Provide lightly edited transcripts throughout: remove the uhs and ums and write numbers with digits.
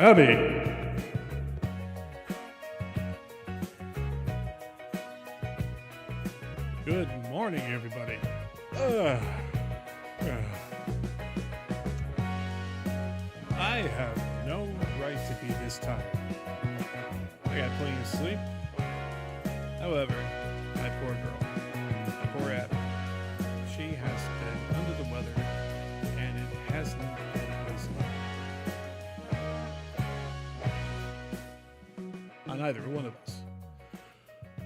Howdy. Good morning, everybody. I have no right to be this tired. I got plenty of sleep. However, my poor girl, my poor Abby, she has been under the weather, and it hasn't been easy on either one of us.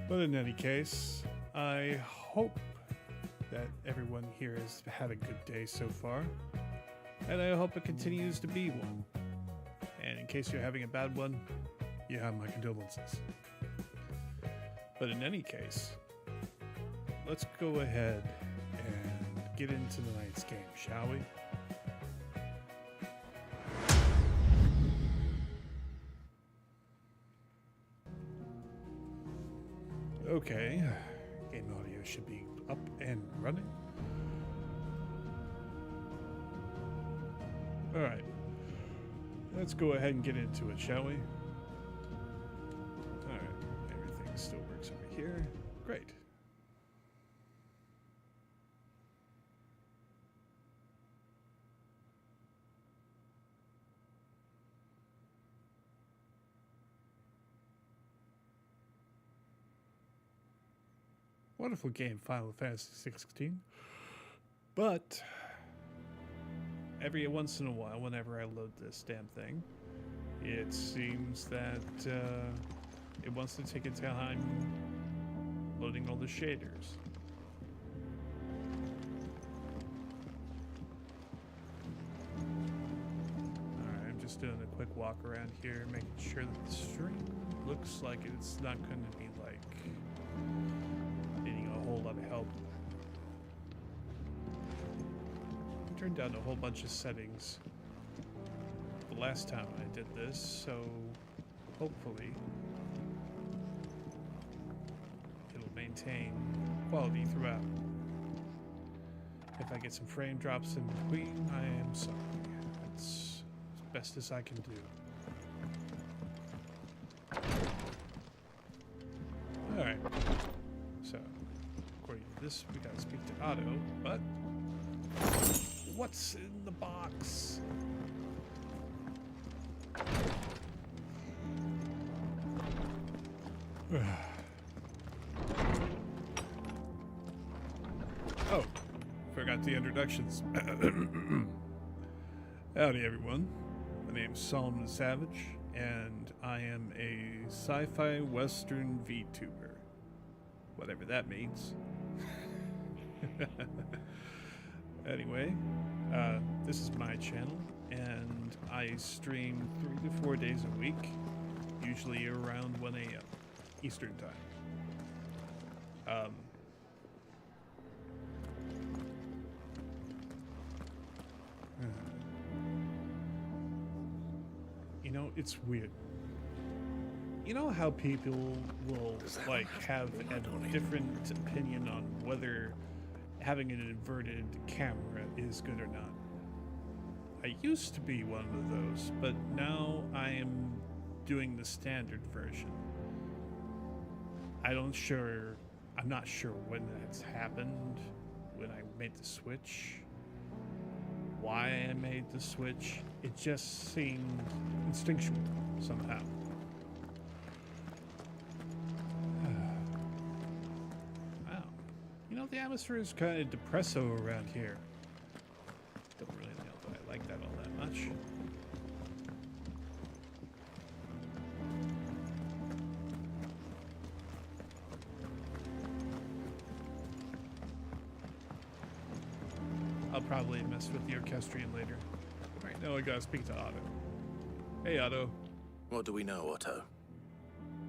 But in any case, I hope that everyone here has had a good day so far, and I hope it continues to be one. And in case you're having a bad one, you have my condolences. But in any case, let's go ahead and get into tonight's game, shall we? Okay, game audio should be up and running. All right, let's go ahead and get into it, shall we? All right, everything still works over here. Great. Wonderful game, Final Fantasy 16. But every once in a while, whenever I load this damn thing, it seems that it wants to take its time loading all the shaders. Alright, I'm just doing a quick walk around here, making sure that the stream looks like it's not going to be like needing a whole lot of help. I turned down a whole bunch of settings the last time I did this, so hopefully it'll maintain quality throughout. If I get some frame drops in between, I am sorry. It's as best as I can do. Alright. So, according to this, we gotta speak to Otto, but what's in the box? Oh, forgot the introductions. Howdy, everyone. My name's Solomon Savage, and I am a sci-fi western VTuber. Whatever that means. Anyway, this is my channel, and I stream 3 to 4 days a week, usually around 1 a.m. Eastern Time. You know, it's weird. You know how people will like have a different opinion on whether having an inverted camera is good or not? I used to be one of those, but now I am doing the standard version. I'm not sure when that's happened, when I made the switch, why I made the switch. It just seemed instinctual somehow. Wow. You know, the atmosphere is kind of depresso around here. Don't really know that I like that all that much. I'll probably mess with the orchestrion later. Right now I gotta speak to Otto. Hey, Otto. What do we know, Otto?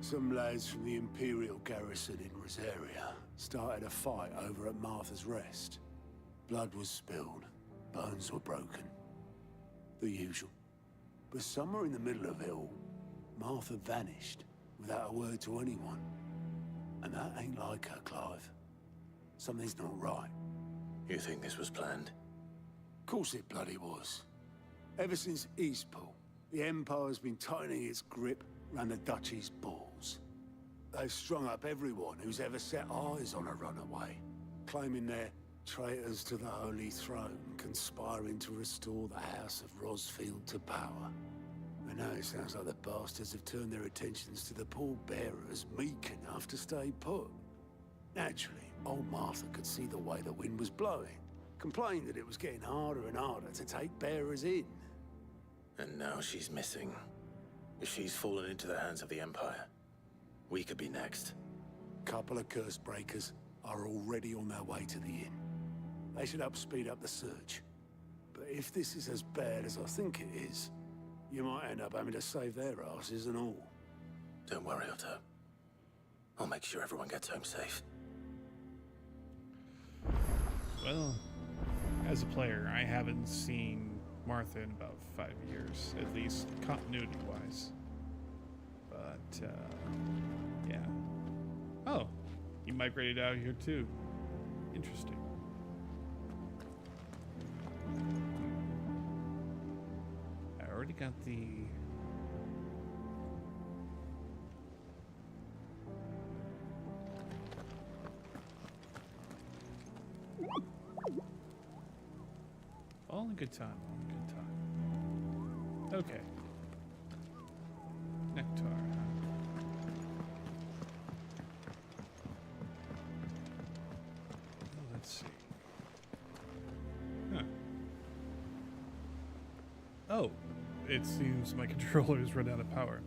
Some lads from the Imperial garrison in Rosaria started a fight over at Martha's Rest. Blood was spilled, bones were broken. The usual. But somewhere in the middle of it all, Martha vanished without a word to anyone. And that ain't like her, Clive. Something's not right. You think this was planned? Course it bloody was. Ever since Eastpool, The Empire's been tightening its grip round the Duchy's balls. They've strung up everyone who's ever set eyes on a runaway, claiming they're traitors to the Holy Throne, conspiring to restore the House of Rosfield to power. And now it sounds like the bastards have turned their attentions to the pallbearers meek enough to stay put. Naturally, old Martha could see the way the wind was blowing, complained that it was getting harder and harder to take bearers in. And now she's missing. If she's fallen into the hands of the Empire, we could be next. Couple of curse breakers are already on their way to the inn. They should help speed up the search. But if this is as bad as I think it is, you might end up having to save their asses and all. Don't worry, Otto. I'll make sure everyone gets home safe. Well, as a player, I haven't seen Martha in about 5 years, at least continuity-wise. But, yeah. Oh, you migrated out here too. Interesting. I already got the... All in good time, all in good time. Okay. Nectar. Oh, let's see. Huh. Oh, it seems my controller's run out of power.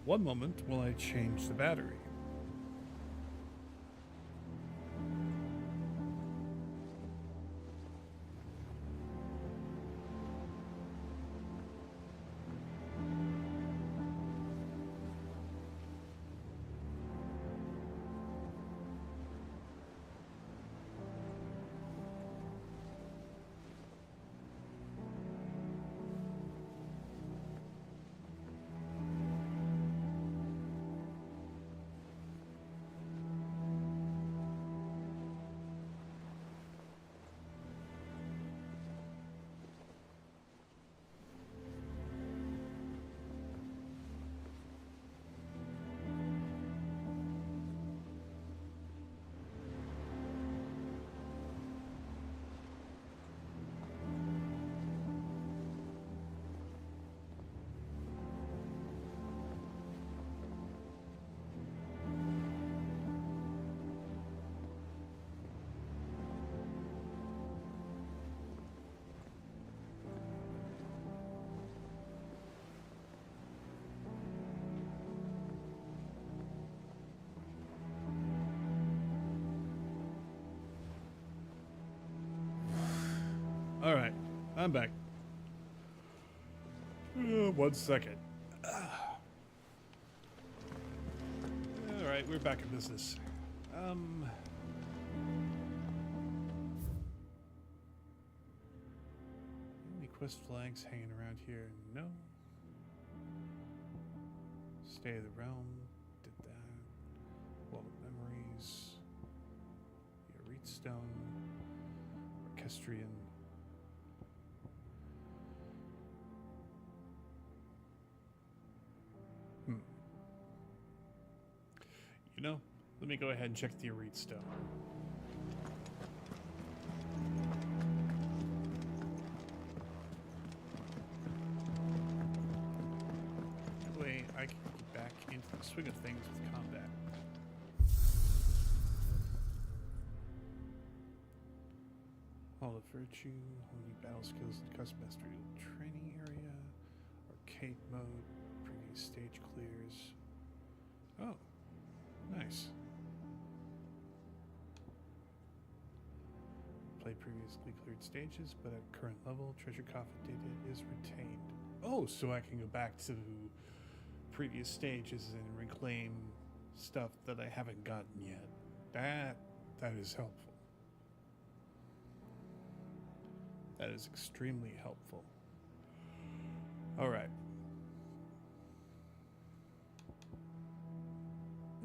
One moment while I change the battery. All right, I'm back. 1 second. All right, we're back in business. Any quest flags hanging around here? No. Stay of the Realm. Did that. Wall of Memories. The Arete Stone. Orchestrion. You know, let me go ahead and check the Arete Stone. That way I can get back into the swing of things with combat. Hall of Virtue, only battle skills and custom mastery training area, arcade mode, previous stage clears. Oh. Nice. Play previously cleared stages, but at current level, treasure coffin data is retained. Oh, so I can go back to previous stages and reclaim stuff that I haven't gotten yet. That is helpful. That is extremely helpful. All right.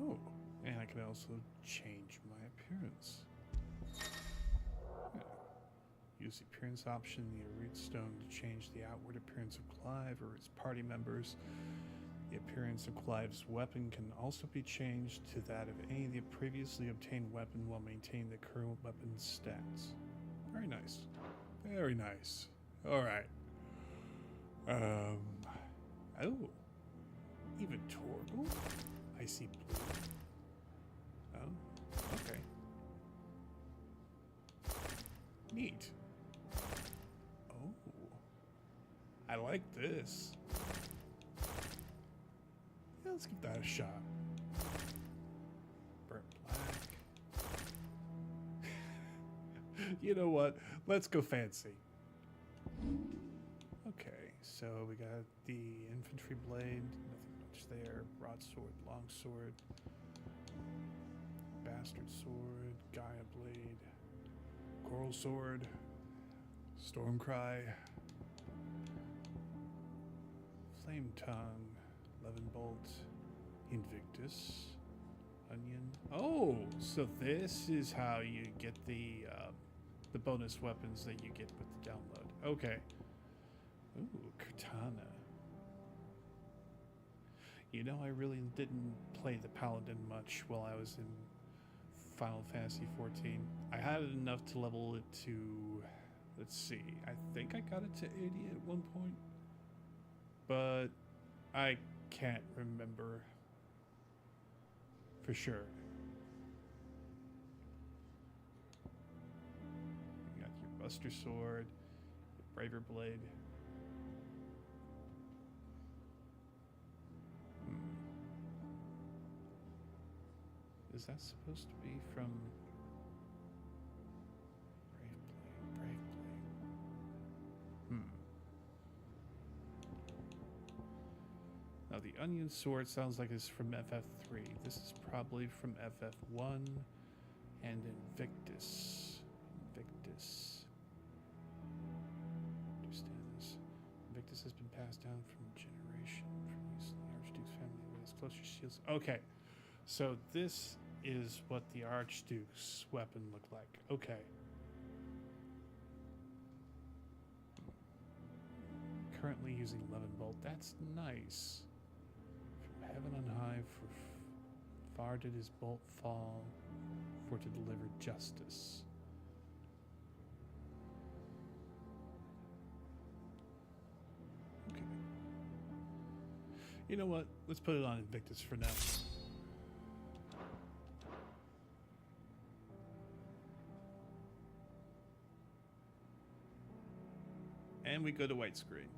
Oh. And I can also change my appearance. Yeah. Use the appearance option in the root stone to change the outward appearance of Clive or his party members. The appearance of Clive's weapon can also be changed to that of any of the previously obtained weapon while maintaining the current weapon's stats. Very nice. Very nice. Alright. Oh. Even Torgal? I see blue. Oh, okay. Neat. Oh. I like this. Yeah, let's give that a shot. Burnt black. You know what? Let's go fancy. Okay, so we got the infantry blade, nothing much there. Broadsword, longsword, bastard sword, Gaia blade, coral sword, stormcry, flame tongue, levin bolt, invictus, onion. Oh, so this is how you get the bonus weapons that you get with the download. Okay. Ooh, katana. You know, I really didn't play the paladin much while I was in Final Fantasy XIV. I had it enough to level it to, let's see, I think I got it to 80 at one point, but I can't remember for sure. You got your Buster Sword, your Braver Blade. Is that supposed to be from Brave Blade? Now the Onion Sword sounds like it's from FF3. This is probably from FF1 and Invictus. Understand this. Invictus has been passed down from generation from the Archduke's family with his closer shields. Okay, so this is what the Archduke's weapon looked like. Okay. Currently using Levin Bolt. That's nice. From heaven on high, far did his bolt fall, for to deliver justice. Okay. You know what? Let's put it on Invictus for now. And we go to white screen.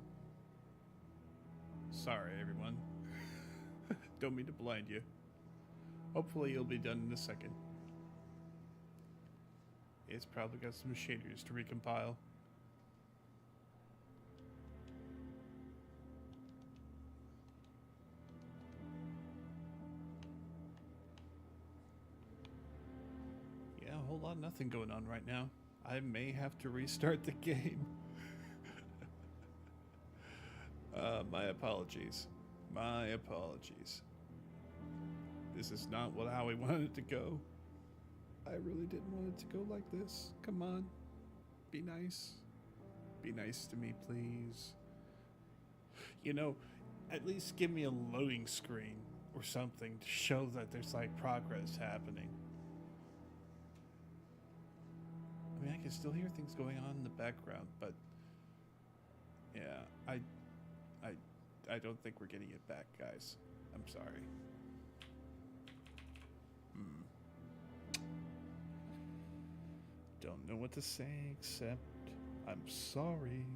Sorry, everyone. Don't mean to blind you. Hopefully you'll be done in a second. It's probably got some shaders to recompile. Yeah, a whole lot of nothing going on right now. I may have to restart the game. My apologies. My apologies. This is not how we wanted it to go. I really didn't want it to go like this. Come on. Be nice. Be nice to me, please. You know, at least give me a loading screen or something to show that there's like progress happening. I mean, I can still hear things going on in the background, but yeah, I don't think we're getting it back, guys. I'm sorry. Don't know what to say except I'm sorry.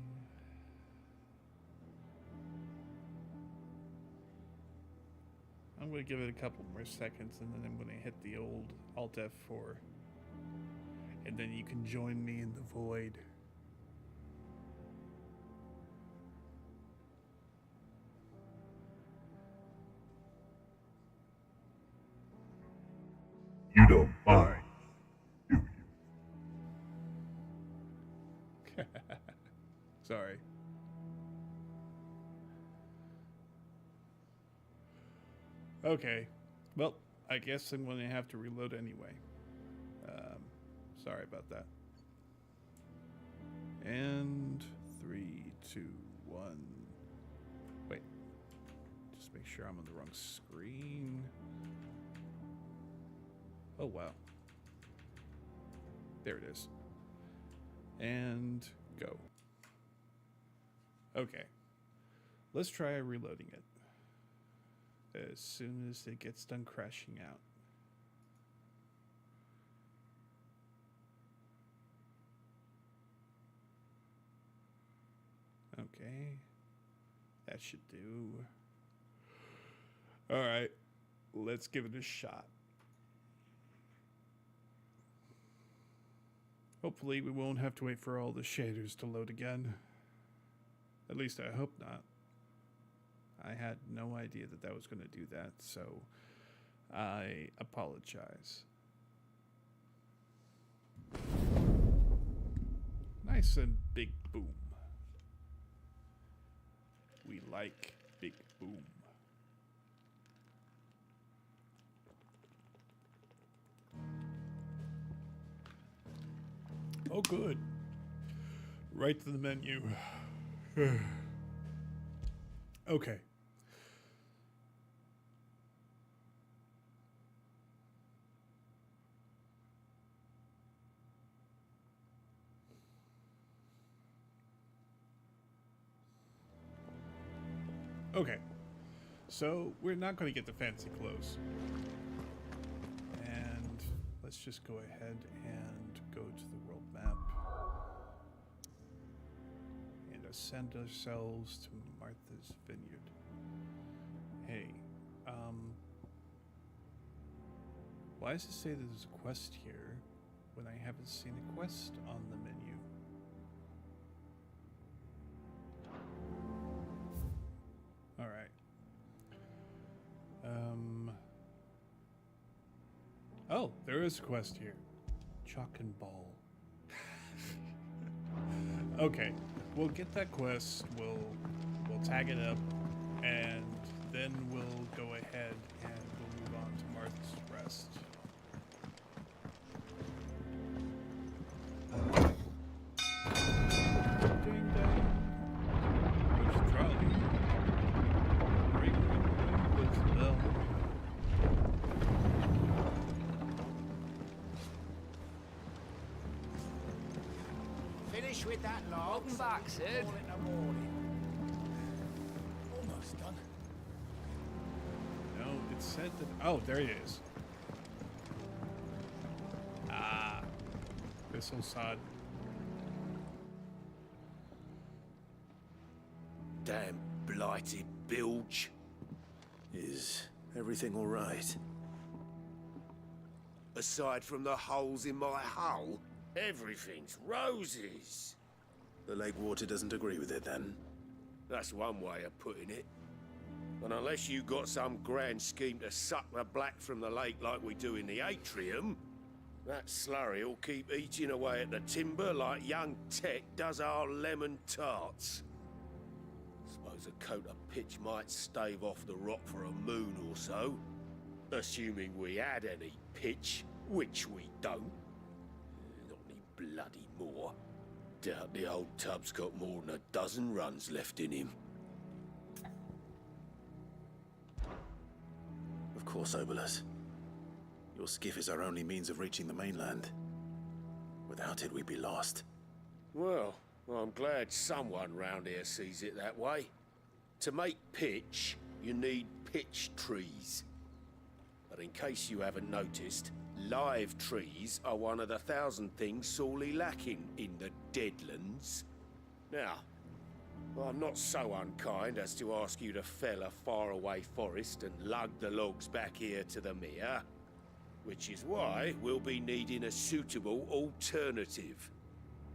I'm going to give it a couple more seconds and then I'm going to hit the old Alt F4. And then you can join me in the void. You don't mind, do you? Sorry. Okay. Well, I guess I'm going to have to reload anyway. Sorry about that. And 3, 2, 1. Wait. Just make sure I'm on the wrong screen. Oh, wow. There it is. And go. Okay. Let's try reloading it. As soon as it gets done crashing out. Okay. That should do. Alright. Let's give it a shot. Hopefully we won't have to wait for all the shaders to load again. At least I hope not. I had no idea that that was going to do that, so I apologize. Nice and big boom. We like big boom. Oh, good. Right to the menu. Okay. Okay. So, we're not going to get the fancy clothes. And let's just go ahead and go to the world map. And ascend ourselves to Martha's Vineyard. Hey, why does it say there's a quest here when I haven't seen a quest on the menu? Alright. Oh, there is a quest here. Chalk and ball. Okay, we'll get that quest, we'll tag it up, and then we'll go ahead and we'll move on to Martha's Rest. Ding dong. There's a trolley. Ring, ring, ring, what's the bell? Finish with that log. Welcome back, Sid. Call it in the morning. Almost done. No, it said that. Oh, there it is. Ah, this'll sod. Damn blighted bilge. Is everything all right? Aside from the holes in my hull, everything's roses. The lake water doesn't agree with it then? That's one way of putting it. And unless you got some grand scheme to suck the black from the lake like we do in the atrium, that slurry will keep eating away at the timber like young Tech does our lemon tarts. Suppose a coat of pitch might stave off the rot for a moon or so, assuming we had any pitch, which we don't. Not any bloody more. Doubt the old tub's got more than a dozen runs left in him. Of course, Obolus. Your skiff is our only means of reaching the mainland. Without it, we'd be lost. Well, I'm glad someone round here sees it that way. To make pitch, you need pitch trees. But in case you haven't noticed, live trees are one of the 1,000 things sorely lacking in the Deadlands. Now, I'm not so unkind as to ask you to fell a faraway forest and lug the logs back here to the mere, which is why we'll be needing a suitable alternative.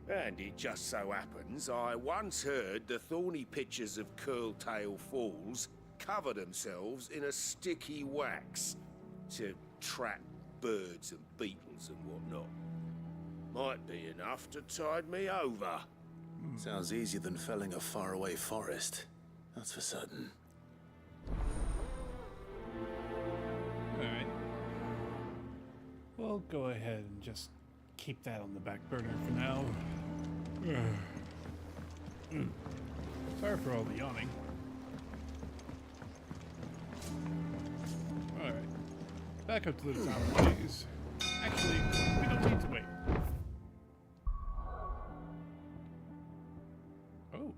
And it just so happens I once heard the thorny pitchers of Curltail Falls cover themselves in a sticky wax to trap birds and beetles and whatnot. Might be enough to tide me over. Sounds easier than felling a faraway forest. That's for certain. Alright. We'll go ahead and just keep that on the back burner for now. Sorry for all the yawning. Alright. Back up to the top, please. Actually, we don't need to wait. Oh.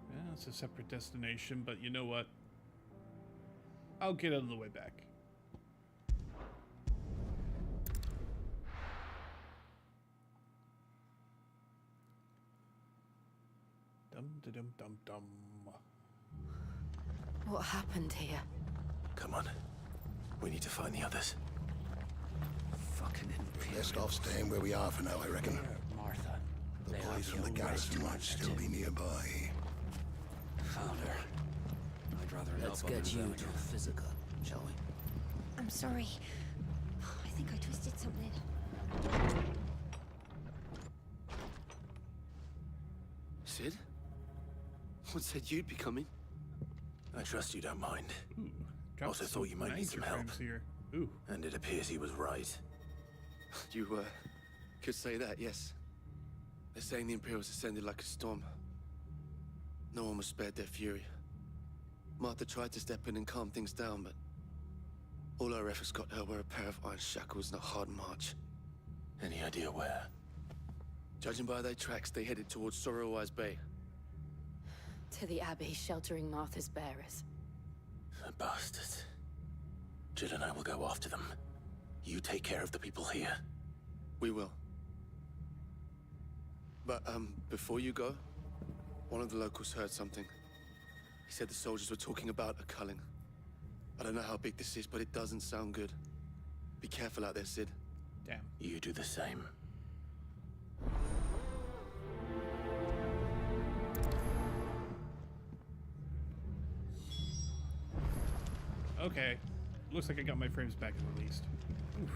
Yeah, it's a separate destination, but you know what? I'll get out of the way back. Dum-da-dum-dum-dum. What happened here? Come on. We need to find the others. Fucking Best off staying where we are for now, I reckon. Martha. The They are boys from the only garrison might restaurants still be nearby. Found her. I'd rather Let's not bother get you them to again. physical, shall we? I'm sorry. I think I twisted something. Sid? What said you'd be coming? I trust you don't mind. Ooh, dropped Also thought you might need some major help. frames here. Ooh. And it appears he was right. You, could say that, yes. They're saying the Imperials ascended like a storm. No one was spared their fury. Martha tried to step in and calm things down, but all our efforts got her were a pair of iron shackles and a hard march. Any idea where? Judging by their tracks, they headed towards Sorrowwise Bay. To the Abbey sheltering Martha's bearers. The bastards. Jill and I will go after them. You take care of the people here. We will. But, before you go, one of the locals heard something. He said the soldiers were talking about a culling. I don't know how big this is, but it doesn't sound good. Be careful out there, Sid. Damn. You do the same. Okay. Looks like I got my frames back at least. Oof.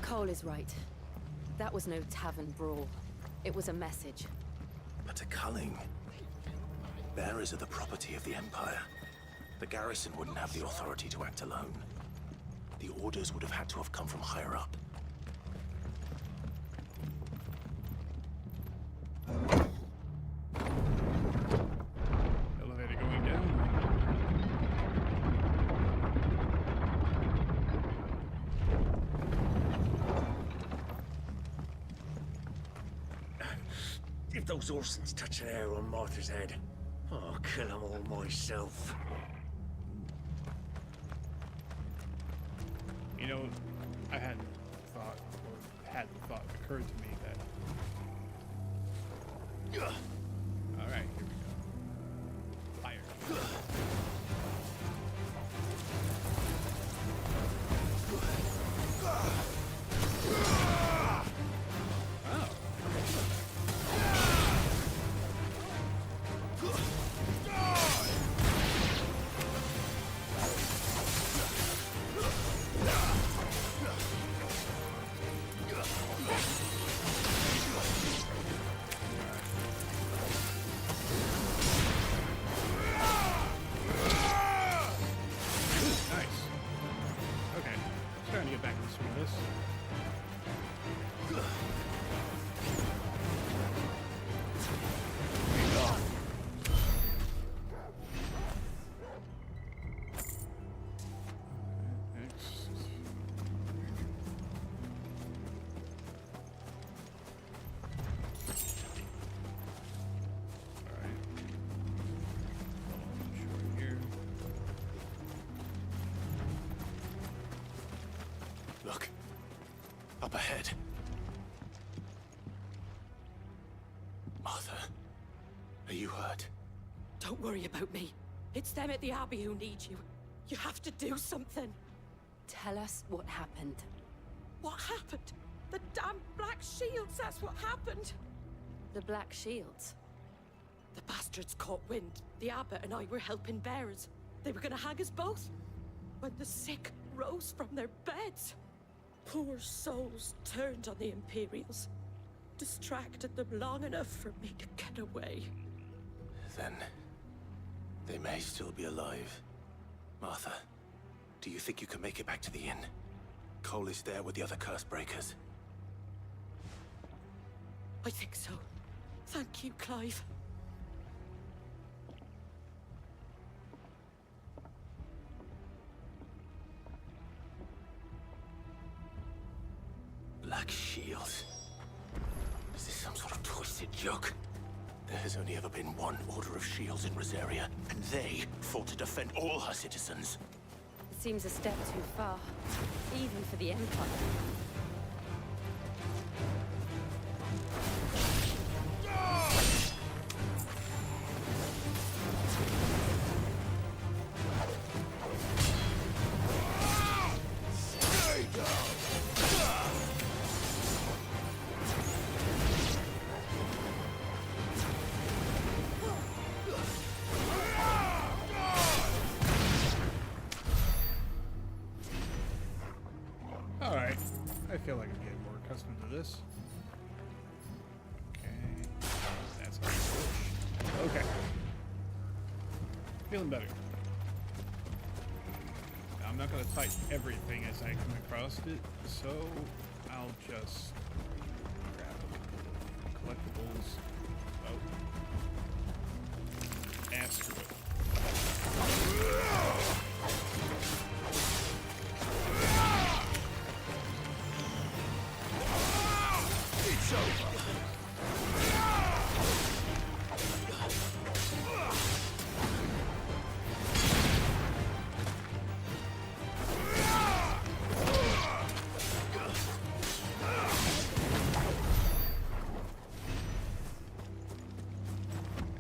Cole is right. That was no tavern brawl. It was a message. But a culling. Bearers are the property of the Empire. The garrison wouldn't have the authority to act alone. The orders would have had to have come from higher up. Elevator going down. If those Orsons touch an arrow on Martha's head, I'll kill them all myself. You know, I hadn't thought, or had the thought occurred to me that. Alright, here we go. Fire. Oh. Nice. Okay, starting to get back into the swing of this. Next. Alright. Sure here. Look. Up ahead. Martha. Are you hurt? Don't worry about me. It's them at the Abbey who need you. You have to do something. Tell us what happened. What happened? The damn Black Shields, that's what happened. The Black Shields. The bastards caught wind. The abbot and I were helping bearers. They were gonna hang us both. When the sick rose from their beds, poor souls turned on the Imperials. Distracted them long enough for me to get away. Then they may still be alive. Martha, do you think you can make it back to the inn? Cole is there with the other curse breakers. I think so. Thank you, Clive. Black shields. Is this some sort of twisted joke? There has only ever been one Order of Shields in Rosaria, and they fought to defend all her citizens. It seems a step too far, even for the Empire. Alright. I feel like I'm getting more accustomed to this. Okay. That's how you switch. Okay. Feeling better. Now, I'm not going to type everything as I come across it, so I'll just grab collectibles. Oh. Asteroid. It's over.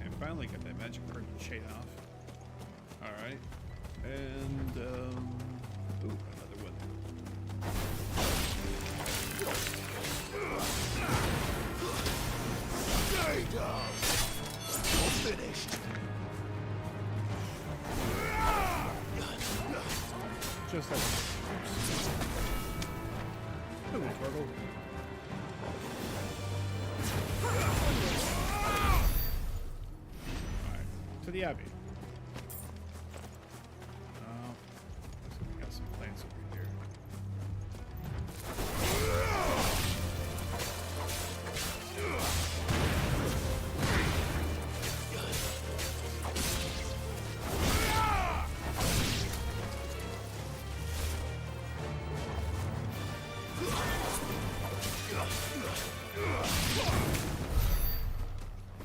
And finally got that magic curtain chain off. Alright. And, ooh, another one. Stay down. You're finished. Just like hello, turtle. Alright, to the Abbey. Oh, looks like we got some plants over here.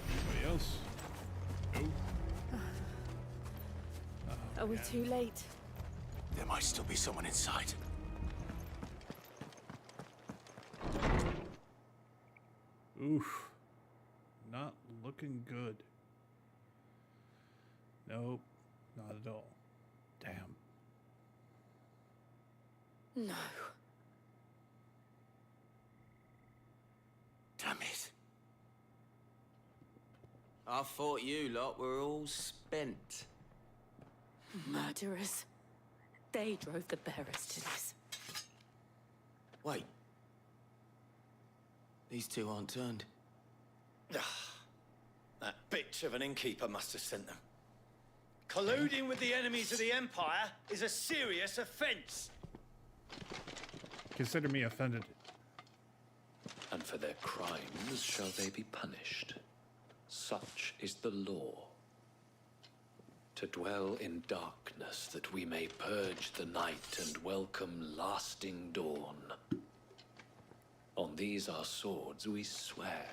Anybody else? Nope. Are we too late? There might still be someone inside. Oof. Not looking good. Nope. Not at all. Damn. No. Damn it. I thought you lot were all spent. Murderers. They drove the bearers to this. Wait. These two aren't turned. That bitch of an innkeeper must have sent them. Colluding with the enemies of the Empire is a serious offense. Consider me offended. And for their crimes shall they be punished. Such is the law. To dwell in darkness that we may purge the night and welcome lasting dawn. On these our swords we swear.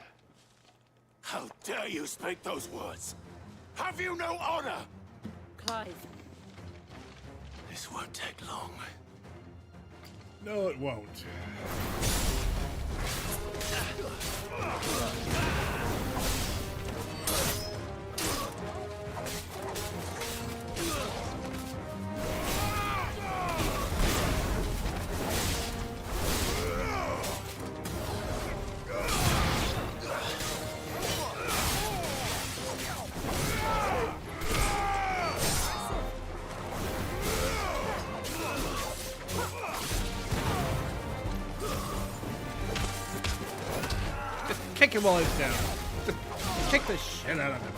How dare you speak those words? Have you no honor? Clive. This won't take long. No, it won't. Kick him while he's down. Just kick the shit out of him.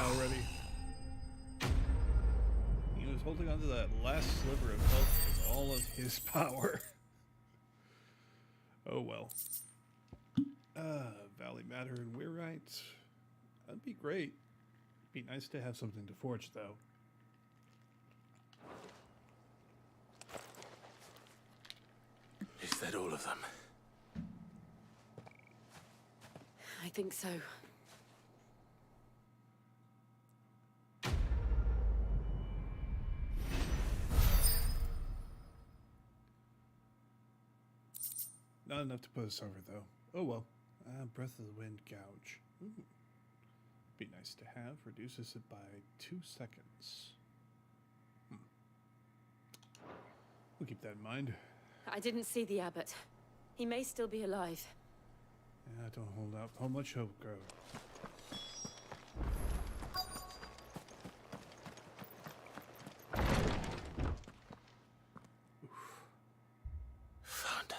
already. He was holding on to that last sliver of health with all of his power. Oh well. Valley Matter and Weirite. That'd be great. Be nice to have something to forge, though. Is that all of them? I think so. Not enough to put us over, though. Oh well. Breath of the Wind Gouge. Ooh. Be nice to have. Reduces it by 2 seconds. We'll keep that in mind. I didn't see the abbot. He may still be alive. Yeah, don't hold out how much hope, girl. Found her.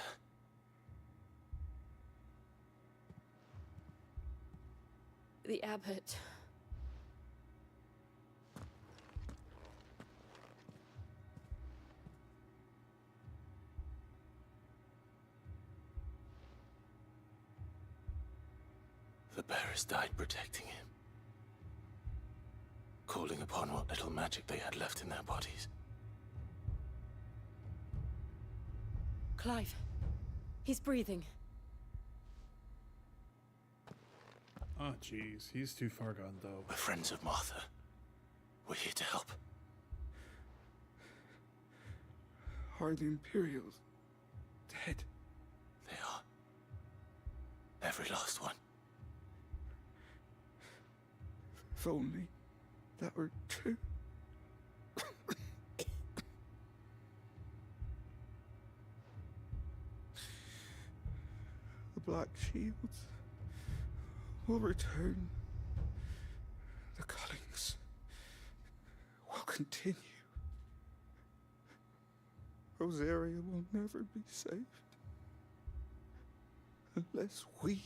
The abbot. The bearers died protecting him. Calling upon what little magic they had left in their bodies. Clive. He's breathing. Oh, jeez. He's too far gone, though. We're friends of Martha. We're here to help. Are the Imperials dead? They are. Every last one. If only that were true. The Black Shields will return. The cuttings will continue. Rosaria will never be saved unless we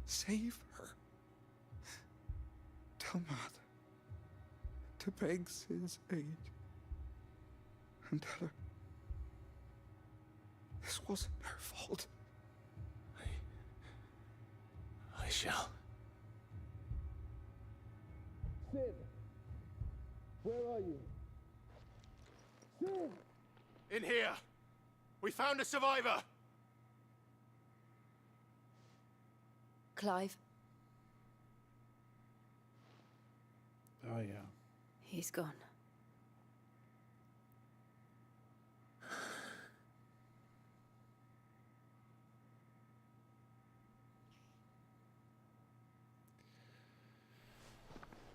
save her. Tell Mother to beg Sid's aid and tell her this wasn't her fault. I shall. Sid, where are you? Sid! In here! We found a survivor! Clive. Oh, yeah. He's gone.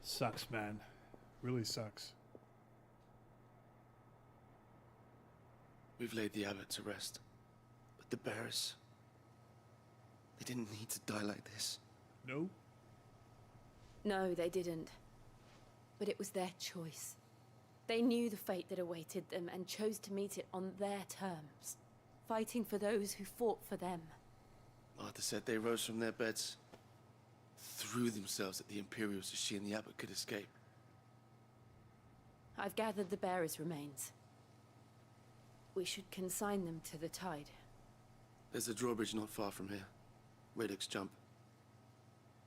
Sucks, man. Really sucks. We've laid the abbot to rest. But the bearers... they didn't need to die like this. No? No, they didn't. But it was their choice. They knew the fate that awaited them and chose to meet it on their terms, fighting for those who fought for them. Martha said they rose from their beds, threw themselves at the Imperials so she and the abbot could escape. I've gathered the bearers' remains. We should consign them to the tide. There's a drawbridge not far from here. Radix jump.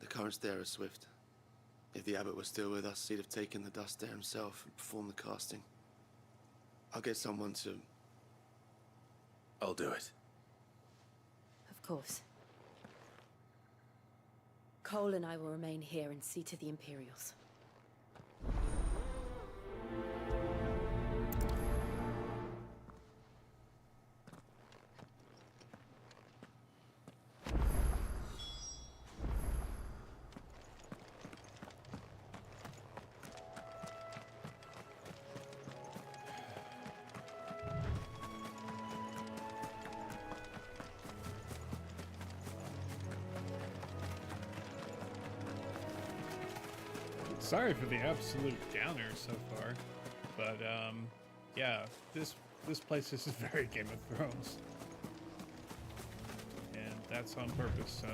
The currents there are swift. If the abbot was still with us, he'd have taken the dust there himself and performed the casting. I'll get someone to... I'll do it. Of course. Cole and I will remain here and see to the Imperials. Sorry for the absolute downer so far, but yeah, this place is very Game of Thrones, and that's on purpose. So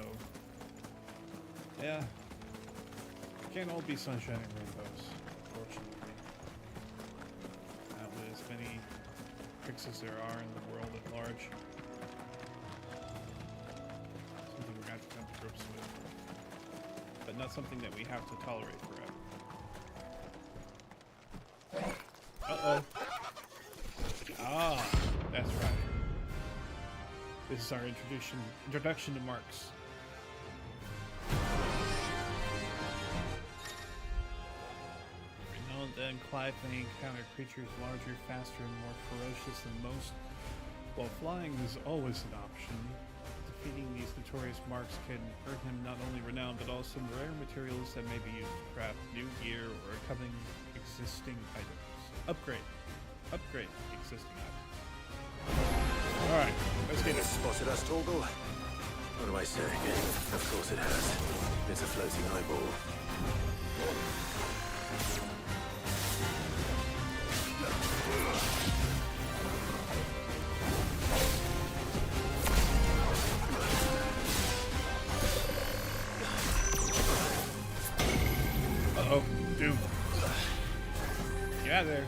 yeah, Can't all be sunshine and rainbows, fortunately. Not with as many pricks as there are in the world at large. Something we're going to have to come to grips with. But not something that we have to tolerate forever. Uh-oh. Ah, that's right. This is our introduction to marks. Every now and then, Clive may encounter creatures larger, faster, and more ferocious than most, while flying is always an option. Defeating these notorious marks can earn him not only renown, but also rare materials that may be used to craft new gear or accompanying existing items. Upgrade existing items. Alright, let's get it. Spotted us, Torgal? What do I say? Of course it has. It's a floating eyeball. Uh-oh, dude. Get out of there.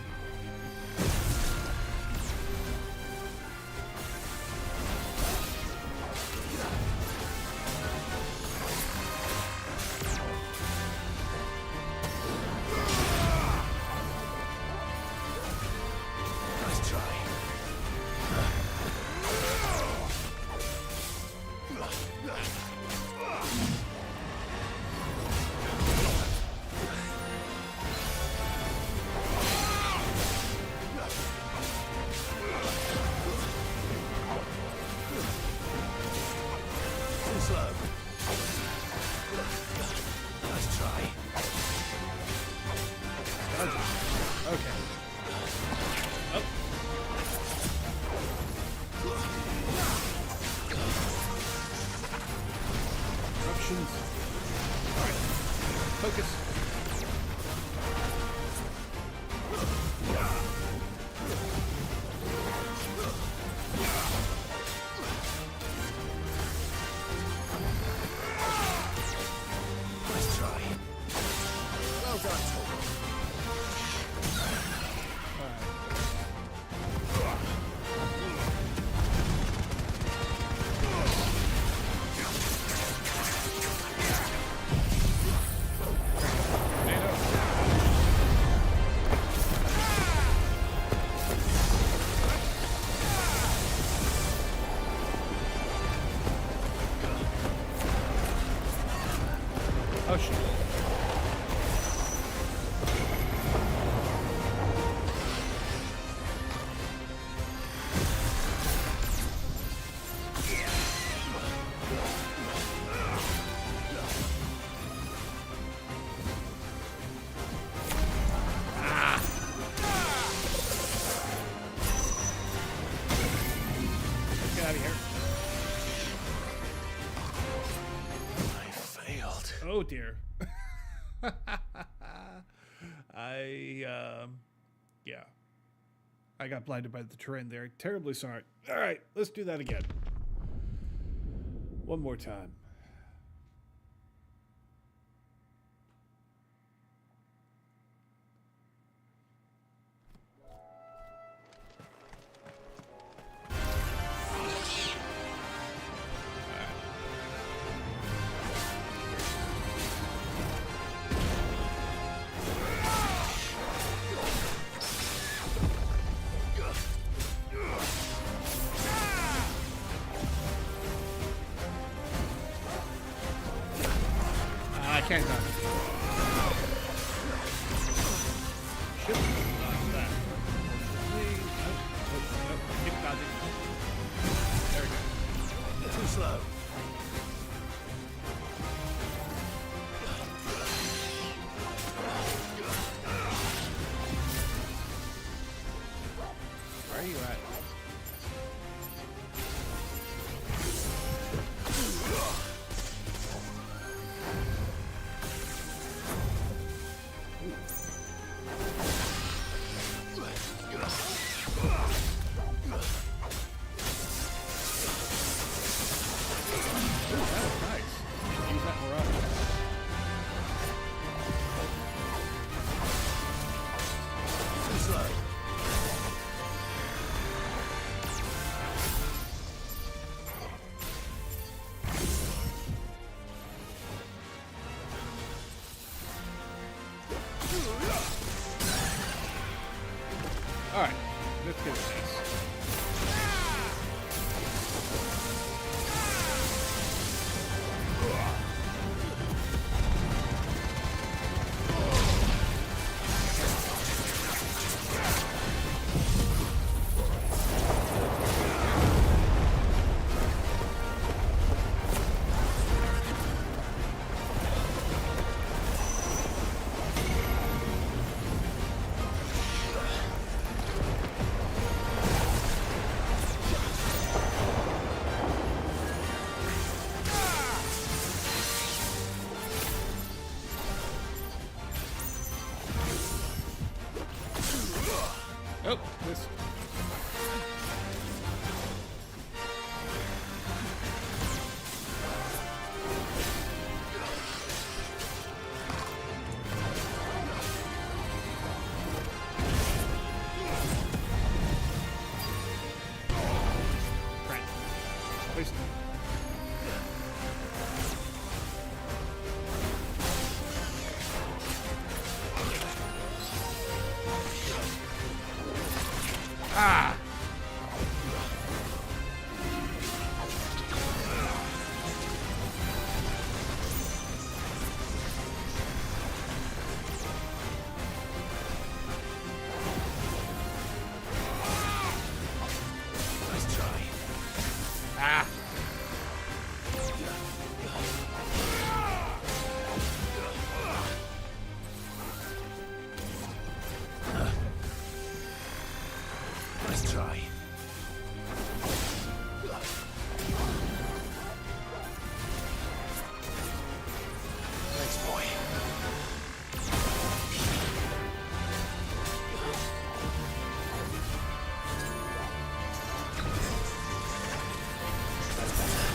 Oh shit. Get out of here. Oh dear. Yeah. I got blinded by the terrain there. Terribly sorry. All right, let's do that again. One more time. I can't dodge. Should dodge that. Nope. Keep dodging. There we go. Too slow. Where are you at? Get his ass. Oh, this. Right. Please. Ah! Nice try. Ah! Nice try. Thanks, boy. That's better.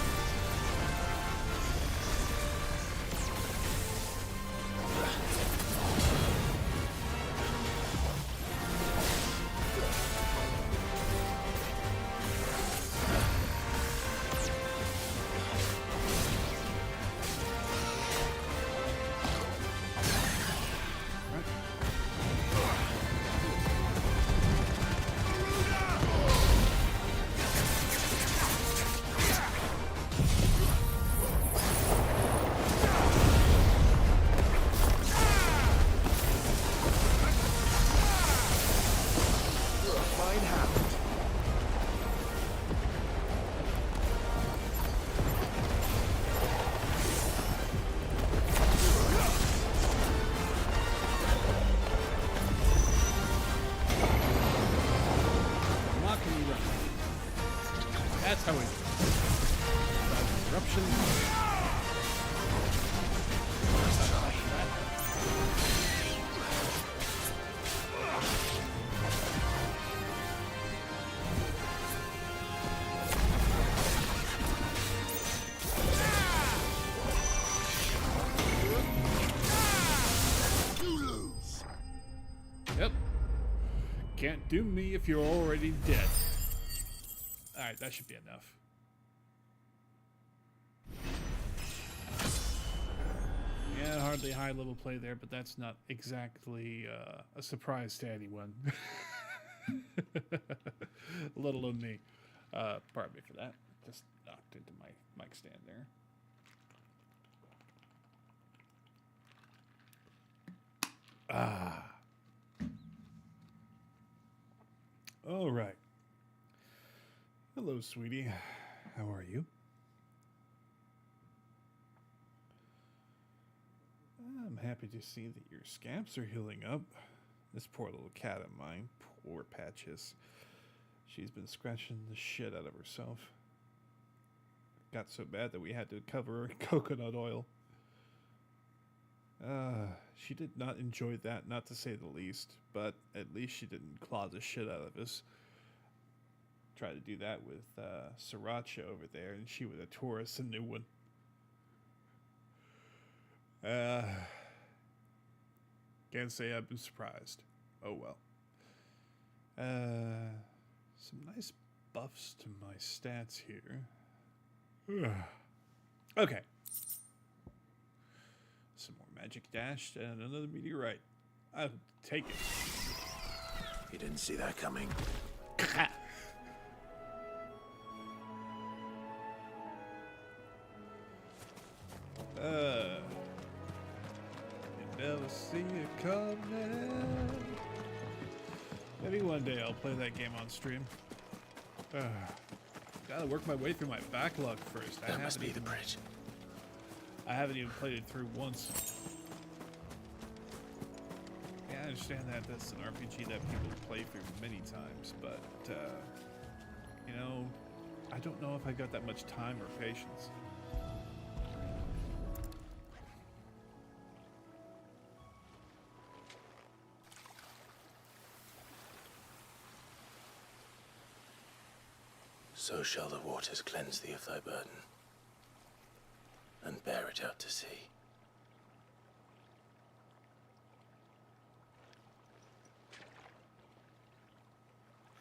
Mine happened. Mocking you run. That's how we do it. Eruption. Nice try. Yep. Can't do me if you're already dead. Alright, that should be enough. Yeah, hardly high level play there, but that's not exactly a surprise to anyone. Let alone me. Pardon me for that. Just knocked into my mic stand there. Ah. All right. Hello, sweetie. How are you? I'm happy to see that your scabs are healing up. This poor little cat of mine, poor Patches. She's been scratching the shit out of herself. Got so bad that we had to cover her in coconut oil. She did not enjoy that, not to say the least, but at least she didn't claw the shit out of us. Tried to do that with Sriracha over there, and she would have tore us a new one. Can't say I've been surprised. Oh well. Some nice buffs to my stats here. Okay. Some more magic dash and another meteorite. I'll take it. You didn't see that coming. You never see it coming. Maybe one day I'll play that game on stream. Gotta work my way through my backlog first. That must be the bridge. I haven't even played it through once. Yeah, I understand that that's an RPG that people play through many times, but, you know, I don't know if I got that much time or patience. So shall the waters cleanse thee of thy burden, and bear it out to sea.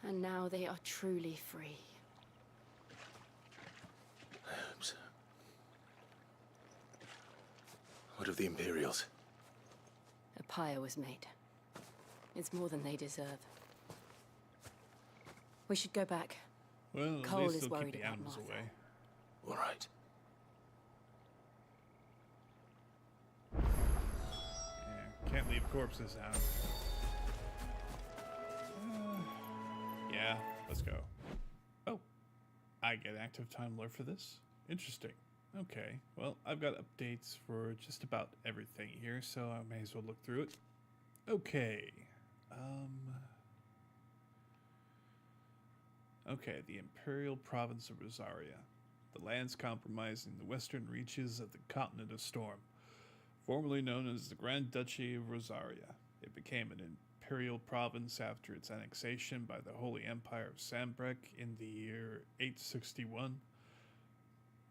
And now they are truly free. I hope so. What of the Imperials? A pyre was made. It's more than they deserve. We should go back. Well, Cole at least is they'll worried keep the about animals Martha. All right. Yeah, can't leave corpses out. Yeah, let's go. Oh, I get active time alert for this? Interesting. Okay, well, I've got updates for just about everything here, so I may as well look through it. Okay. Okay, the Imperial Province of Rosaria. The lands comprising the western reaches of the Continent of Storm, formerly known as the Grand Duchy of Rosaria. It became an imperial province after its annexation by the Holy Empire of Sambrek in the year 861.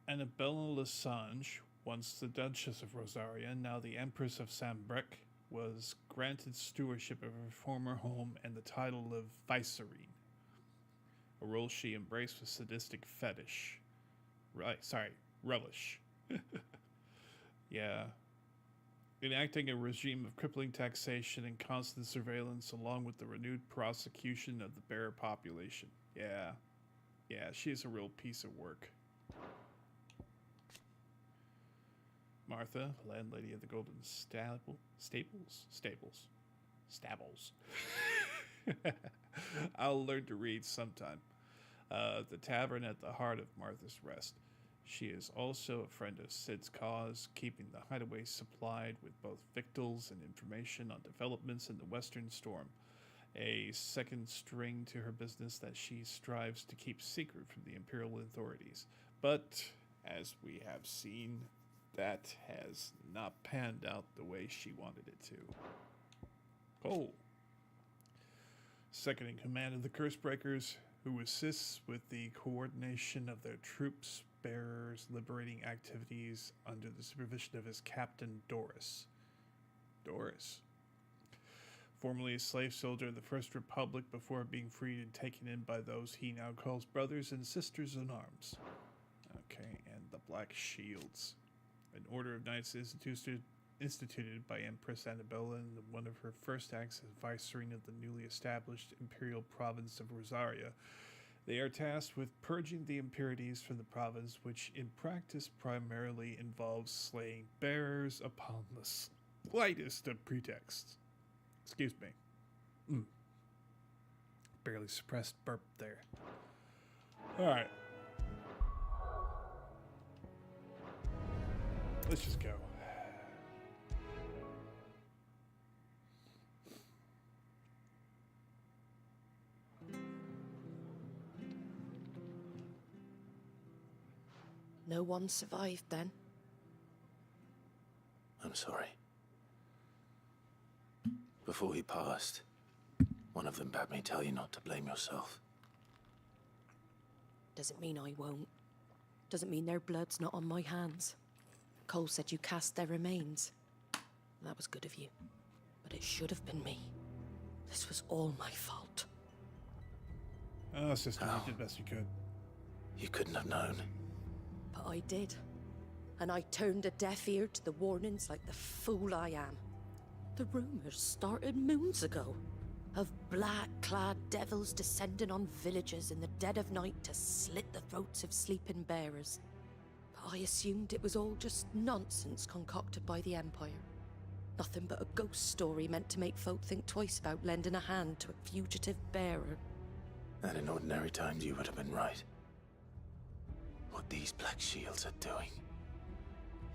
Annabella Lessange, once the Duchess of Rosaria, now the Empress of Sambrek, was granted stewardship of her former home and the title of Vicereine, a role she embraced with sadistic fetish. Relish. Yeah. Enacting a regime of crippling taxation and constant surveillance along with the renewed prosecution of the bearer population. Yeah. Yeah, she's a real piece of work. Martha, landlady of the Golden Stables. I'll learn to read sometime. The tavern at the heart of Martha's Rest. She is also a friend of Sid's cause, keeping the hideaway supplied with both victuals and information on developments in the Western Storm. A second string to her business that she strives to keep secret from the Imperial authorities. But, as we have seen, that has not panned out the way she wanted it to. Cole, second in command of the Cursebreakers, who assists with the coordination of their troops bearers liberating activities under the supervision of his captain Doris. Formerly a slave soldier of the First Republic before being freed and taken in by those he now calls brothers and sisters in arms. Okay, and the Black Shields. An order of knights instituted by Empress Annabella in one of her first acts as Vicereine of the newly established Imperial Province of Rosaria. They are tasked with purging the impurities from the province, which in practice primarily involves slaying bearers upon the slightest of pretexts. Excuse me. Barely suppressed burp there. Alright. Let's just go. No one survived then? I'm sorry. Before he passed, one of them bade me tell you not to blame yourself. Doesn't mean I won't. Doesn't mean their blood's not on my hands. Cole said you cast their remains. That was good of you. But it should have been me. This was all my fault. Oh, sister, you did the best you could. You couldn't have known. But I did. And I turned a deaf ear to the warnings like the fool I am. The rumors started moons ago. of black-clad devils descending on villagers in the dead of night to slit the throats of sleeping bearers. But I assumed it was all just nonsense concocted by the Empire. Nothing but a ghost story meant to make folk think twice about lending a hand to a fugitive bearer. And in ordinary times, you would have been right. What these Black Shields are doing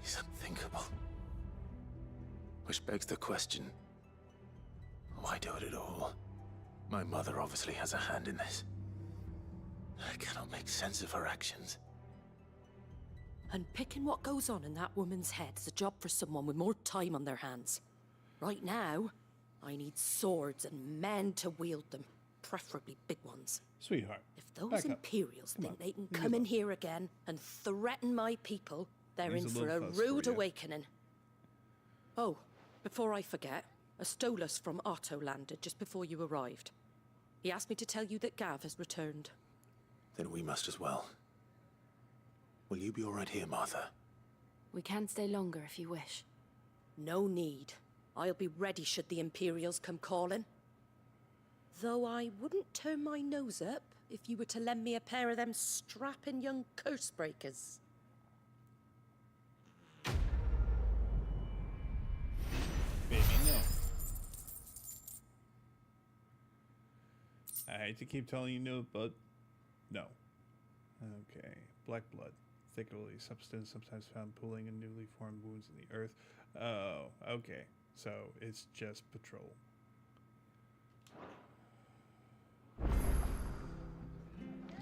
is unthinkable. Which begs the question, why do it at all? My mother obviously has a hand in this. I cannot make sense of her actions. Unpicking what goes on in that woman's head is a job for someone with more time on their hands. Right now, I need swords and men to wield them, preferably big ones. Sweetheart. If those Imperials think they can come in here again and threaten my people, they're in for a rude awakening. Oh, before I forget, a Stolas from Otto landed just before you arrived. He asked me to tell you that Gav has returned. Then we must as well. Will you be all right here, Martha? We can stay longer if you wish. No need. I'll be ready should the Imperials come calling. Though I wouldn't turn my nose up if you were to lend me a pair of them strapping young curse breakers. Baby, no. I hate to keep telling you no, but no. Okay. Black blood. Thick oily substance sometimes found pooling in newly formed wounds in the earth. Oh, okay. So it's just patrol.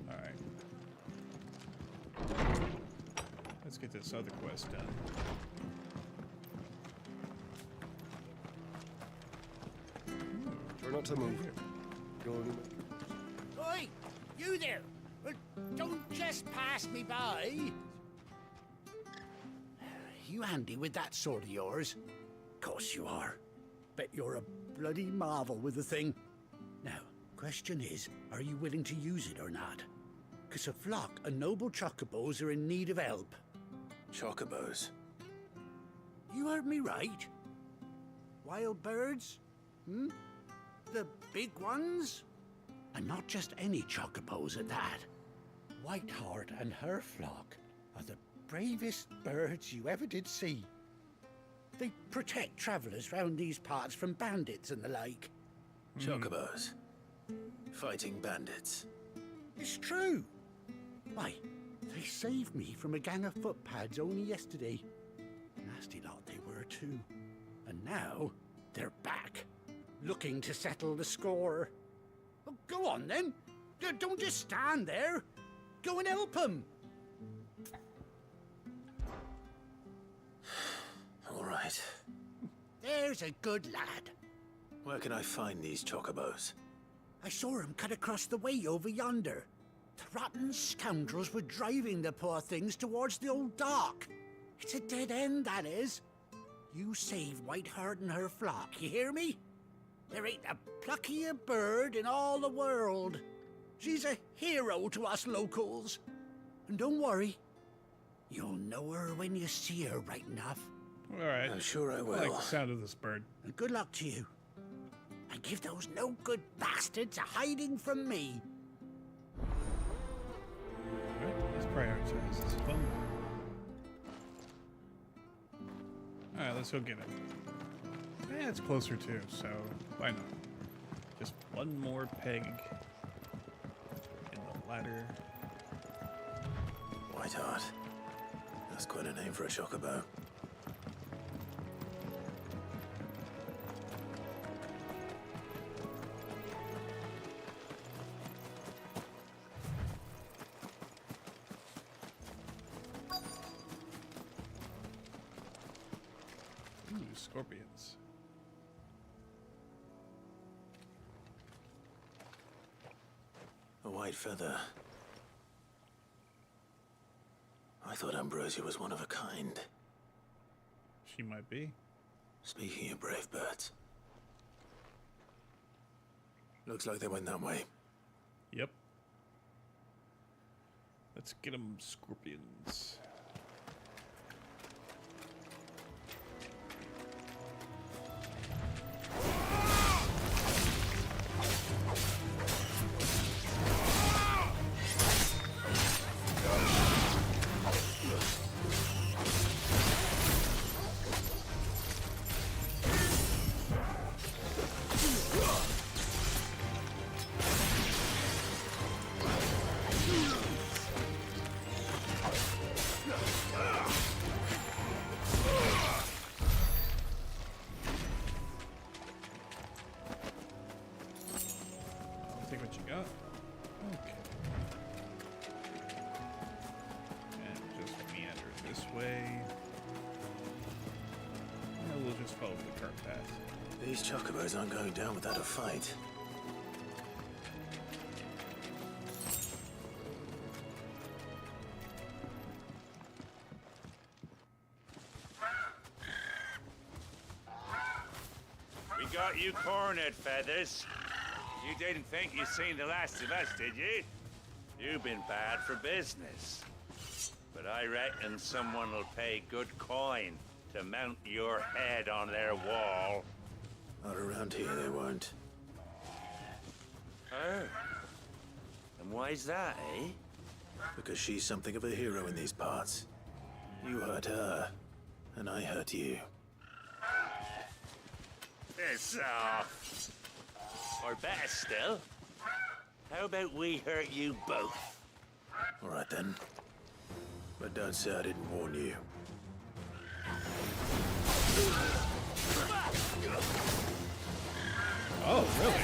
Alright. Let's get this other quest done. Try not to move. Go on. Oi! You there! Don't just pass me by! You handy with that sword of yours? Course you are. Bet you're a bloody marvel with the thing. Now, question is, are you willing to use it or not? 'Cause a flock of noble chocobos are in need of help. Chocobos? You heard me right. Wild birds? Hmm? The big ones? And not just any chocobos at that. Whiteheart and her flock are the bravest birds you ever did see. They protect travelers round these parts from bandits and the like. Chocobos? Fighting bandits? It's true. Why, they saved me from a gang of footpads only yesterday. Nasty lot they were too. And now, they're back, looking to settle the score. Oh, go on then. Don't just stand there. Go and help them. All right. There's a good lad. Where can I find these chocobos? I saw him cut across the way over yonder. The rotten scoundrels were driving the poor things towards the old dock. It's a dead end, that is. You save Whiteheart and her flock, you hear me? There ain't a pluckier bird in all the world. She's a hero to us locals. And don't worry, you'll know her when you see her right enough. All right. I'm sure I will. I like the sound of this bird. And good luck to you. And give those no-good bastards a hiding from me. Alright, let's prioritize. This is fun. Alright, let's go get it. Yeah, it's closer too, so why not? Just one more peg in the ladder. Whiteheart. That's quite a name for a chocobo. Scorpions. A white feather. I thought Ambrosia was one of a kind. She might be. Speaking of brave birds. Looks like they went that way. Yep. Let's get them scorpions. follow the current path. These chocobos aren't going down without a fight. We got you cornered, Feathers. You didn't think you'd seen the last of us, did you? You've been bad for business. But I reckon someone will pay good coin to mount your head on their wall. Not around here, they won't. Oh. And why's that, eh? Because she's something of a hero in these parts. You hurt her, and I hurt you. Piss off. Or better still, how about we hurt you both? All right then. But don't say I didn't warn you. Oh, really?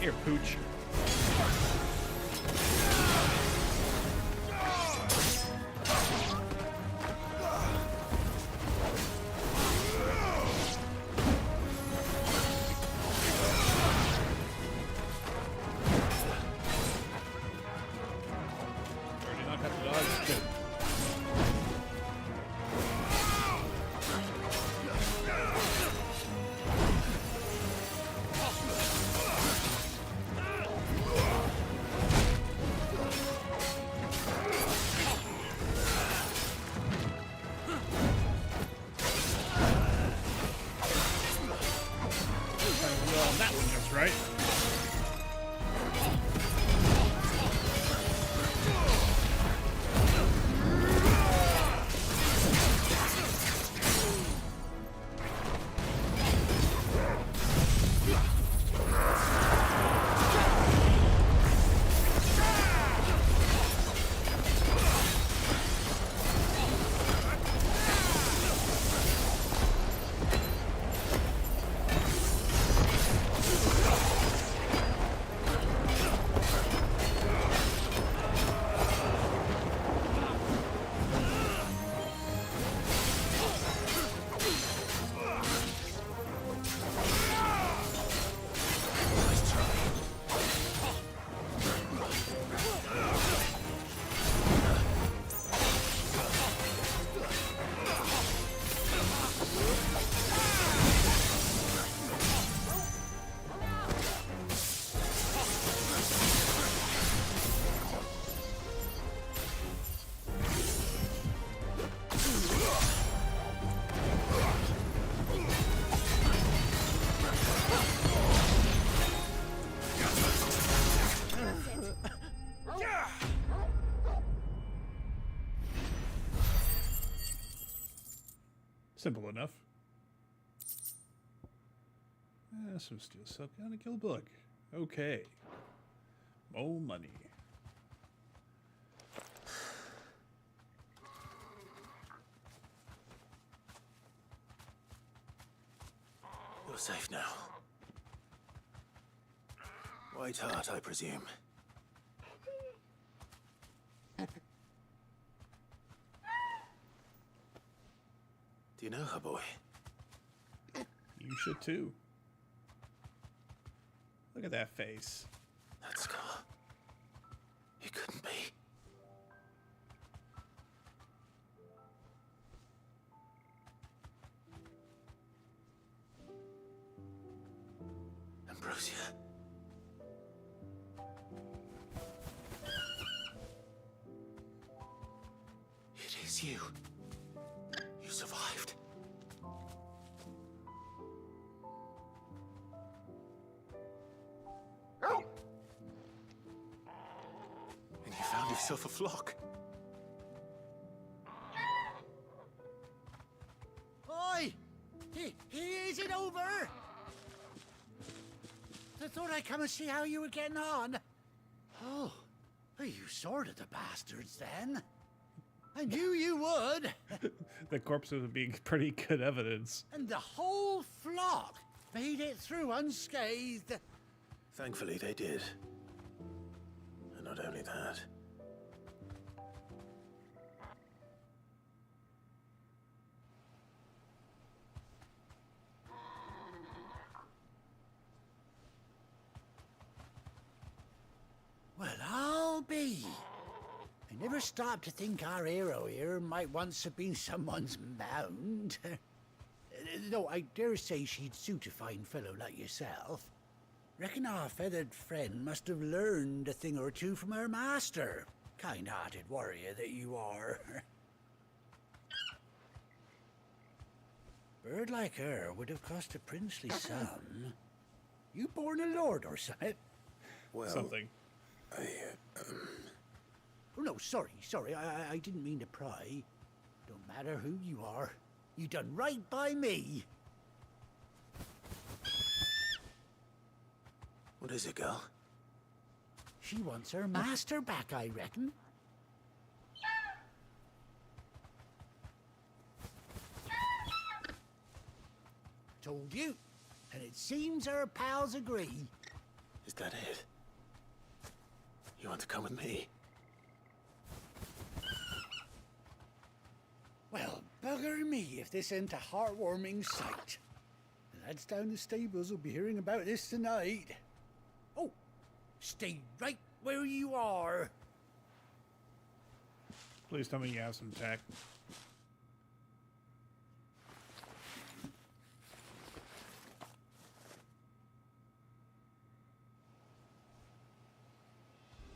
Here, Pooch. Or do not have to dodge. Good. Well, that one just right. Simple enough. Some steel silk and a kill bug. Okay. More money. You're safe now. White Heart, I presume. Do you know her, boy? You should too. Look at that face. That scar. It couldn't be. Ambrosia. It is you. You survived. yourself a flock. Oi! Is it over? I thought I'd come and see how you were getting on. Oh, you sorted the bastards then. I knew you would. The corpses would be pretty good evidence. And the whole flock made it through unscathed. Thankfully, they did. And not only that. Well, I'll be. I never stopped to think our hero here might once have been someone's mound. Though I dare say she'd suit a fine fellow like yourself. Reckon our feathered friend must have learned a thing or two from her master. Kind-hearted warrior that you are. Bird like her would have cost a princely sum. You born a lord or something? Well, something. Oh, no, sorry. I didn't mean to pry. Don't matter who you are. You done right by me. What is it, girl? She wants her master back, I reckon. Told you. And it seems her pals agree. Is that it? You want to come with me? Well, bugger me if this ain't a heartwarming sight. The lads down the stables will be hearing about this tonight. Oh, stay right where you are. Please tell me you have some tack.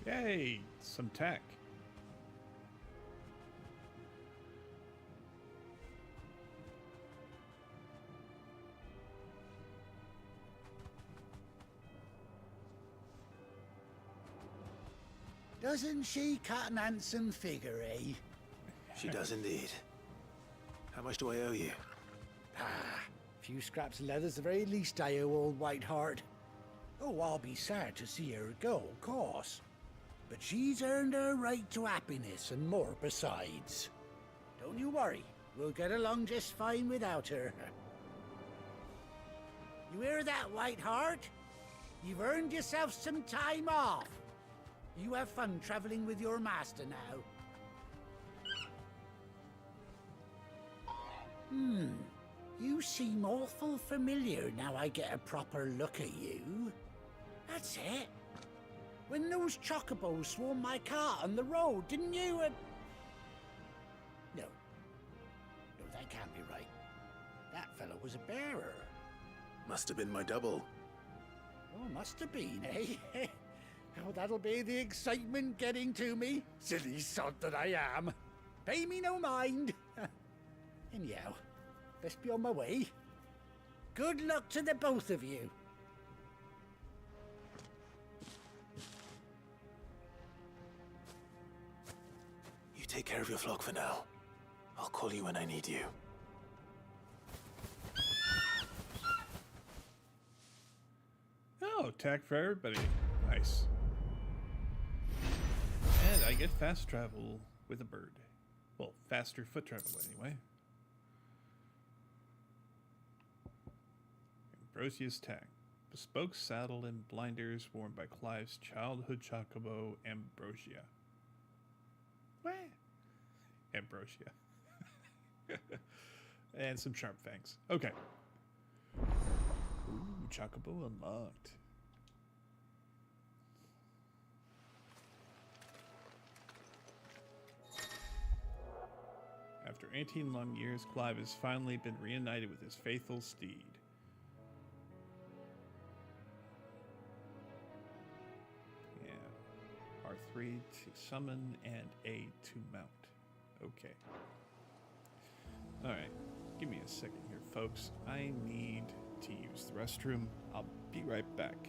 Yay, some tack. Doesn't she cut an handsome figure, eh? She does indeed. How much do I owe you? Ah, a few scraps of leather's the very least I owe old Whiteheart. Oh, I'll be sad to see her go, of course. But she's earned her right to happiness and more besides. Don't you worry, we'll get along just fine without her. You hear that, Whiteheart? You've earned yourself some time off. You have fun traveling with your master now. You seem awful familiar now I get a proper look at you. That's it. When those chocobos swarmed my cart on the road, didn't you? No, that can't be right. That fellow was a bearer. Must have been my double. Oh, must have been, eh? Oh, that'll be the excitement getting to me. Silly sod that I am. Pay me no mind. Anyhow, best be on my way. Good luck to the both of you. You take care of your flock for now. I'll call you when I need you. Oh, tack for everybody. Nice. And I get fast travel with a bird. Well, faster foot travel anyway. Ambrosia's tack. Bespoke saddle and blinders worn by Clive's childhood chocobo, Ambrosia. What? Ambrosia. And some sharp fangs. Okay. Ooh, chocobo unlocked. After 18 long years, Clive has finally been reunited with his faithful steed. Yeah. R3 to summon and A to mount. Okay. Alright. Give me a second here, folks. I need to use the restroom. I'll be right back.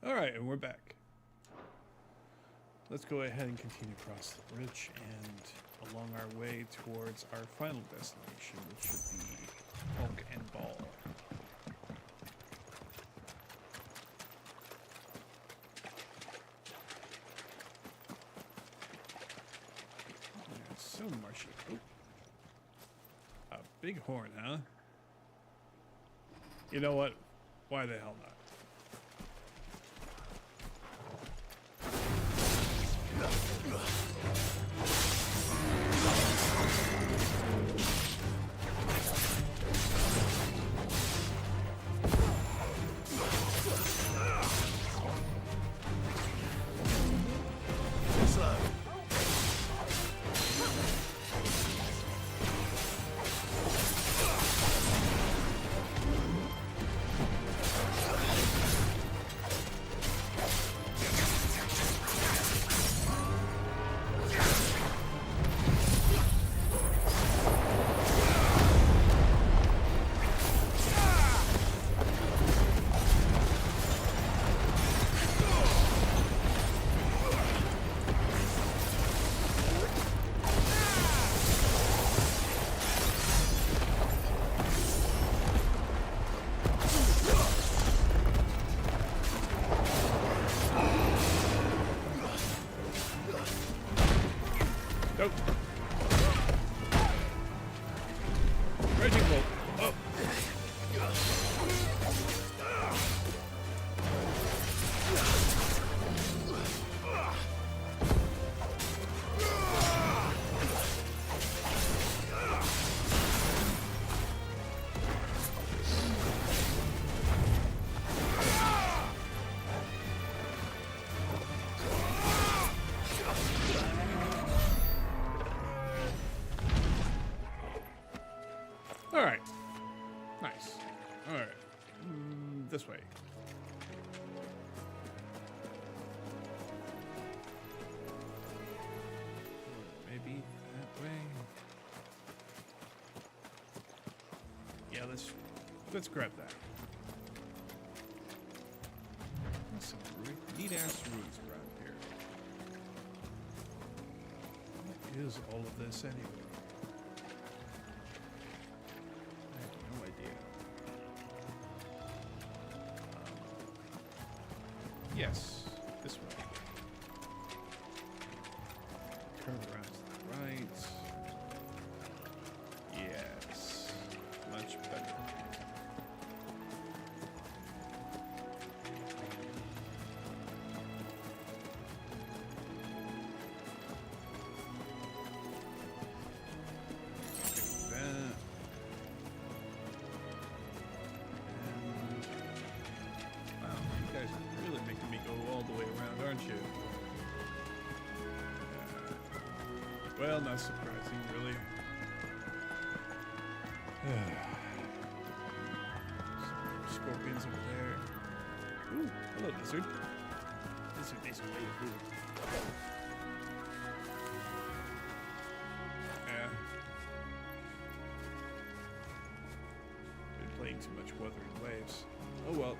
Alright, and we're back. Let's go ahead and continue across the bridge and along our way towards our final destination, which should be Hulk and Ball. It's so marshy. Oh. A big horn, huh? You know what? Why the hell not? Nope. Raging Bolt. Oh. All right. Nice. All right. This way. Or maybe that way. Yeah, let's grab that. There's some neat ass ruins around here. What is all of this anyway? Yes, this way. Turn around to the right. Yes, much better. Take that. Wow, you guys are really making me go all the way around, aren't you? Well, not surprising, really. Some scorpions over there. Ooh, hello, lizard. Lizard needs some way of food. Yeah. Been playing too much Wuthering Waves. Oh well.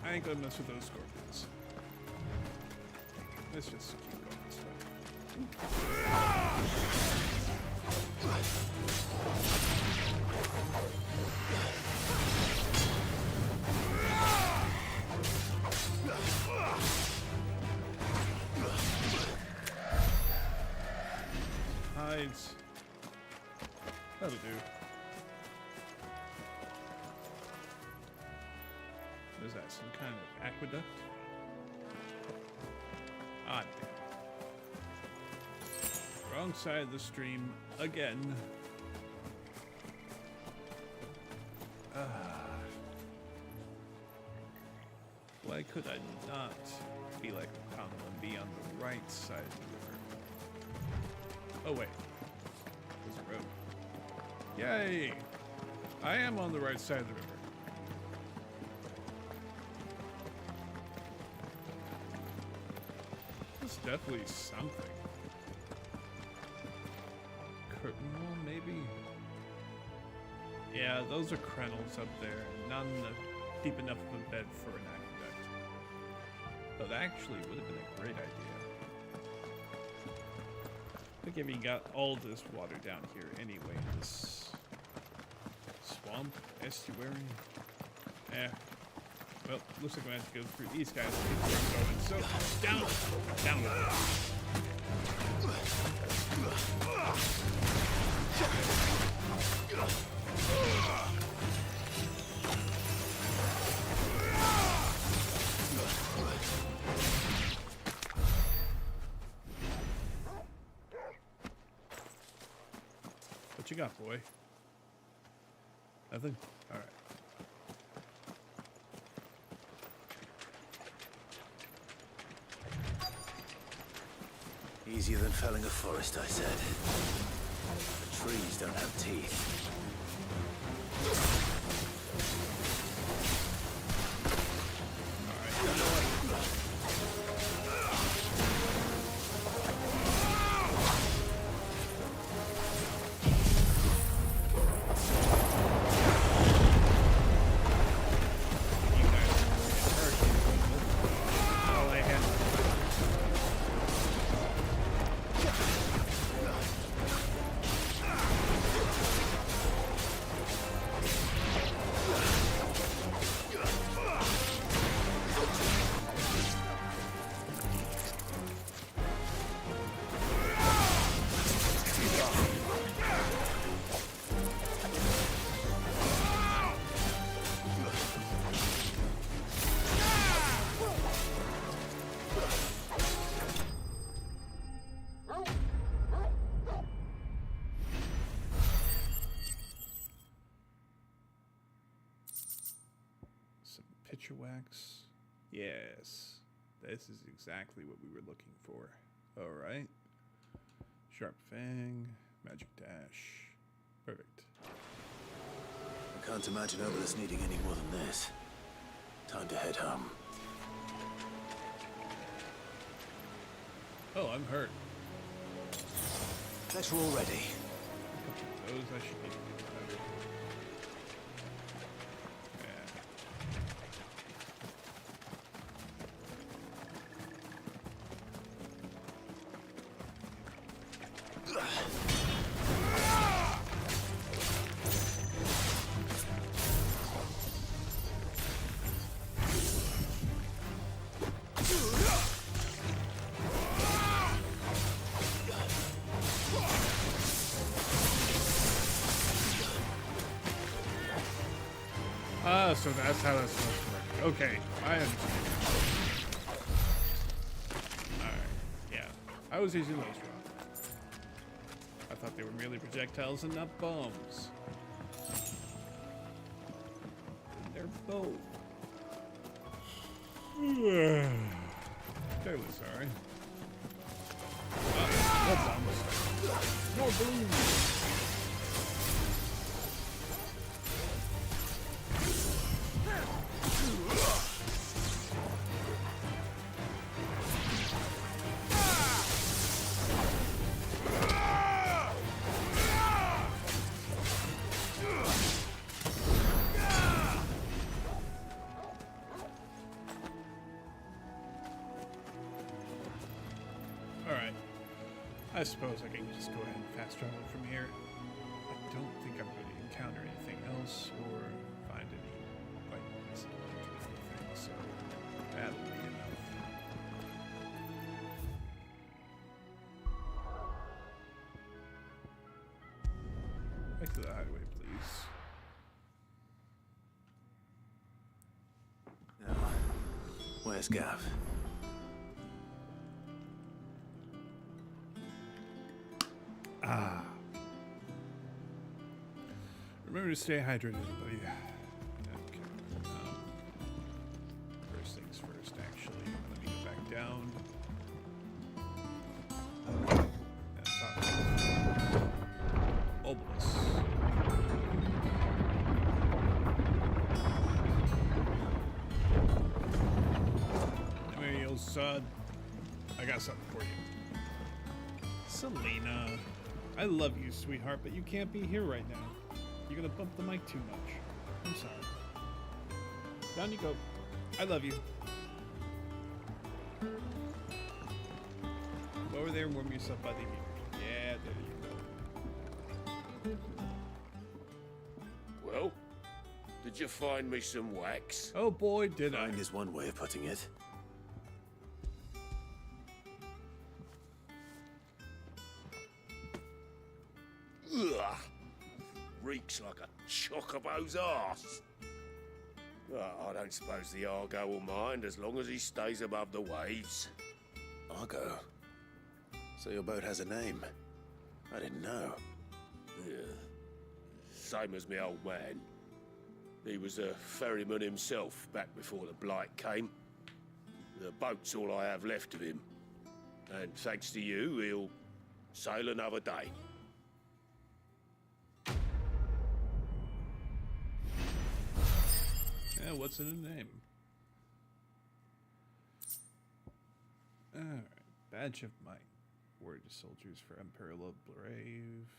I ain't gonna mess with those scorpions. Let's just keep going this way. Hides. That'll do. What is that? Some kind of aqueduct? Ah, damn. Wrong side of the stream again. Why could I not be like a common and be on the right side of the river? Oh wait, there's a road. Yay! I am on the right side of the river. It's definitely something. Curtain wall, maybe? Yeah, those are crenels up there. Not enough, deep enough of a bed for an aqueduct. Oh, that actually would have been a great idea. Look at me, got all this water down here anyway. This swamp, estuary. Well, looks like I'm gonna have to go through these guys to get where I'm going. So, down. What you got, boy? Nothing? Alright. Easier than felling a forest, I said. The trees don't have teeth. Picture wax. Yes. This is exactly what we were looking for. Alright. Sharp Fang. Magic Dash. Perfect. I can't imagine Obelisk needing any more than this. Time to head home. Oh, I'm hurt. Guess we're all ready. Those I should be better. So that's how that's supposed to work. Okay, I understand. Alright, yeah. I was using those wrong. I thought they were merely projectiles and not bombs. And they're both. Fairly sorry. More bombs. More balloons. I suppose I can just go ahead and fast travel from here. I don't think I'm going to encounter anything else or find any, like, anything, so that'll be enough. Back to the highway, please. Now, where's Gav? Remember to stay hydrated, everybody. Okay. First things first, actually. Let me go back down. That's awesome. Obelisk. Anyway, old sod, I got something for you. Selena, I love you, sweetheart, but you can't be here right now. You're gonna bump the mic too much. I'm sorry. Down you go. I love you. Go over there and warm yourself by the heat. Yeah, there you go. Well, did you find me some wax? Oh boy, did I. Find is one way of putting it. Ugh! Reeks like a chocobo's arse. I don't suppose the Argo will mind as long as he stays above the waves. Argo? So your boat has a name? I didn't know. Yeah. Same as my old man. He was a ferryman himself back before the Blight came. The boat's all I have left of him. And thanks to you, he'll sail another day. Yeah, what's in the name? Alright. Badge of Might. Word to soldiers for Imperial Love Brave.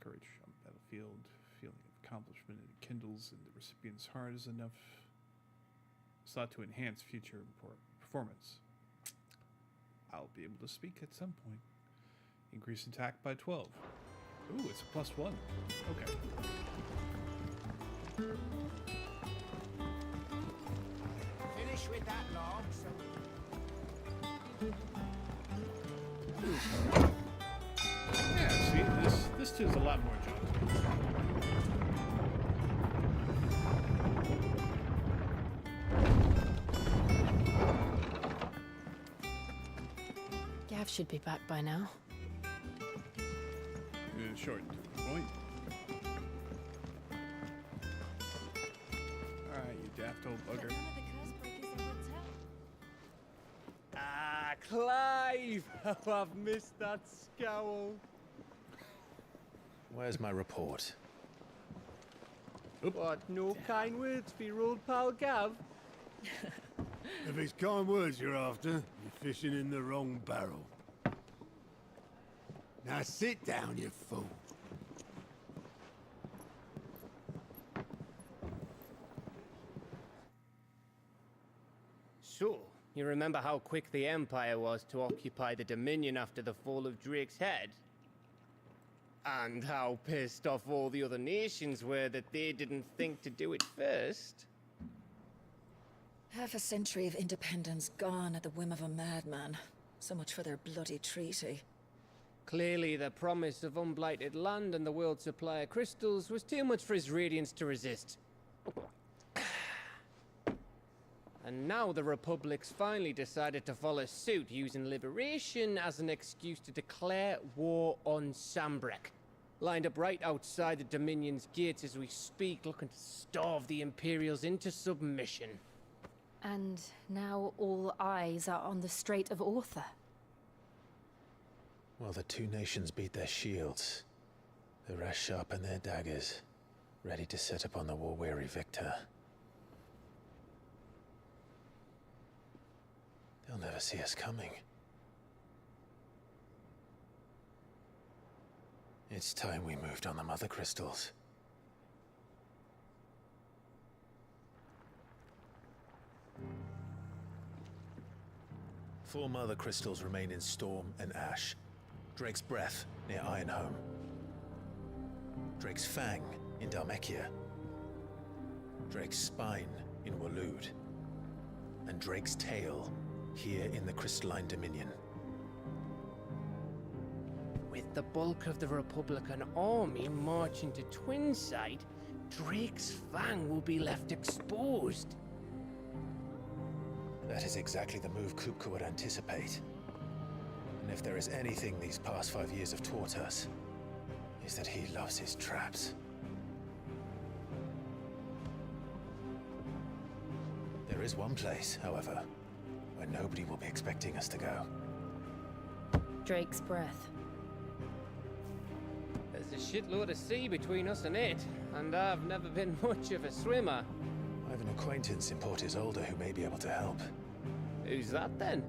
Courage on battlefield. Feeling of accomplishment it kindles in the recipient's heart is enough. It's thought to enhance future performance. I'll be able to speak at some point. Increase attack by 12. Ooh, it's a +1. Okay. Finish with that log, so... Yeah, see, this two's a lot more jaunty. Gav should be back by now. Short and to the point. Alright, you daft old bugger. Ah, Clive! How I've missed that scowl. Where's my report? What, no kind words for your old pal Gav? If it's kind words you're after, you're fishing in the wrong barrel. Now sit down, you fool. So, you remember how quick the Empire was to occupy the Dominion after the fall of Drake's head? And how pissed off all the other nations were that they didn't think to do it first? Half a century of independence gone at the whim of a madman. So much for their bloody treaty. Clearly, the promise of unblighted land and the world's supply of crystals was too much for his radiance to resist. And now the Republic's finally decided to follow suit, using liberation as an excuse to declare war on Sambrek. Lined up right outside the Dominion's gates as we speak, looking to starve the Imperials into submission. And now all eyes are on the Strait of Author. While the two nations beat their shields, the rest sharpen their daggers, ready to set upon the war-weary victor. They'll never see us coming. It's time we moved on the Mother Crystals. Four Mother Crystals remain in Storm and Ash. Drake's Breath near Ironhome. Drake's Fang in Dhalmekia. Drake's Spine in Waloed. And Drake's Tail here in the Crystalline Dominion. With the bulk of the Republican army marching to Twinside, Drake's Fang will be left exposed. That is exactly the move Kupka would anticipate. And if there is anything these past 5 years have taught us, is that he loves his traps. There is one place, however, where nobody will be expecting us to go. Drake's Breath. There's a shitload of sea between us and it, and I've never been much of a swimmer. I have an acquaintance in Port Isolde who may be able to help. Who's that then?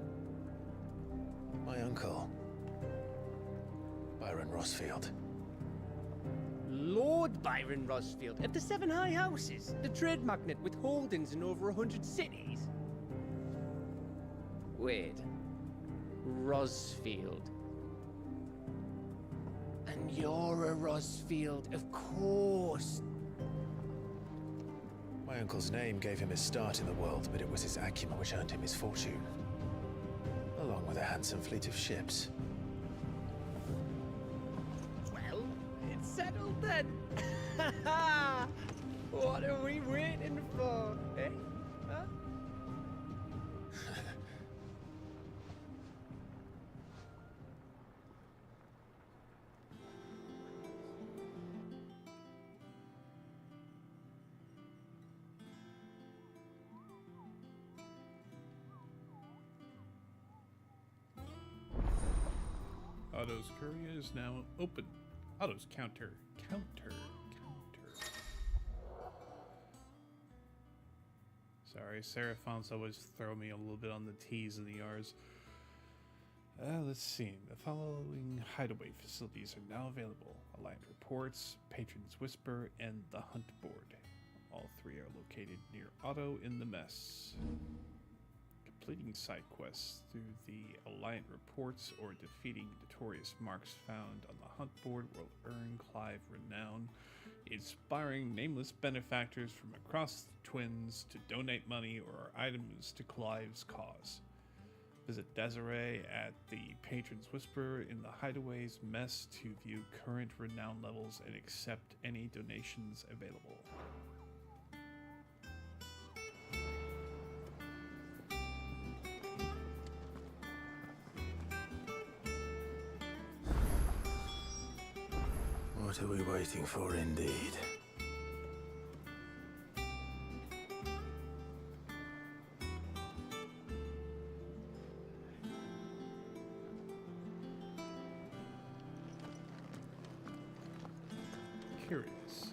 My uncle, Byron Rossfield. Lord Byron Rossfield of the Seven High Houses, the trade magnate with holdings in over 100 cities. Wait. Rosfield. And you're a Rosfield, of course. My uncle's name gave him his start in the world, but it was his acumen which earned him his fortune. Along with a handsome fleet of ships. Well, it's settled then. What are we waiting for, eh? Huh? Otto's courier is now open. Otto's counter. Sorry, Seraphons always throw me a little bit on the T's and the R's. Let's see. The following hideaway facilities are now available. Alliant Reports, Patron's Whisper, and the Hunt Board. All three are located near Otto in the Mess. Completing side quests through the Alliant Reports or defeating notorious marks found on the Hunt Board will earn Clive renown, inspiring nameless benefactors from across the Twins to donate money or items to Clive's cause. Visit Desiree at the Patron's Whisper in the Hideaway's Mess to view current renown levels and accept any donations available. What are we waiting for, indeed? Curious.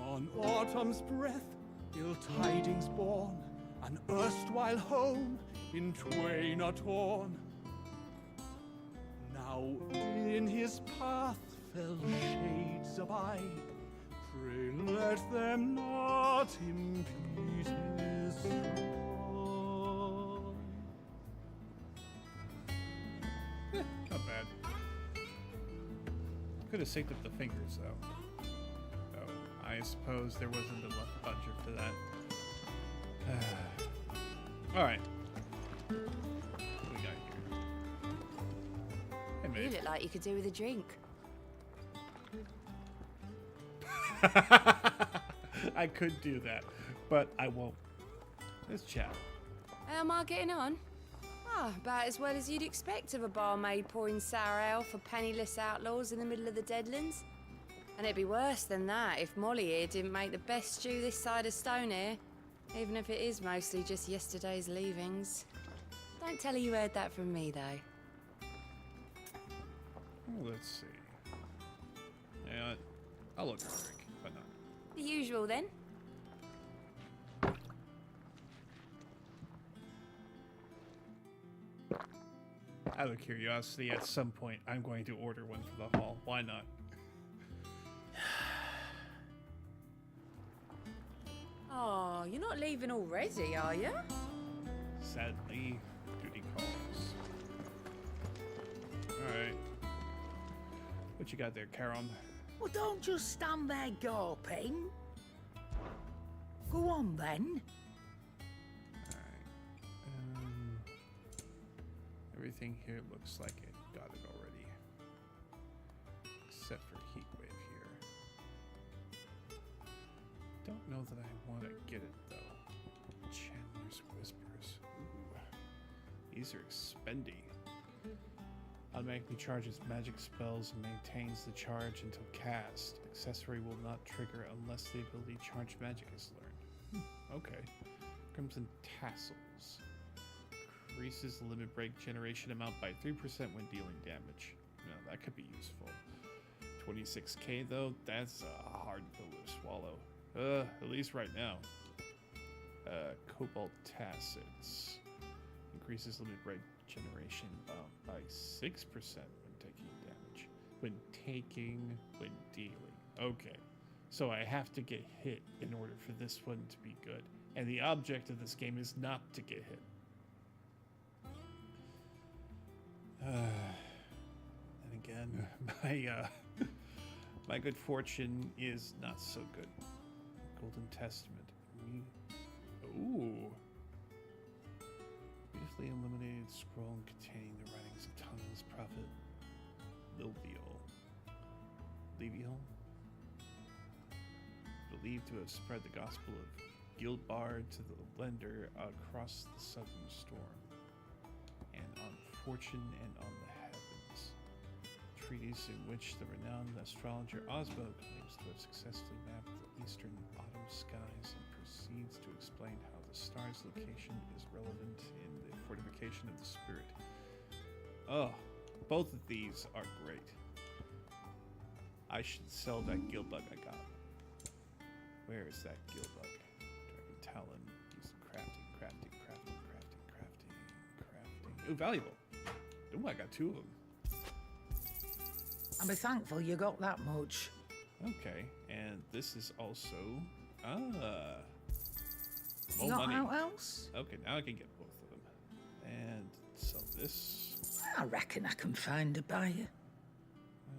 On autumn's breath, ill tidings born, an erstwhile home in twain are torn. Now in his path fell shades abide, pray let them not impede his stride. Not bad. Could have synced up the fingers though. Oh, I suppose there wasn't enough budget for that. Alright. You look like you could do with a drink. I could do that, but I won't. Let's chat. How am I getting on? About as well as you'd expect of a barmaid pouring sour ale for penniless outlaws in the middle of the Deadlands. And it'd be worse than that if Molly here didn't make the best stew this side of Stone here, even if it is mostly just yesterday's leavings. Don't tell her you heard that from me, though. Let's see. Yeah, I'll look for a drink, but not. The usual, then. Out of curiosity, at some point, I'm going to order one for the hall. Why not? Oh, you're not leaving already, are you? Sadly, duty calls. Alright. What you got there, Charon? Well, don't just stand there gawping. Go on, then. Everything here looks like it got it already. Except for Heatwave here. Don't know that I want to get it, though. Chandler's Whispers. Ooh. These are expendy. Automatically charges magic spells and maintains the charge until cast. Accessory will not trigger unless the ability charge magic is learned. Okay. Crimson Tassels. Increases the limit break generation amount by 3% when dealing damage. No, that could be useful. 26k though, that's a hard pill to swallow. At least right now. Cobalt Tacits. Increases limit break generation amount by 6% when taking damage. When dealing. Okay. So I have to get hit in order for this one to be good. And the object of this game is not to get hit. And again, my good fortune is not so good. Golden Testament. Ooh. Beautifully illuminated scroll containing the writings of Tongue's prophet Leviel, believed to have spread the gospel of Gildbard to the lender across the southern storm, and on fortune and on the heavens. Treatise in which the renowned astrologer Osbo claims to have successfully mapped the eastern autumn skies and proceeds to explain how the star's location is relevant in the fortification of the spirit. Oh, both of these are great. I should sell that gill bug I got. Where is that gill bug? Dragon Talon. Use crafting. Ooh, valuable. Ooh, I got 2 of them. I'll be thankful you got that much. Okay, and this is also You got money. out else? Okay, now I can get both of them. And sell this. I reckon I can find a buyer.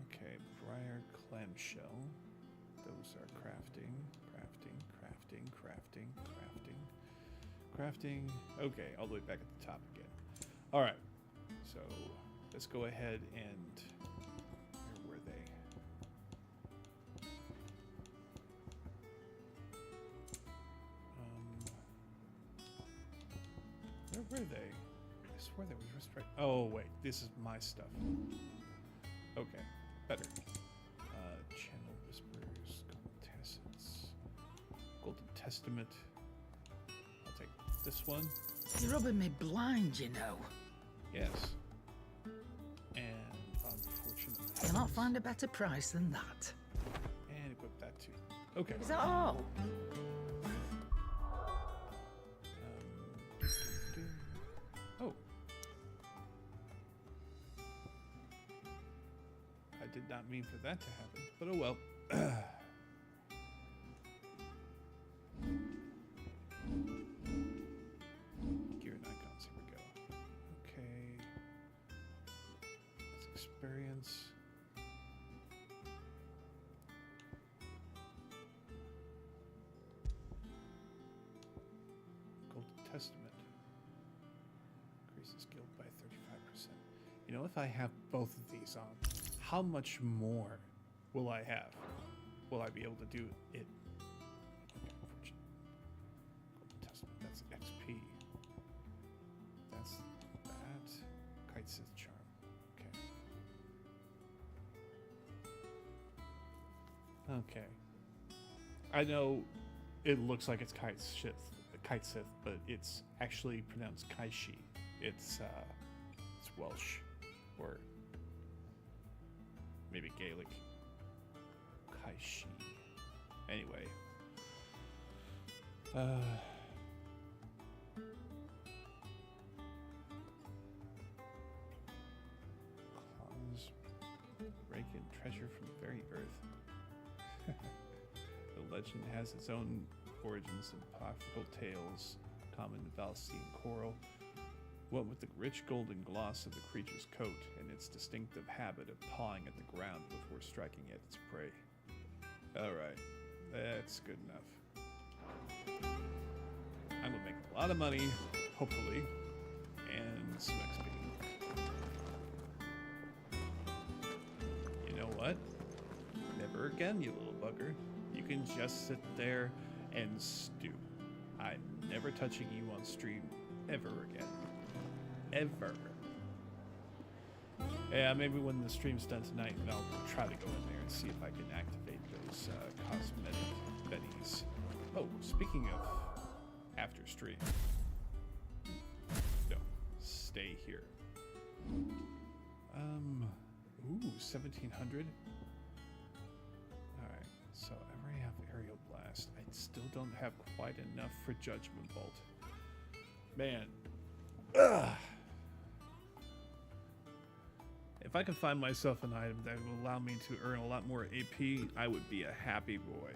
Okay, briar clamshell. Those are crafting. Okay, all the way back at the top again. All right, so let's go ahead and where were they? Where were they? I swear they were just right. Oh wait, this is my stuff. Okay, better. Channel Whispers, Golden Testament. I'll take this one. You're rubbing me blind, you know. Yes. And unfortunately, You'll not find a better price than that. and equip that too. Okay. Is that all? Oh. I did not mean for that to happen, but oh well. Gear and icons, here we go. Okay. Let's experience. Golden Testament. Increases guild by 35%. You know, if I have both of these on, how much more will I have? Will I be able to do it? Okay, Golden Testament, that's XP. That's that. Kite Sith Charm. Okay. Okay. I know it looks like it's Kite Sith, but it's actually pronounced Kaishi. It's Welsh, or maybe Gaelic. Kaishi. Anyway. Claws rake in treasure from the very earth. The legend has its own origins and apocryphal tales, common to Valstein coral. What with the rich golden gloss of the creature's coat and its distinctive habit of pawing at the ground before striking at its prey. Alright, that's good enough. I'm gonna make a lot of money, hopefully, and some XP. You know what? Never again, you little bugger. You can just sit there and stew. I'm never touching you on stream ever again. Ever. Yeah, maybe when the stream's done tonight, I'll try to go in there and see if I can activate those cosmetic bennies. Oh, speaking of after stream. No, stay here. Ooh, 1700. Alright, so I already have Aerial Blast. I still don't have quite enough for Judgment Bolt. Man. Ugh. If I can find myself an item that will allow me to earn a lot more AP, I would be a happy boy.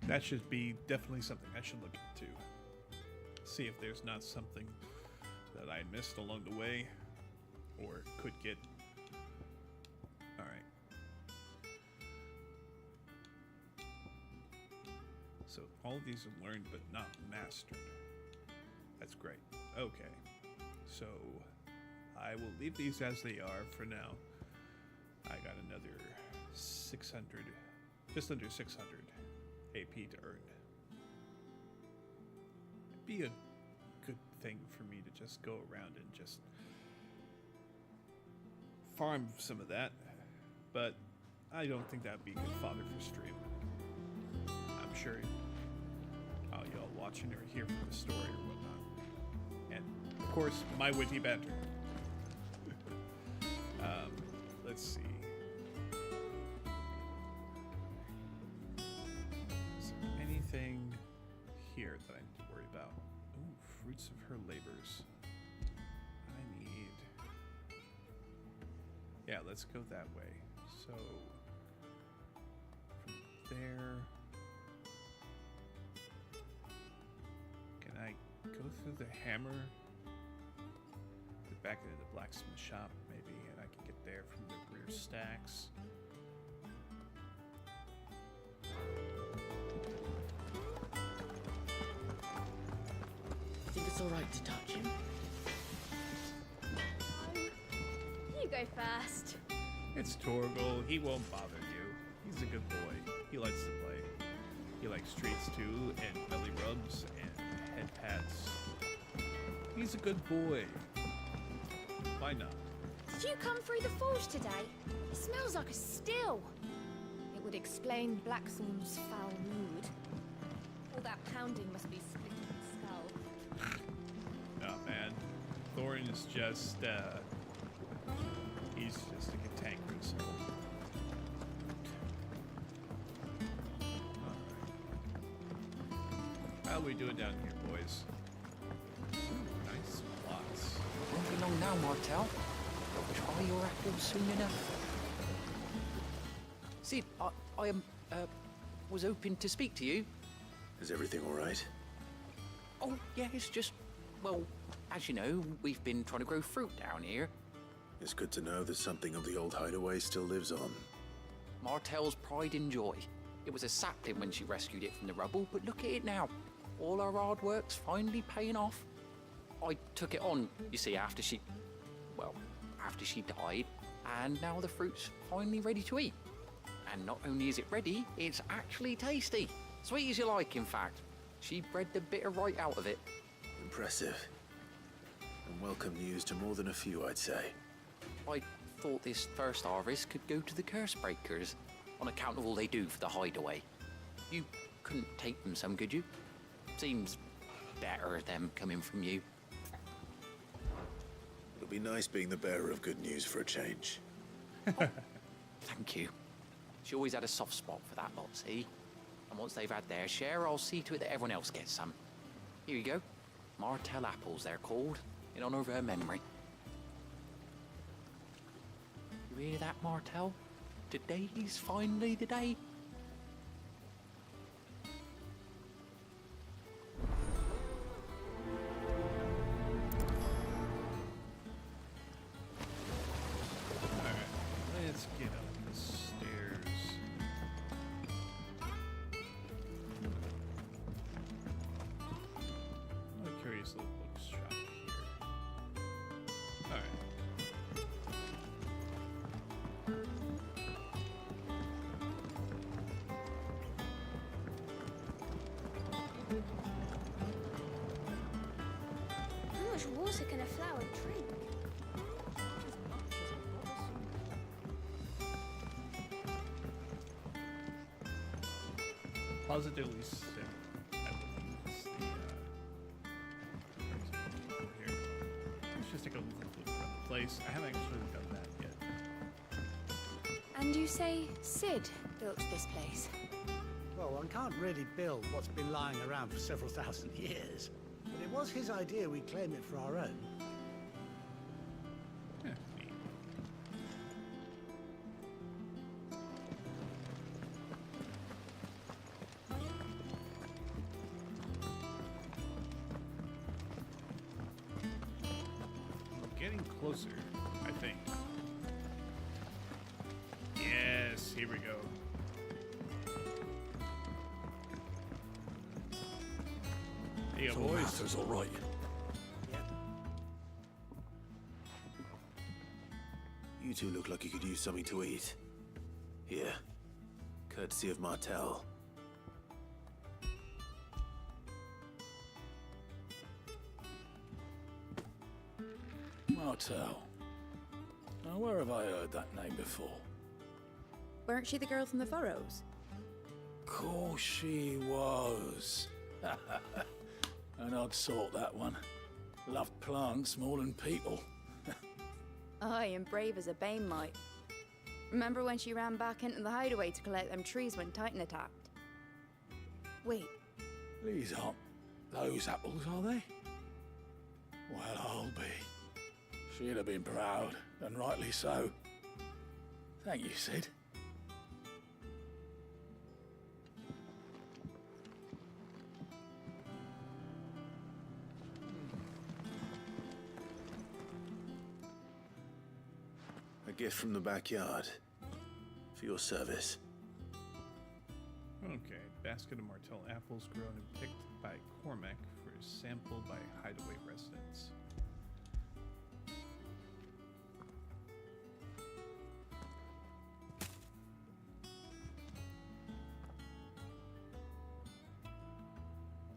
That should be definitely something I should look into. See if there's not something that I missed along the way or could get. Alright. So all of these are learned but not mastered. That's great. Okay. So I will leave these as they are for now. I got another 600, just under 600 AP to earn. It'd be a good thing for me to just go around and just farm some of that, but I don't think that'd be good fodder for stream. I'm sure y'all watching or hear from the story or whatnot. And of course, my witty banter. Let's see. Is there anything here that I need to worry about? Ooh, fruits of her labors. I need... Yeah, let's go that way. So, from there... Can I go through the hammer? Back into the blacksmith shop, maybe, and I can get there from the rear stacks. I think it's all right to touch him. You go first. It's Torgal. He won't bother you. He's a good boy. He likes to play. He likes treats too, and belly rubs, and head pats. He's a good boy. Why not? Did you come through the forge today? It smells like a still. It would explain Blackthorn's foul mood. All that pounding must be splitting his skull. Oh man, Thorn is just, he's just a cantankerous soul. How are we doing down here, boys? Ooh, nice plots. Won't be long now, Martel. Try your apple soon enough. Sid, I was hoping to speak to you. Is everything all right? Oh, yeah, it's just, well, as you know, we've been trying to grow fruit down here. It's good to know that something of the old hideaway still lives on. Martel's pride and joy. It was a sapling when she rescued it from the rubble, but look at it now. All our hard work's finally paying off. I took it on, you see, after she died, and now the fruit's finally ready to eat. And not only is it ready, it's actually tasty. Sweet as you like, in fact. She bred the bitter right out of it. Impressive. And welcome news to more than a few, I'd say. I thought this first harvest could go to the curse breakers, on account of all they do for the hideaway. You couldn't take them some, could you? Seems better them coming from you. It'll be nice being the bearer of good news for a change. Thank you. She always had a soft spot for that lot, see? And once they've had their share, I'll see to it that everyone else gets some. Here you go. Martel apples, they're called, in honor of her memory. You hear that, Martel? Today's finally the day. Let's get up the stairs. What a curious little bookshop here. Alright. How much water can a flower drink? Positively sick. I believe it's the, here. Let's just take a look around the place. I haven't actually done that yet. And you say Sid built this place? Well, one can't really build what's been lying around for several thousand years. But it was his idea we claim it for our own. closer, I think. Yes, here we go. There you go, boys. Master's all right. You two look like you could use something to eat. Here, courtesy of Martel. Martel. Now, where have I heard that name before? Weren't she the girl from the Furrows? Course she was. An odd sort, that one. Loved plants more than people. Aye, and brave as a bane might. Remember when she ran back into the hideaway to collect them trees when Titan attacked? Wait, These aren't those apples, are they? Well, I'll be. She'd have been proud, and rightly so. Thank you, Sid. A gift from the backyard. For your service. Okay, basket of Martell apples grown and picked by Cormac for sample by hideaway residents.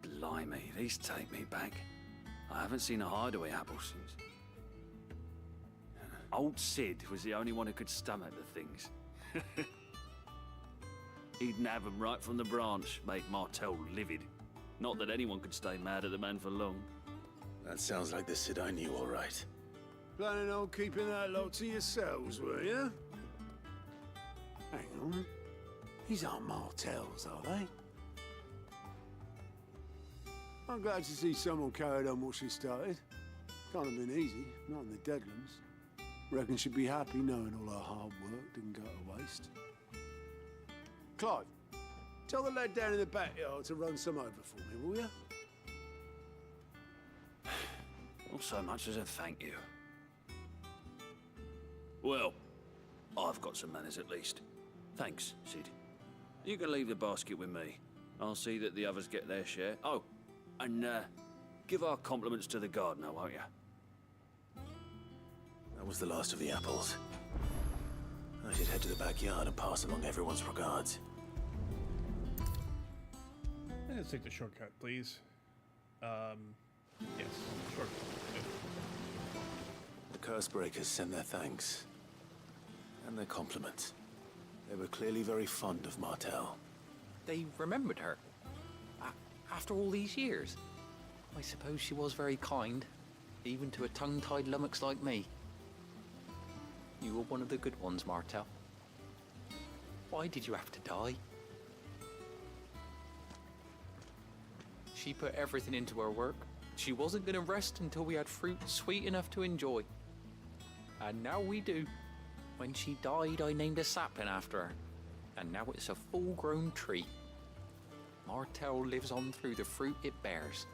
Blimey, these take me back. I haven't seen a hideaway apple since. Old Sid was the only one who could stomach the things. He'd nab 'em right from the branch, make Martel livid. Not that anyone could stay mad at the man for long. That sounds like the Sid I knew, all right. Planning on keeping that lot to yourselves, were you? Hang on. These aren't Martels, are they? I'm glad to see someone carried on what she started. Can't have been easy, not in the Deadlands. Reckon she'd be happy knowing all her hard work didn't go to waste. Clive, tell the lad down in the backyard to run some over for me, will you? Not so much as a thank you. Well, I've got some manners at least. Thanks, Sid. You can leave the basket with me. I'll see that the others get their share. Oh, and give our compliments to the gardener, won't you? That was the last of the apples. I should head to the backyard and pass along everyone's regards. Let's take the shortcut, please. Yes, shortcut. The Cursebreakers send their thanks. And their compliments. They were clearly very fond of Martel. They remembered her. After all these years. I suppose she was very kind, even to a tongue-tied lummox like me. You were one of the good ones, Martel. Why did you have to die? She put everything into her work. She wasn't going to rest until we had fruit sweet enough to enjoy. And now we do. When she died, I named a sapling after her. And now it's a full-grown tree. Martel lives on through the fruit it bears.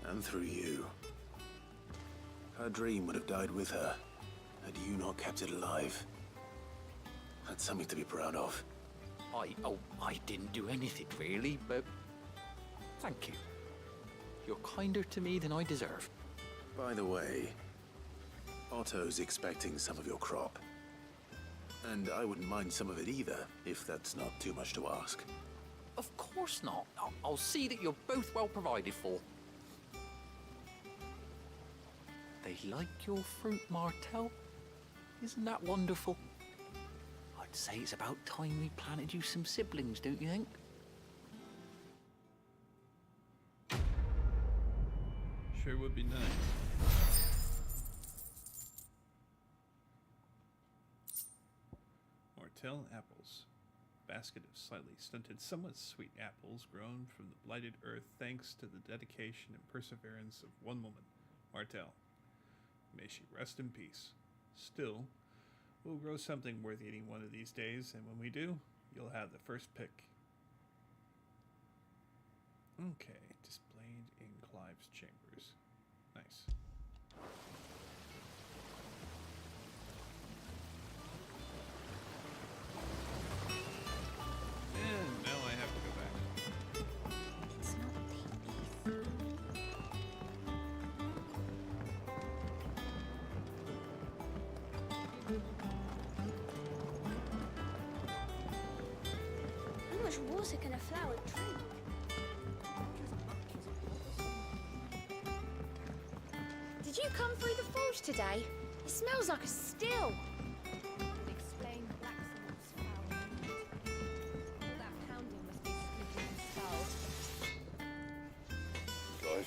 And through you. Her dream would have died with her, had you not kept it alive. That's something to be proud of. I didn't do anything really, but thank you. You're kinder to me than I deserve. By the way, Otto's expecting some of your crop. And I wouldn't mind some of it either, if that's not too much to ask. Of course not. I'll see that you're both well provided for. They like your fruit, Martel. Isn't that wonderful? I'd say it's about time we planted you some siblings, don't you think? Sure would be nice. Martel apples. Basket of slightly stunted, somewhat sweet apples grown from the blighted earth thanks to the dedication and perseverance of one woman, Martel. May she rest in peace. Still, we'll grow something worth eating one of these days, and when we do, you'll have the first pick. Okay, displayed in Clive's chambers. Nice. also can a flower drink? Did you come through the forge today? It smells like a still. Explain Blacksmith's foul mood. All that pounding must be splitting his skull. Clive?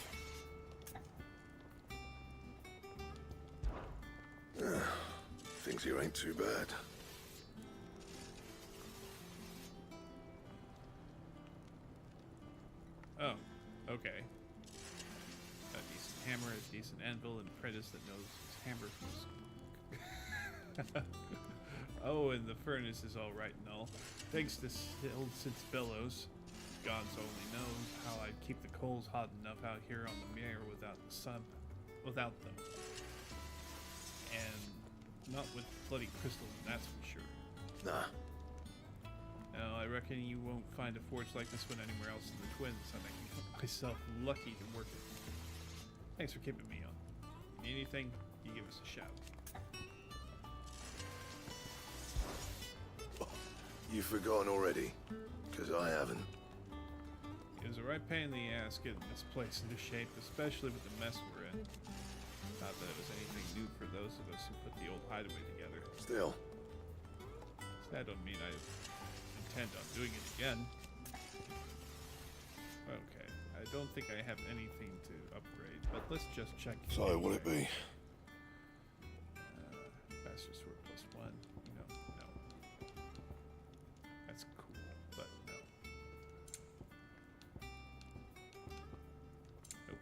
Things here ain't too bad. Oh, okay. A decent hammer, a decent anvil, and apprentice that knows his hammer from his... Oh, and the furnace is all right and all. Thanks to Sid's bellows. Gods only knows how I'd keep the coals hot enough out here on the mirror without the sun, without them. And not with bloody crystal, that's for sure. Nah. No, I reckon you won't find a forge like this one anywhere else in the Twins. I make myself lucky to work it. Thanks for keeping me on. Need anything, you give us a shout. You've forgotten already? Because I haven't. It was a right pain in the ass getting this place into shape, especially with the mess we're in. Not that it was anything new for those of us who put the old hideaway together. Still. That don't mean I intend on doing it again. Okay, I don't think I have anything to upgrade, but let's just check. So, what'd it be? Master Sword +1. No. That's cool, but no. Nope.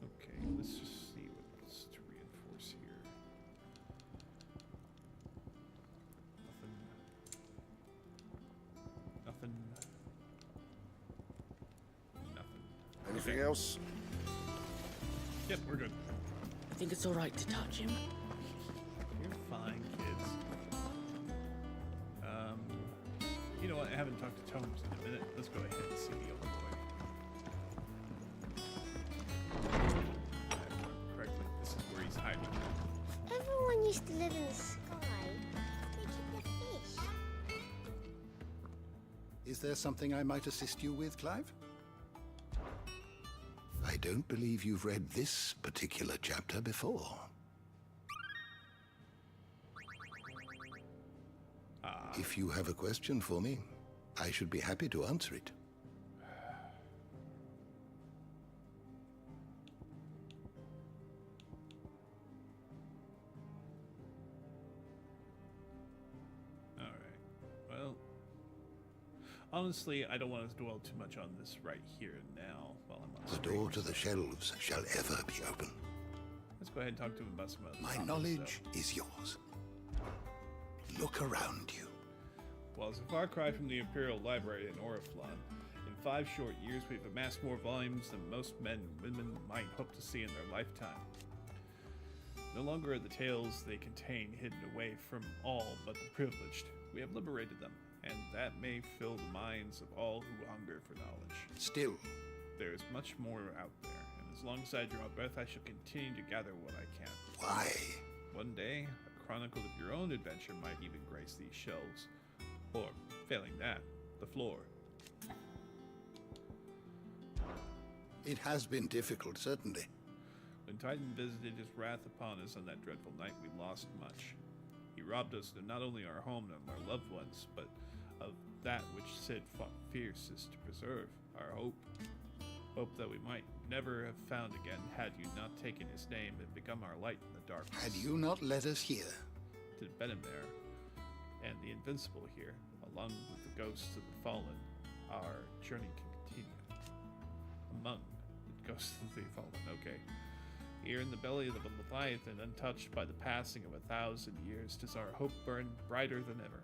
Okay, let's just see what's to reinforce here. Nothing. Anything else? Yep, we're good. I think it's all right to touch him. You're fine, kids. You know what? I haven't talked to Tomes in a minute. Let's go ahead and see the old boy. If I remember correctly, this is where he's hiding. Everyone used to live in the sky. They keep their fish. Is there something I might assist you with, Clive? I don't believe you've read this particular chapter before. If you have a question for me, I should be happy to answer it. Honestly, I don't want to dwell too much on this right here and now while I'm on The screen, door to so the shelves shall ever be open. let's go ahead and talk to him about some other My topics, knowledge is yours. Look around you. Well, it's a far cry from the Imperial Library in Oriflamme. In 5 short years, we've amassed more volumes than most men and women might hope to see in their lifetime. No longer are the tales they contain hidden away from all but the privileged. We have liberated them, and that may fill the minds of all who hunger for knowledge. Still, there is much more out there, and as long as I draw breath, I shall continue to gather what I can. Why? One day, a chronicle of your own adventure might even grace these shelves. Or, failing that, the floor. It has been difficult, certainly. When Titan visited his wrath upon us on that dreadful night, we lost much. He robbed us of not only our home and our loved ones, but of that which Sid fought fiercest to preserve, our hope. Hope that we might never have found again had you not taken his name and become our light in the darkness. Had you not led us here? To Benamere and the Invincible here, along with the ghosts of the fallen, our journey can continue. Among the ghosts of the fallen, okay. Here in the belly of the Leviathan, untouched by the passing of 1,000 years, does our hope burn brighter than ever.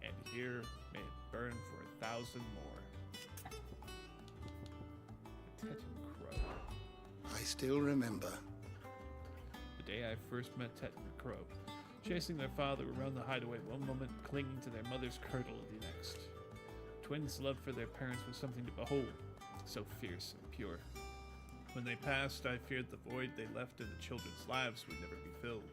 And here may it burn for 1,000 more. The Teton Crow. I still remember. The day I first met Teton Crow, chasing their father around the hideaway one moment, clinging to their mother's cradle the next. Twins' love for their parents was something to behold, so fierce and pure. When they passed, I feared the void they left in the children's lives would never be filled.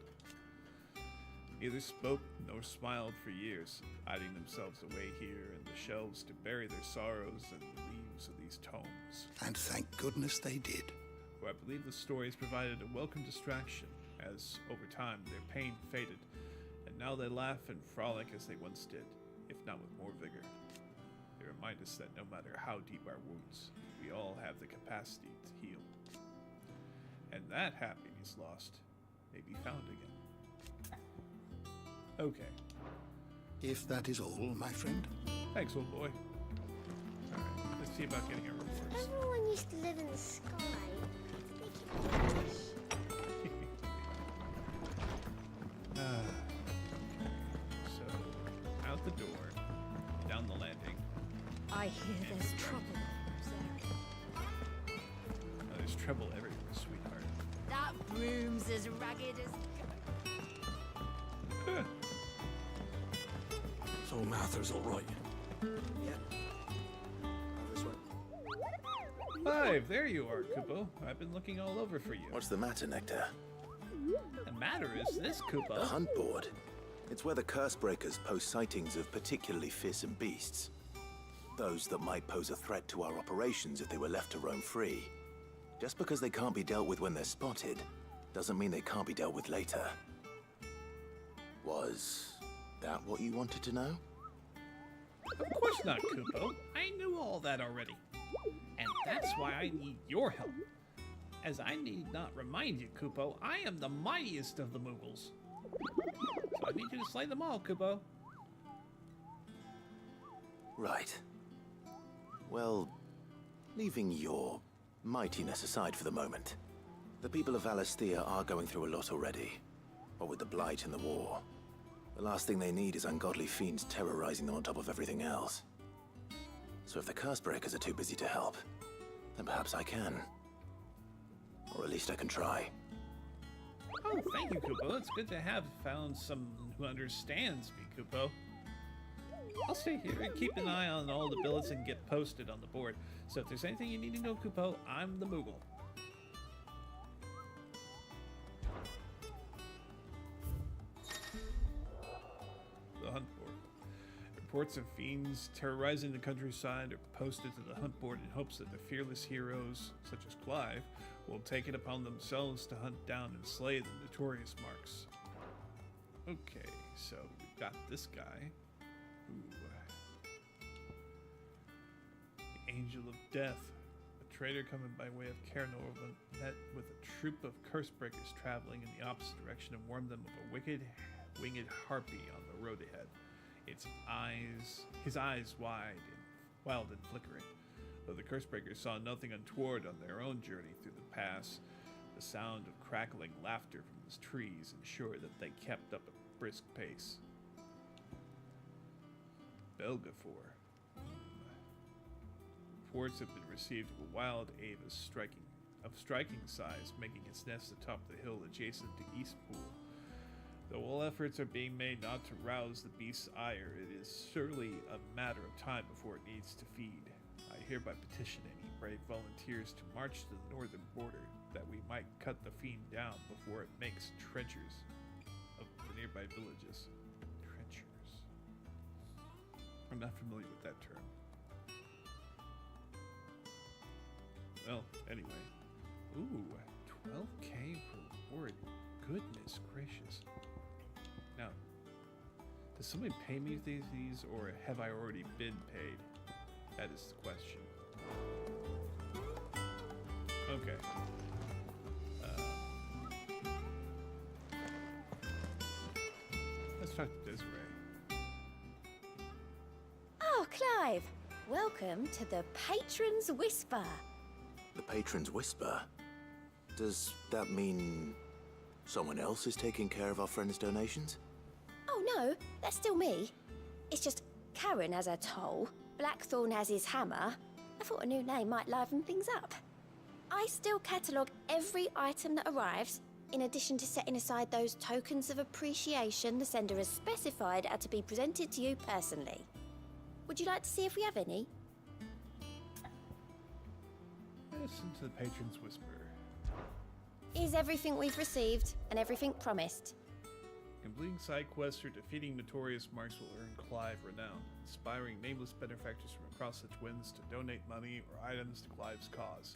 neither spoke nor smiled for years, hiding themselves away here in the shelves to bury their sorrows in the leaves of these tomes. And thank goodness they did. For I believe the stories provided a welcome distraction, as over time their pain faded, and now they laugh and frolic as they once did, if not with more vigor. They remind us that no matter how deep our wounds, we all have the capacity to heal. And that happiness lost may be found again. Okay. If that is all, my friend. Thanks, old boy. Alright, let's see about getting our rewards. Everyone used to live in the sky. So, out the door, down the landing. I hear there's trouble. Oh, there's trouble everywhere, sweetheart. That broom's as ragged as... So Mather's all right. Five, there you are, Kupo. I've been looking all over for you. What's the matter, Nectar? The matter is this, Kupo. The hunt board. It's where the Cursebreakers post sightings of particularly fearsome beasts. Those that might pose a threat to our operations if they were left to roam free. Just because they can't be dealt with when they're spotted, doesn't mean they can't be dealt with later. Was that what you wanted to know? Of course not, Kupo. I knew all that already. And that's why I need your help. As I need not remind you, Kupo, I am the mightiest of the Moogles. So I need you to slay them all, Kupo. Right. Well, leaving your mightiness aside for the moment, the people of Valisthea are going through a lot already. What with the Blight and the war. The last thing they need is ungodly fiends terrorizing them on top of everything else. So if the Cursebreakers are too busy to help, then perhaps I can. Or at least I can try. Oh, thank you, Kupo. It's good to have found someone who understands me, Kupo. I'll stay here and keep an eye on all the billets and get posted on the board. So if there's anything you need to know, Kupo, I'm the Moogle. The hunt board. Reports of fiends terrorizing the countryside are posted to the hunt board in hopes that the fearless heroes, such as Clive, will take it upon themselves to hunt down and slay the notorious marks. Okay, so we've got this guy. Ooh. The Angel of Death. A trader coming by way of Cairnor met with a troop of Cursebreakers traveling in the opposite direction and warned them of a wicked, winged harpy on the road ahead. His eyes wild and flickering. Though the Cursebreakers saw nothing untoward on their own journey through the pass, the sound of crackling laughter from the trees ensured that they kept up a brisk pace. Belgafor. Reports have been received of a wild ape of striking size, making its nest atop the hill adjacent to Eastpool. Though all efforts are being made not to rouse the beast's ire, it is surely a matter of time before it needs to feed. I hereby petition any brave volunteers to march to the northern border, that we might cut the fiend down before it makes trenchers of the nearby villages. Trenchers. I'm not familiar with that term. Well, anyway. Ooh, 12K reward. Goodness gracious. Now, does somebody pay me these, or have I already been paid? That is the question. Okay. Let's talk to Desiree. Oh, Clive! Welcome to the Patron's Whisper. The Patron's Whisper? Does that mean someone else is taking care of our friend's donations? Oh no, that's still me. It's just Karen has her toll, Blackthorn has his hammer. I thought a new name might liven things up. I still catalogue every item that arrives, in addition to setting aside those tokens of appreciation the sender has specified are to be presented to you personally. Would you like to see if we have any? Listen to the Patron's Whisper. Is everything we've received and everything promised? Completing side quests or defeating notorious marks will earn Clive renown, inspiring nameless benefactors from across the Twins to donate money or items to Clive's cause.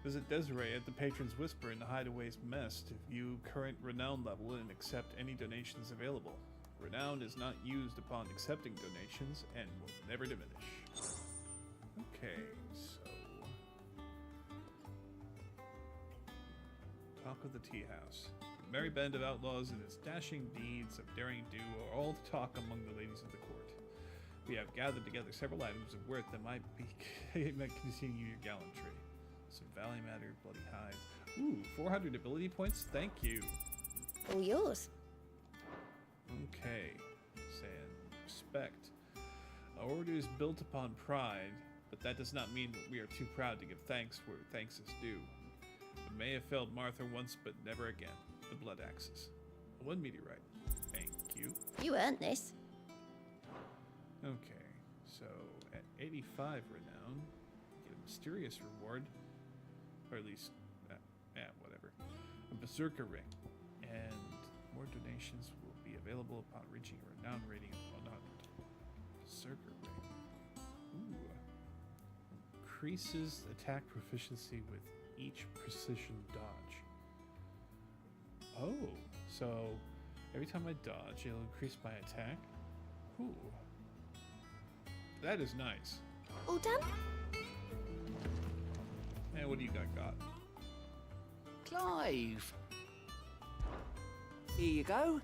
Visit Desiree at the Patron's Whisper in the Hideaway's Mess to view current renown level and accept any donations available. Renown is not used upon accepting donations and will never diminish. Okay, so... Talk of the Tea House. The merry band of outlaws and its dashing deeds of daring do are all the talk among the ladies of the court. We have gathered together several items of worth that might continue your gallantry. Some Valley Matter, Bloody Hides. Ooh, 400 ability points? Thank you. All yours. Okay. Saying respect. Our order is built upon pride, but that does not mean that we are too proud to give thanks where thanks is due. We may have failed Martha once, but never again. The Blood Axes. One meteorite. Thank you. You earned this. Okay, so at 85 renown, get a mysterious reward. Or at least, whatever. A Berserker Ring. And more donations will be available upon reaching a renown rating of 100. Berserker Ring. Ooh. Increases attack proficiency with each precision dodge. Oh, so every time I dodge, it'll increase my attack? Ooh. That is nice. All done? And what do you got? Clive! Here you go.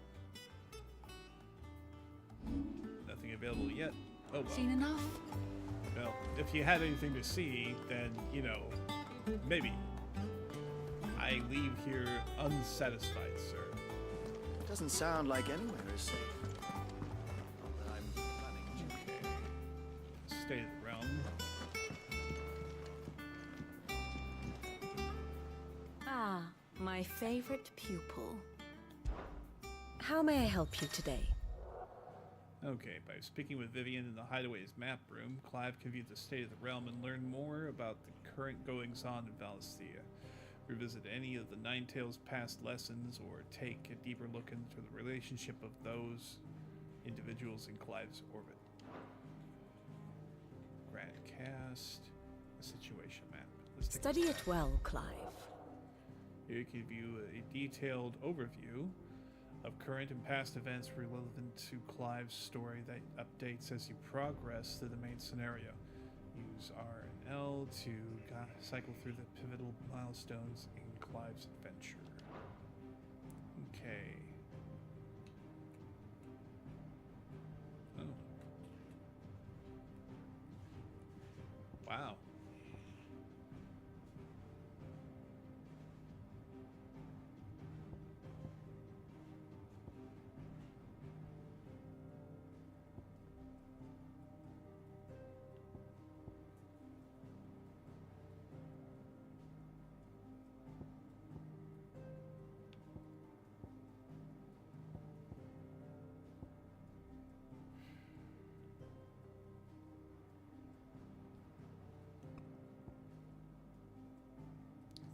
Nothing available yet. Oh well. Seen enough? Well, if you had anything to see, then, you know, maybe. I leave here unsatisfied, sir. Doesn't sound like anywhere is safe. Not that I'm planning to. Okay. State of the realm. Ah, my favorite pupil. How may I help you today? Okay, by speaking with Vivian in the Hideaway's map room, Clive can view the state of the realm and learn more about the current goings-on in Valisthea. Revisit any of the Nine Tails' past lessons, or take a deeper look into the relationship of those individuals in Clive's orbit. Grand Cast, a situation map. Let's take Study it well, Clive. Here you can view a detailed overview of current and past events relevant to Clive's story that updates as you progress through the main scenario. Use R and L to cycle through the pivotal milestones in Clive's adventure. Okay. Oh. Wow.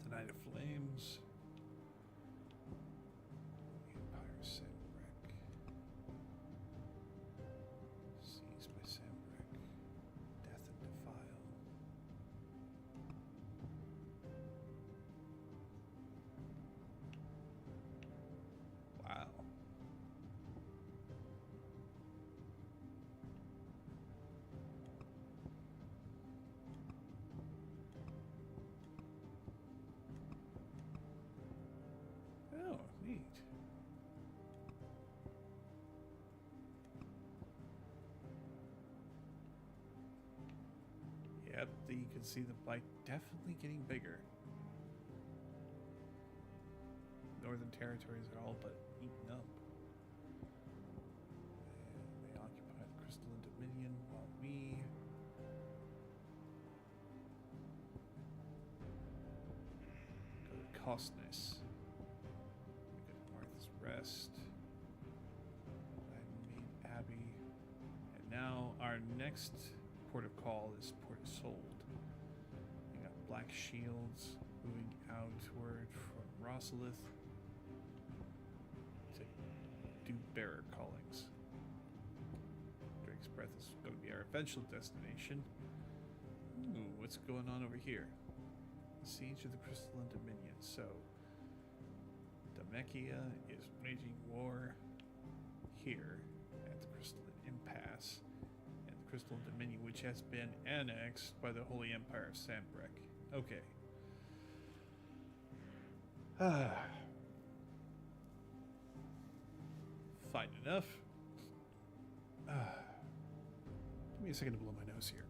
The Night of Flames. Empire Sambrek. Seized by Sambrek. Death and Defile. Wow. Oh, neat. Yep, you can see the bite definitely getting bigger. Northern territories are all but eaten up. And they occupy the Crystalline Dominion while we... go to Costness. We go to Martha's Rest. I made Abbey. And now our next port of call is Port of Sold. We got Black Shields moving outward from Rosalith to do bearer callings. Drake's Breath is going to be our eventual destination. Ooh, what's going on over here? Siege of the Crystalline Dominion. So, Demacia is waging war here at the Crystalline Impasse, and the Crystalline Dominion, which has been annexed by the Holy Empire of Sambrek. Okay. Fine enough. Give me a second to blow my nose here.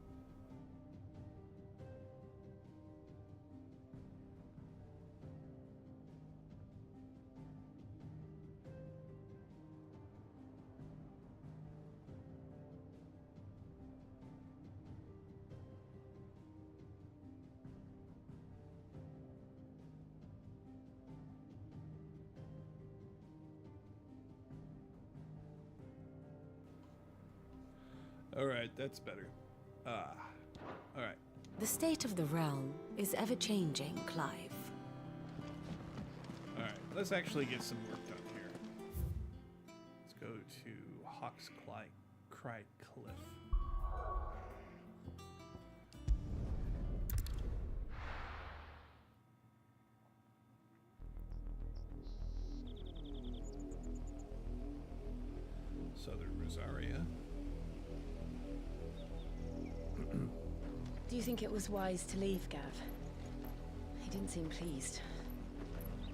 Alright, that's better. Alright. The state of the realm is ever-changing, Clive. Alright, let's actually get some work done here. Let's go to Hawk's Cry Cliff. Southern Rosaria. Do you think it was wise to leave, Gav? He didn't seem pleased.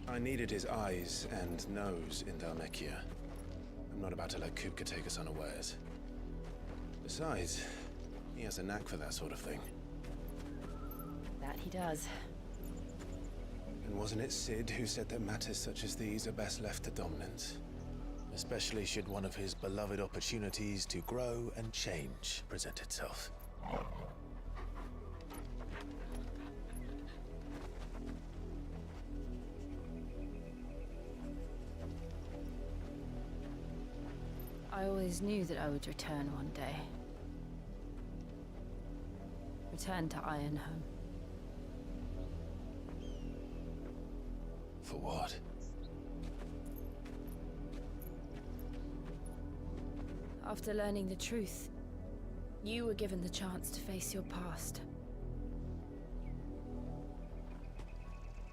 I needed his eyes and nose in Dhalmekia. I'm not about to let Kupka take us unawares. Besides, he has a knack for that sort of thing. That he does. And wasn't it Sid who said that matters such as these are best left to dominance? Especially should one of his beloved opportunities to grow and change present itself. I always knew that I would return one day. Return to Ironhome. For what? After learning the truth, you were given the chance to face your past.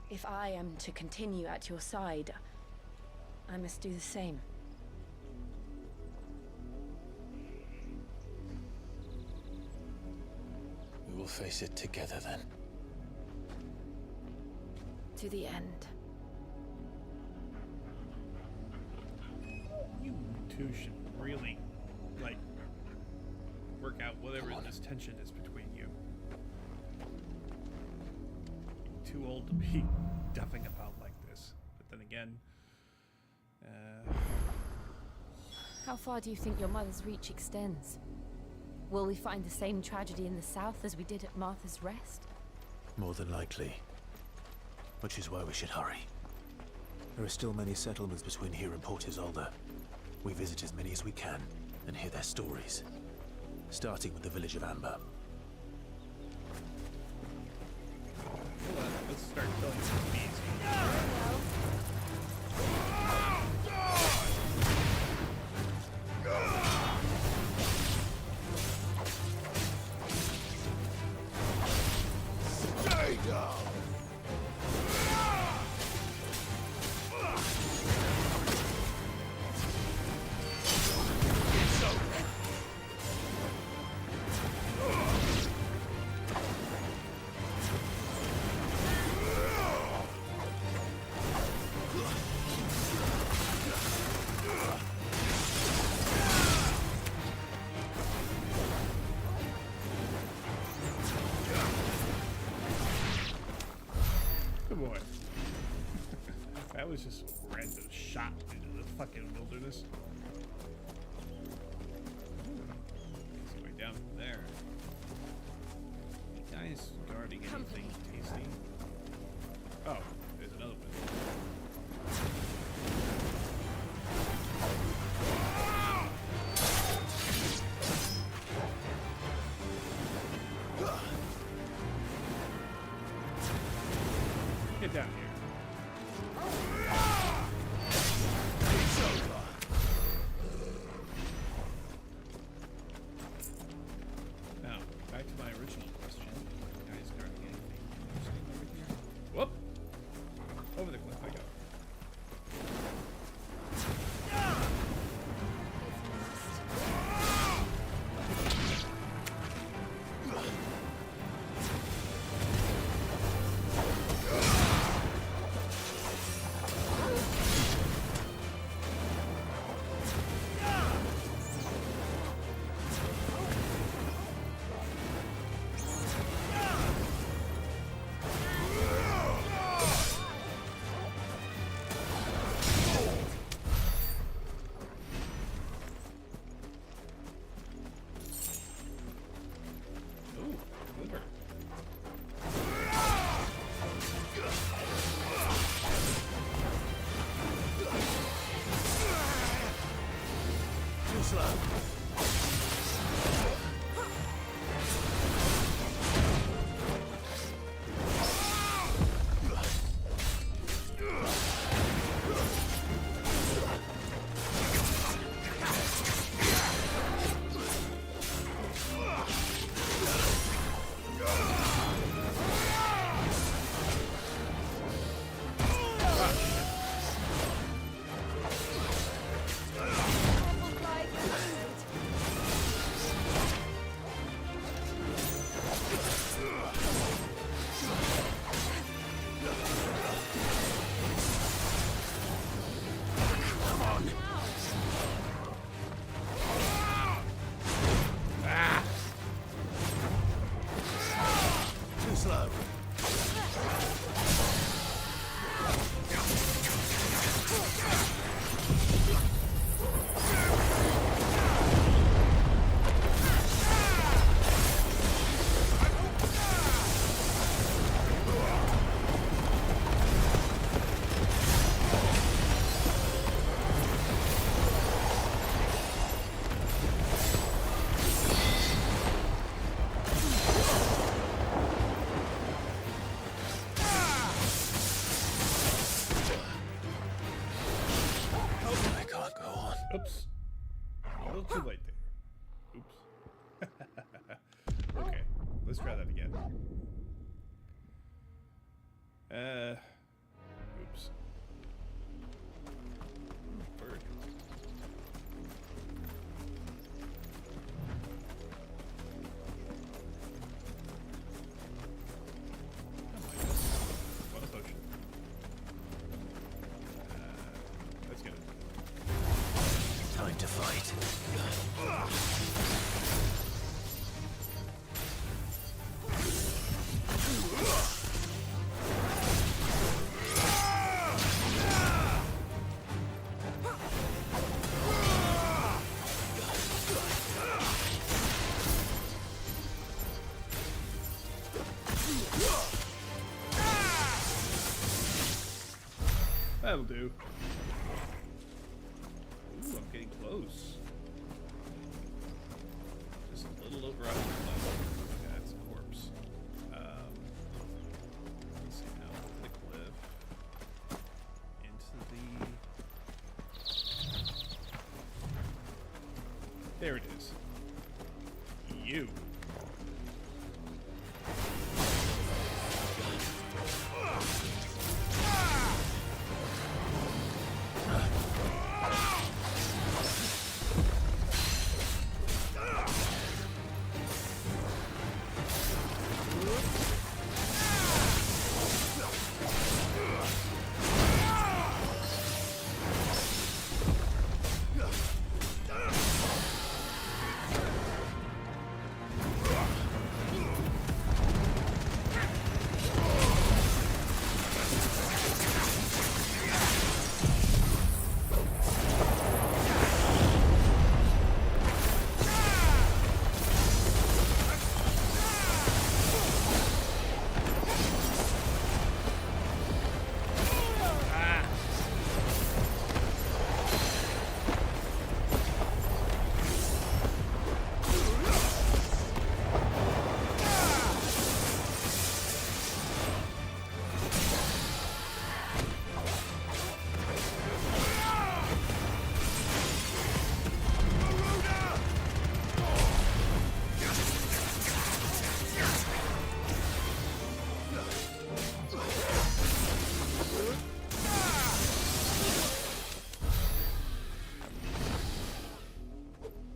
If I am to continue at your side, I must do the same. We will face it together then. To the end. You two should really, like, work out whatever this tension is between you. You're too old to be duffing about like this. But then again, How far do you think your mother's reach extends? Will we find the same tragedy in the south as we did at Martha's Rest? More than likely. Which is why we should hurry. There are still many settlements between here and Port Isolde. We visit as many as we can and hear their stories. Starting with the village of Amber. hold on, let's start killing some bees. Stay down! Good boy. That was just a random shot into the fucking wilderness. It's way down from there. The guy's guarding anything tasty. Oh, there's another one. Get down here. It's over. That'll do. Ooh, I'm getting close. Just a little over up. Okay, that's a corpse. Let's see now. The cliff. Into the... There it is. You.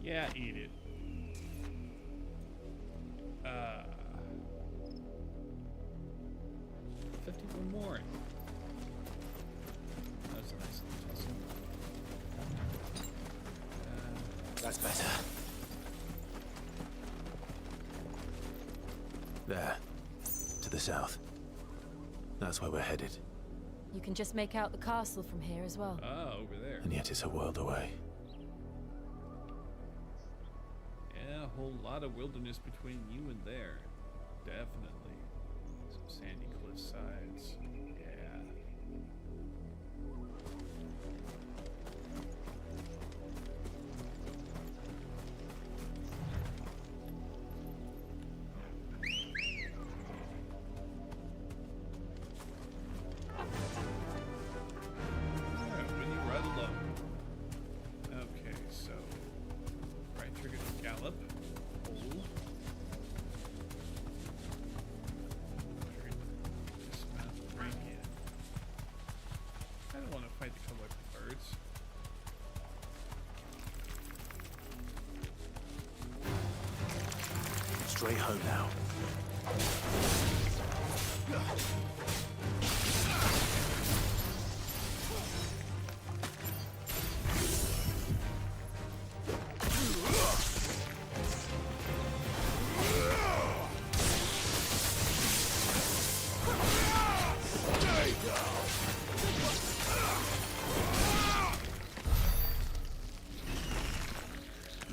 Yeah, eat it. 51 more. That's a nice little tussle. That's better. There. To the south. That's where we're headed. You can just make out the castle from here as well. Ah, over there. And yet it's a world away. Yeah, a whole lot of wilderness between you and there. Definitely. Some sandy cliff sides. Yeah. Alright, when you ride alone. Okay, so right trigger to gallop. Hold. Trigger to dismount, break in. I don't want to fight the color of the birds. Straight home now.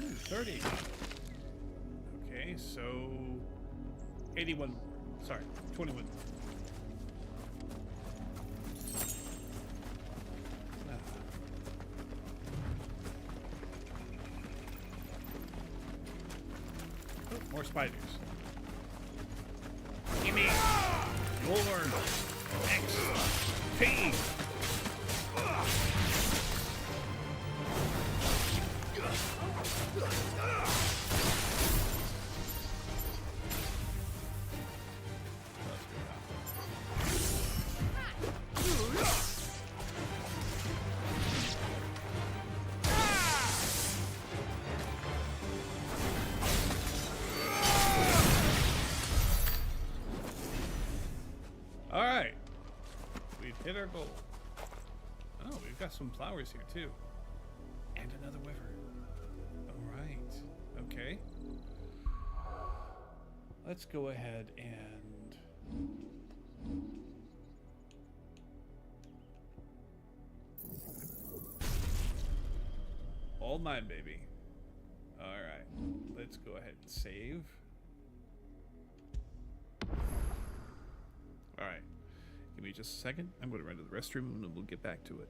Ooh, 30. Okay, so 81 more. Sorry, 21 more. Oh, more spiders. Give me your XP. All right, we've hit our goal. Oh, we've got some flowers here too, and another wyvern. All right, okay. Let's go ahead and all mine, baby. All right, let's go ahead and save. All right, Give me just a second. I'm going to run to the restroom and then we'll get back to it.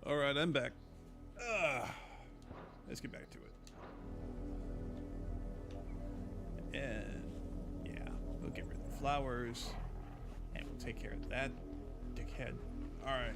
All right, I'm back. Let's get back to it. And yeah, we'll get rid of the flowers, and we'll take care of that dickhead. All right.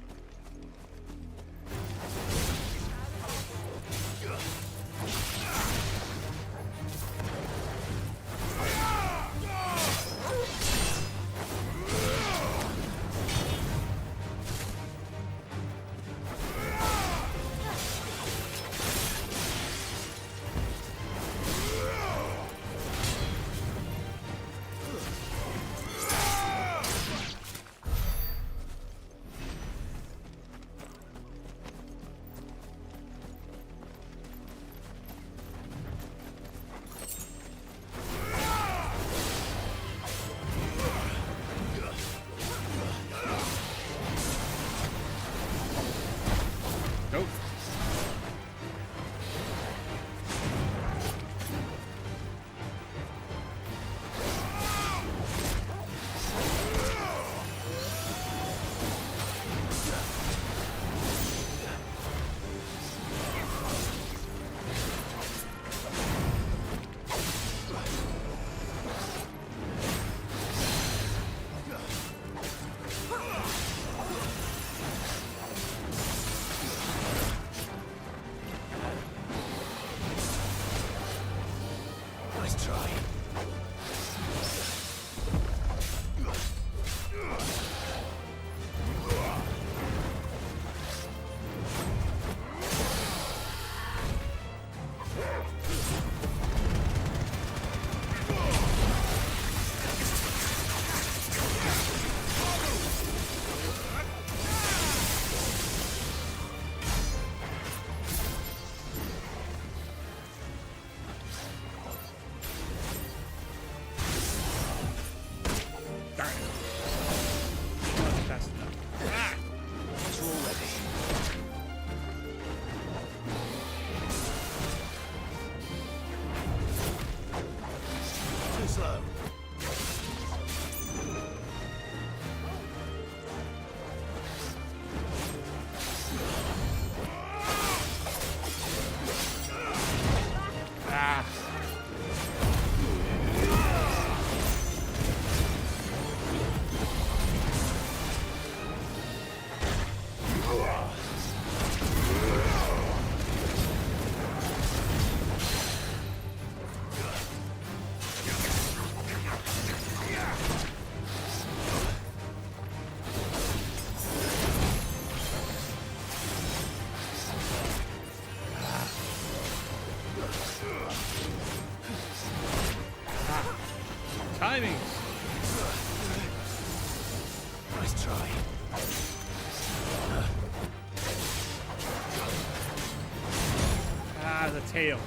tail.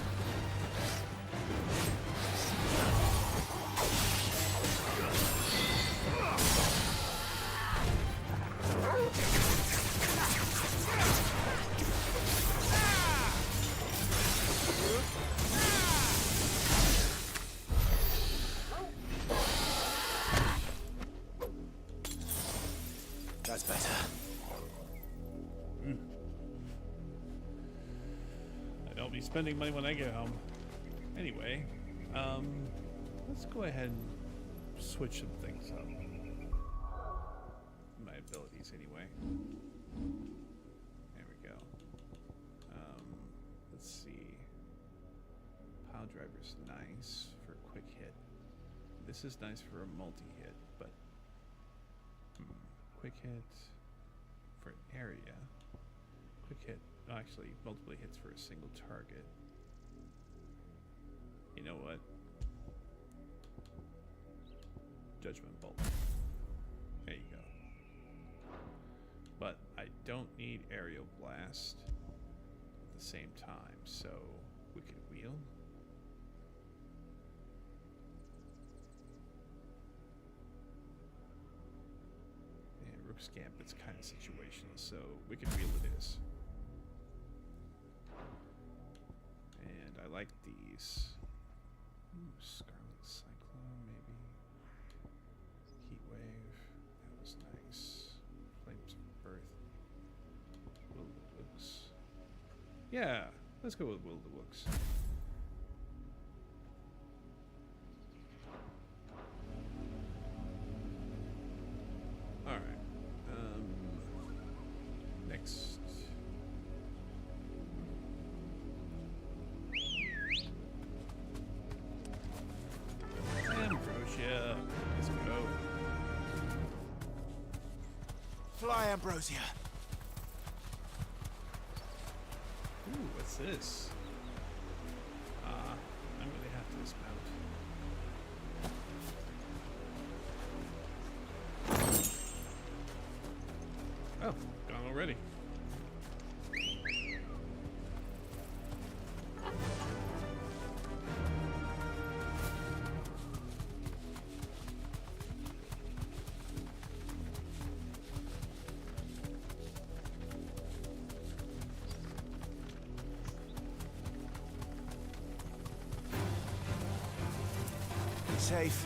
That's better. I don't be spending money when I get home. Anyway, let's go ahead and switch some things up. My abilities, anyway. There we go. Let's see. Pile driver's nice for a quick hit. This is nice for a multi-hit, but quick hit for an area. Quick hit, actually, multiple hits for a single target. You know what? Judgment Bolt. There you go. But I don't need Aerial Blast at the same time, so Wicked Wheel. And Rook's Gambit's kind of situational, so Wicked Wheel it is. And I like these. Ooh, Scarlet Cyclone, maybe. Heat Wave, that was nice. Flames of Earth. Will of the Woods. Yeah, let's go with Will of the Woods. Alright. Next. Ambrosia. Let's go. Fly, Ambrosia. Ooh, what's this? I'm gonna have to dismount. Oh, gone already. Be safe.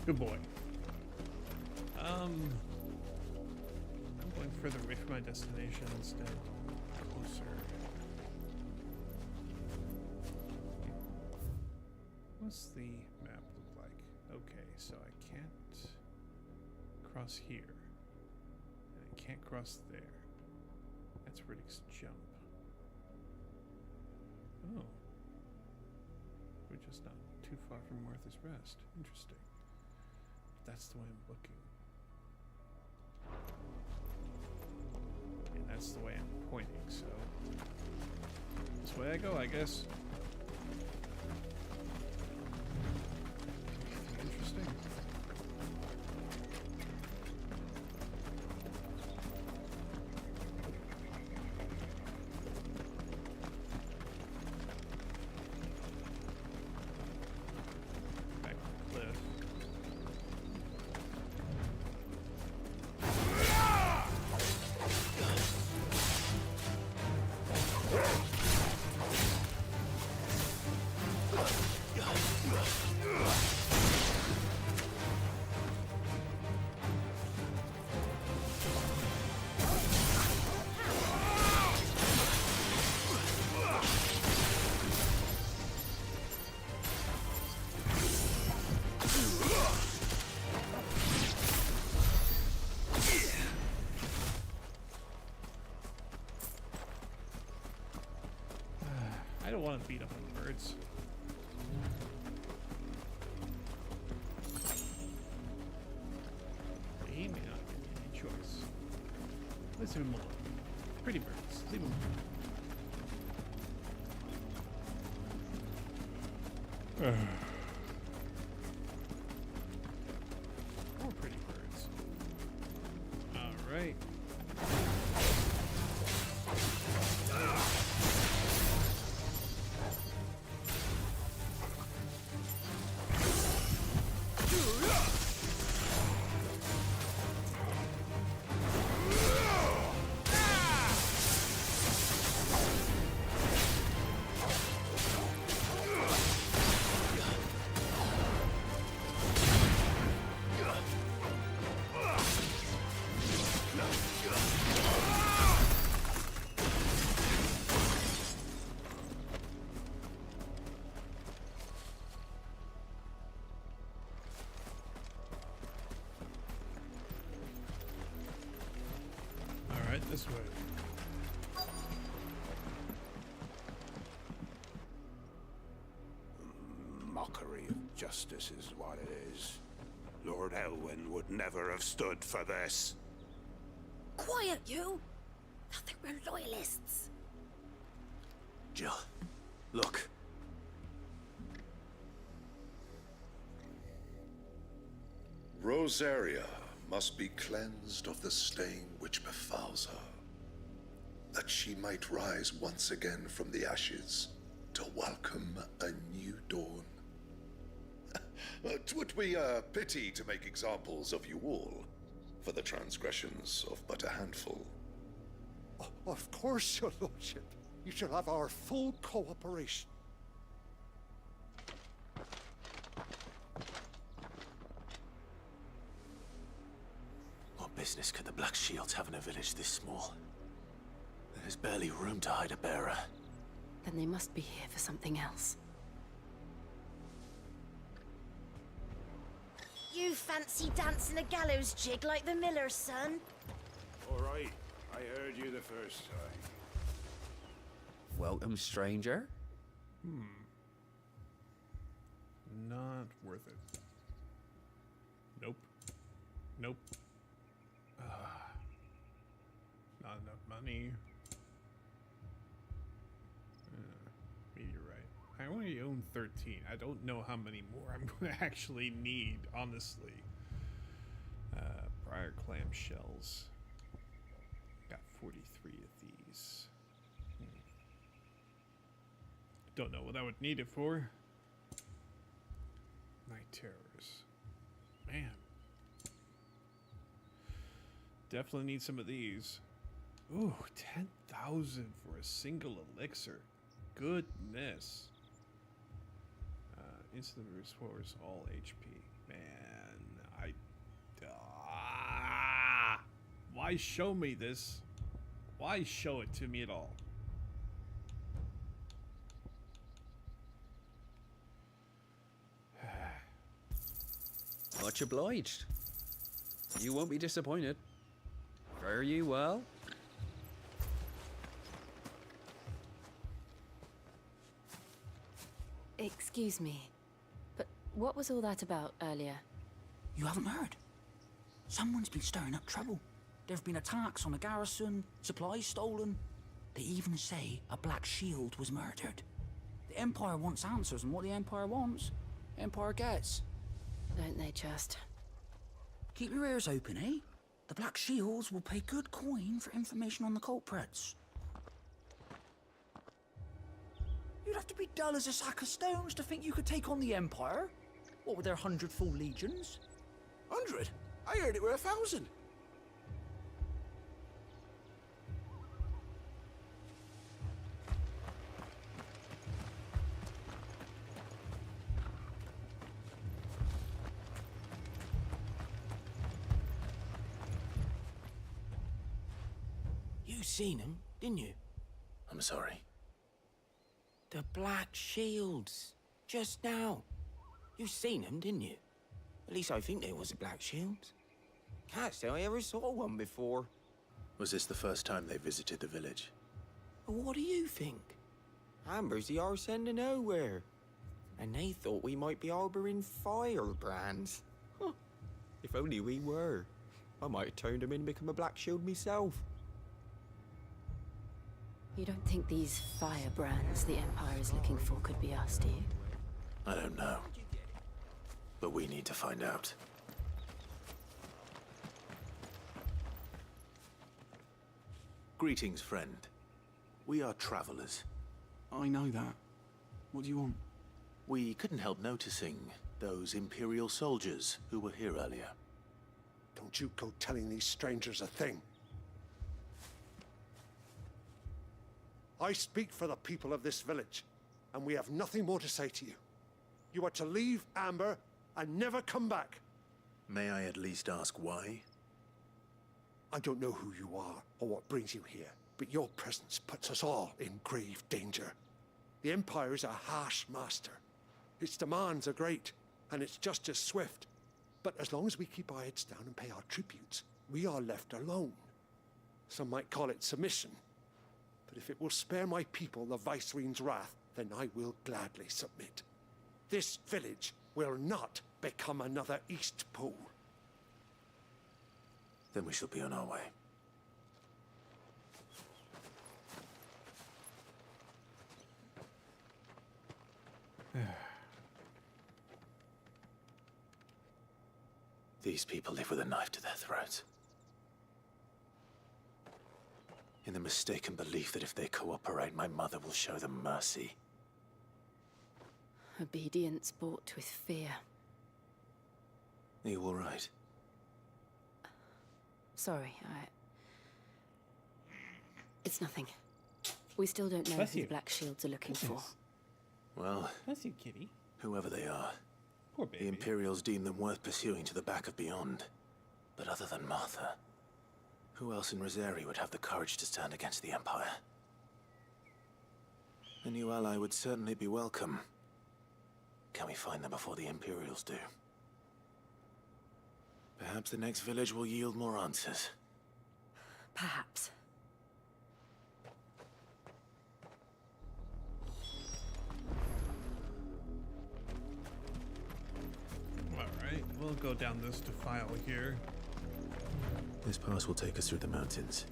Good boy. I'm going further away from my destination instead. Closer. What's the map look like? Okay, so I can't cross here. And I can't cross there. That's Riddick's jump. Oh. We're just not too far from Martha's Rest. Interesting. That's the way I'm looking. And that's the way I'm pointing, so this way I go, I guess. Interesting. Back to the cliff. want to beat up on birds. He may not have any choice. Let's leave him alone. Pretty birds. Leave him alone. More pretty birds. Alright. This way. Mockery of justice is what it is. Lord Elwyn would never have stood for this. Quiet, you! Thought they were loyalists. Jill, look. Rosaria must be cleansed of the stain which befouls her, that she might rise once again from the ashes to welcome a new dawn. 'Twould be a pity to make examples of you all for the transgressions of but a handful. Of course, your lordship. You shall have our full cooperation. What business could the Black Shields have in a village this small? There's barely room to hide a bearer. Then they must be here for something else. You fancy dancing a gallows jig like the miller's son? All right, I heard you the first time. Welcome, stranger. Not worth it. Nope. Nope. Not enough money. Meteorite. I only own 13. I don't know how many more I'm going to actually need, honestly. Briar clam shells. Got 43 of these. Don't know what I would need it for. Night terrors. Man. Definitely need some of these. Ooh, 10,000 for a single elixir. Goodness. Instantly restores all HP. Man, why show me this? Why show it to me at all? Much obliged. You won't be disappointed. Fare you well. Excuse me, but what was all that about earlier? You haven't heard? Someone's been stirring up trouble. There have been attacks on the garrison, supplies stolen. They even say a Black Shield was murdered. The Empire wants answers, and what the Empire wants, Empire gets. Don't they just? Keep your ears open, eh? The Black Shields will pay good coin for information on the culprits. You'd have to be dull as a sack of stones to think you could take on the Empire. What with their 100 full legions? 100? I heard it were 1,000. You seen them, didn't you? I'm sorry. The Black Shields. Just now. You seen them, didn't you? At least I think there was a Black Shield. Can't say I ever saw one before. Was this the first time they visited the village? What do you think? Amber's the arse end of nowhere. And they thought we might be harbouring firebrands. Huh. If only we were. I might have turned them in and become a Black Shield myself. You don't think these firebrands the Empire is looking for could be us, do you? I don't know. But we need to find out. Greetings, friend. We are travelers. I know that. What do you want? We couldn't help noticing those Imperial soldiers who were here earlier. Don't you go telling these strangers a thing. I speak for the people of this village, and we have nothing more to say to you. You are to leave Amber and never come back. May I at least ask why? I don't know who you are or what brings you here, but your presence puts us all in grave danger. The Empire is a harsh master. Its demands are great, and its justice swift. But as long as we keep our heads down and pay our tributes, we are left alone. Some might call it submission. But if it will spare my people the Viceroy's wrath, then I will gladly submit. This village will not become another East Pool. Then we shall be on our way. These people live with a knife to their throats. In the mistaken belief that if they cooperate, my mother will show them mercy. Obedience bought with fear. Are you all right? Sorry, It's nothing. We still don't know who the Black Shields are looking for. Well, Bless you, kitty. whoever they are, Poor baby. the Imperials deem them worth pursuing to the back of beyond. But other than Martha, who else in Rosari would have the courage to stand against the Empire? A new ally would certainly be welcome. Can we find them before the Imperials do? Perhaps the next village will yield more answers. Perhaps. Alright, we'll go down this defile here. This pass will take us through the mountains.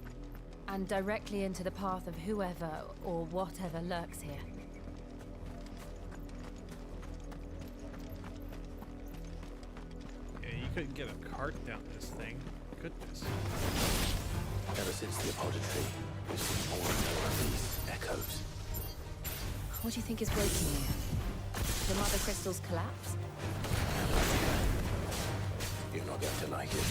And directly into the path of whoever or whatever lurks here. Yeah, you couldn't get a cart down this thing. Goodness. Ever since the apothecary, we've seen more and more of these echoes. What do you think is breaking you? The Mother Crystal's collapse? You're not going to like it.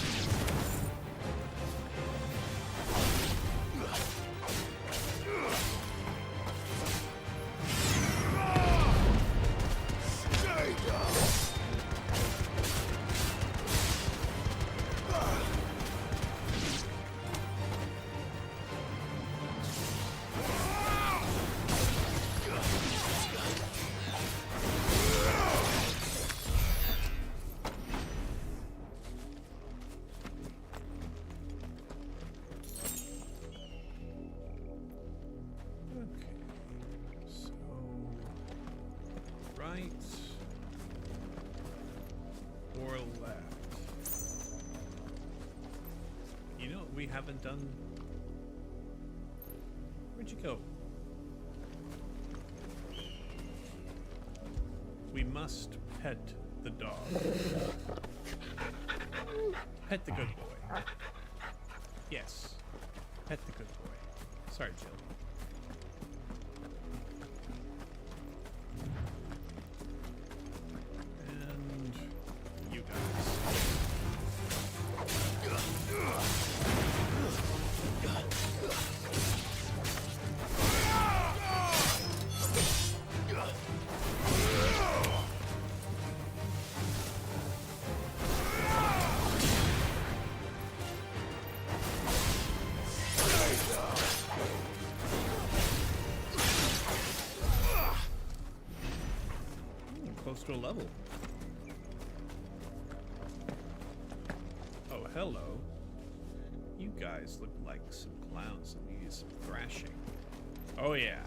Right or left? You know what we haven't done? Where'd you go? We must pet the dog. Pet the good boy. Yes. Pet the good boy. Sorry, Jill. Close to a level. Oh, hello. You guys look like some clowns that need some thrashing. Oh yeah.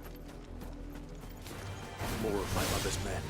More of my mother's men.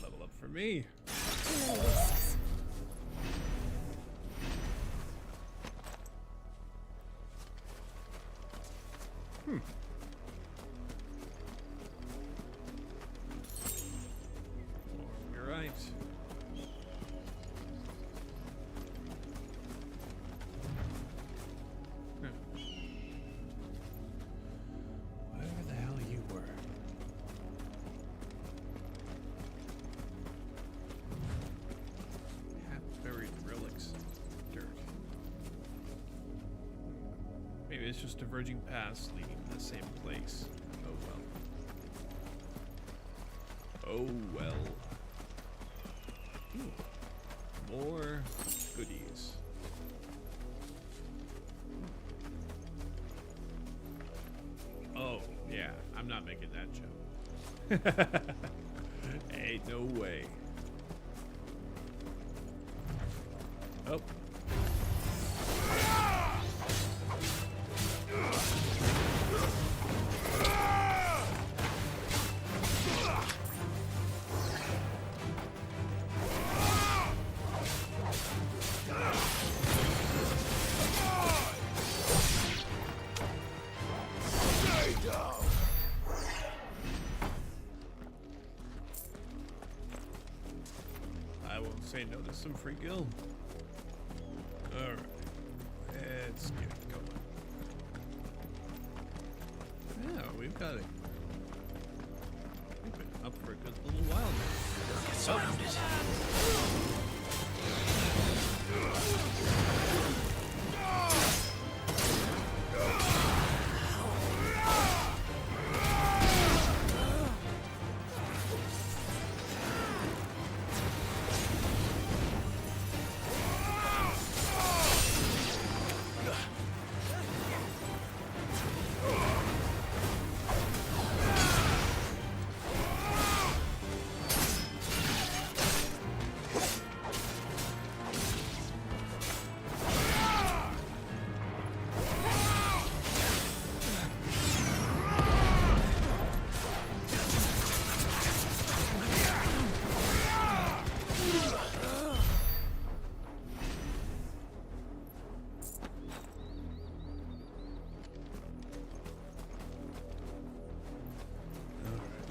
Level up for me. Too many risks. You're right. Whatever the hell you were. Half-buried relics. Dirt. Maybe it's just diverging paths leading to the same place. Oh well. Oh well. Ooh. More goodies. Oh, yeah, I'm not making that joke. Ain't no way. Oh. I won't say no to some free gil. Alright. Let's get going. Yeah, we've got it. We've been up for a good little while now. Get surrounded.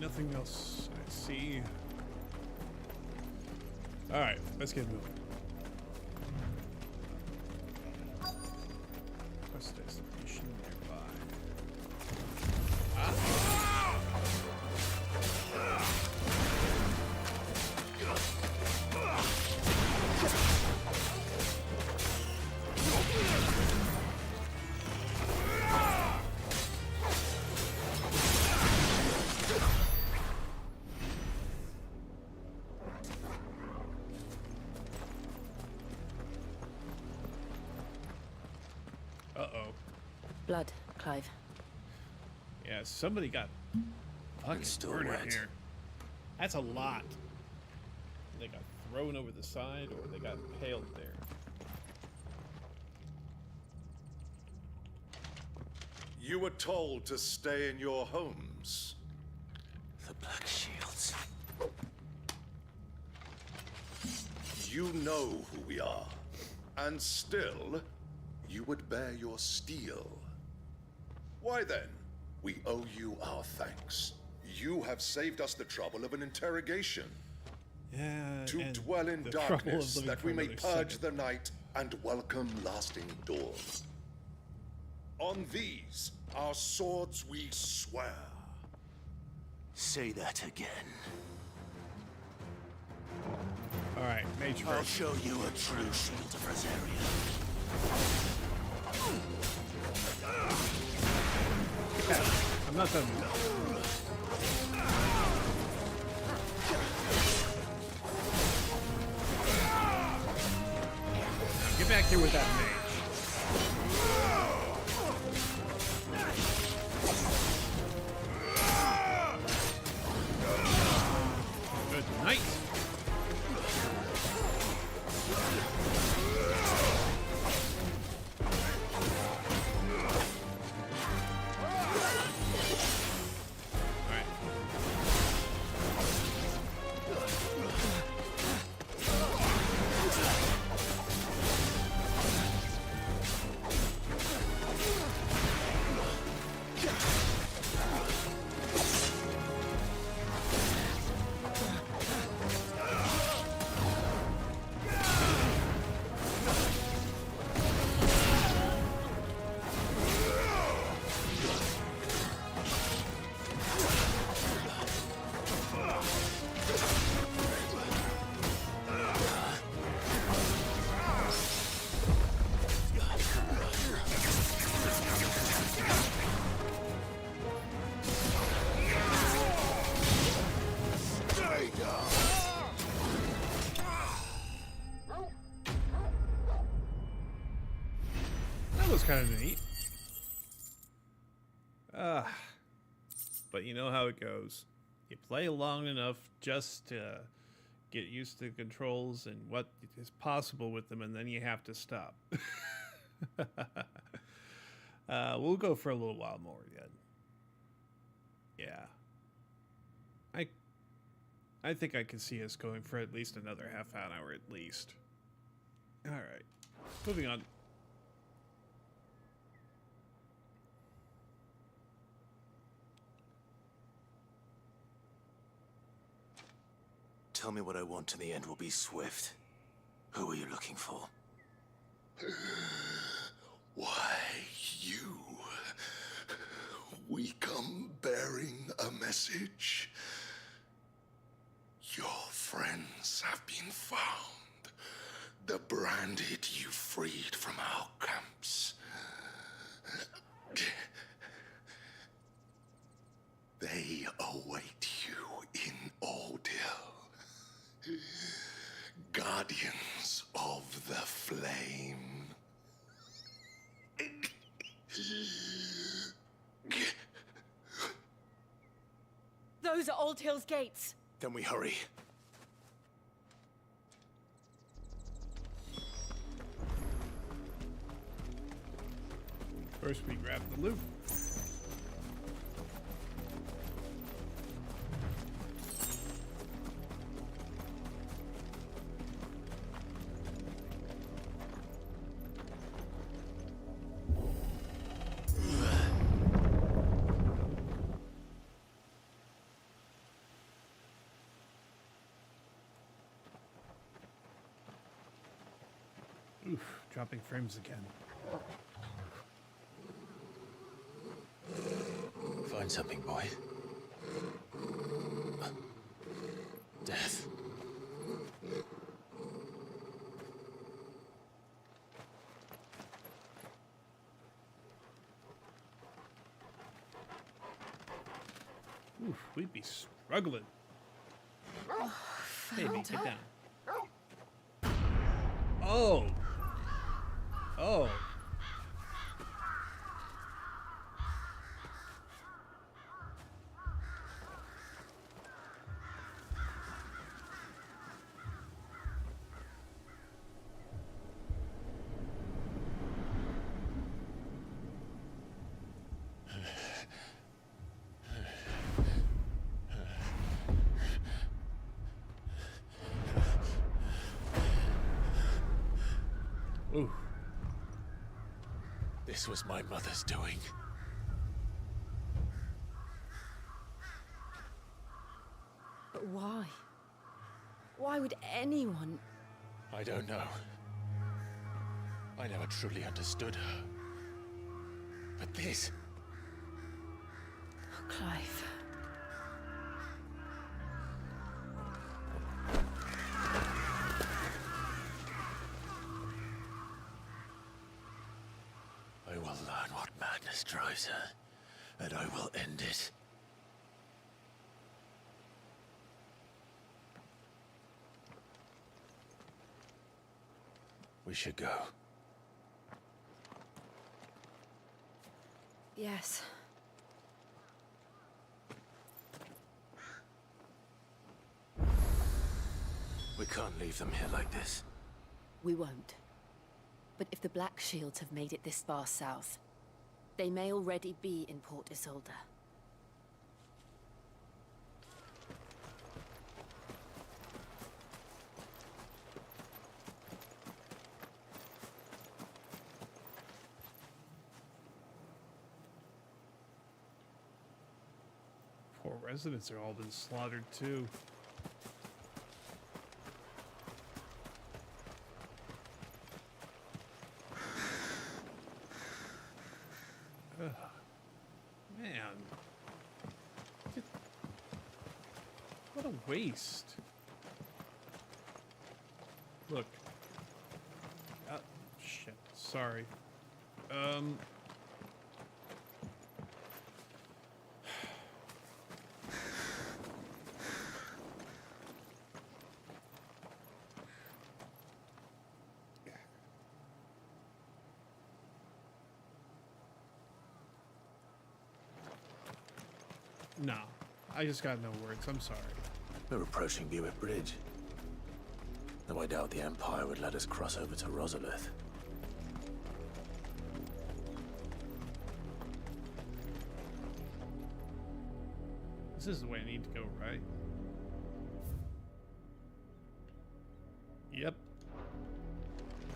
Nothing else I see. Alright, let's get moving. Quest destination nearby. Uh-oh. Blood, Clive. Yeah, somebody got fucking still murdered wet. here. That's a lot. They got thrown over the side or they got impaled there. You were told to stay in your homes. The Black Shields. You know who we are. And still, you would bear your steel. Why then? We owe you our thanks. You have saved us the trouble of an interrogation. Yeah, To and dwell in the trouble of darkness, living that for we may another purge second. the night and welcome lasting dawn. On these, our swords we swear. Say that again. Alright, Mage I'll first. show you a true shield of Rosaria. I'm not done with that. Get back here with that mage. Good night. That was kind of neat. But you know how it goes. You play long enough just to get used to the controls and what is possible with them, and then you have to stop. We'll go for a little while more again. Yeah. I think I can see us going for at least another half an hour at least. Alright. Moving on. Tell me what I want and the end will be swift. Who are you looking for? Why, you. We come bearing a message. Your friends have been found. The branded you freed from our camps. They await you in Ordeal. Guardians of the Flame. Those are Old Hill's gates. Then we hurry. First we grab the loot. Oof, dropping frames again. Find something, boy. Death. Oof, we'd be struggling. Baby, get down. Oh. Oh. Ooh. This was my mother's doing. But why? Why would anyone? I don't know. I never truly understood her. But this... Oh, Clive. I will learn what madness drives her, and I will end it. We should go. Yes. We can't leave them here like this. We won't. But if the Black Shields have made it this far south, they may already be in Port Isolde. Poor residents are all been slaughtered too. Ugh. Man. What a waste. Look. Shit. Sorry. No, I just got no words. I'm sorry. We're approaching Buick Bridge. Though I doubt the Empire would let us cross over to Rosalith. This is the way I need to go, right? Yep.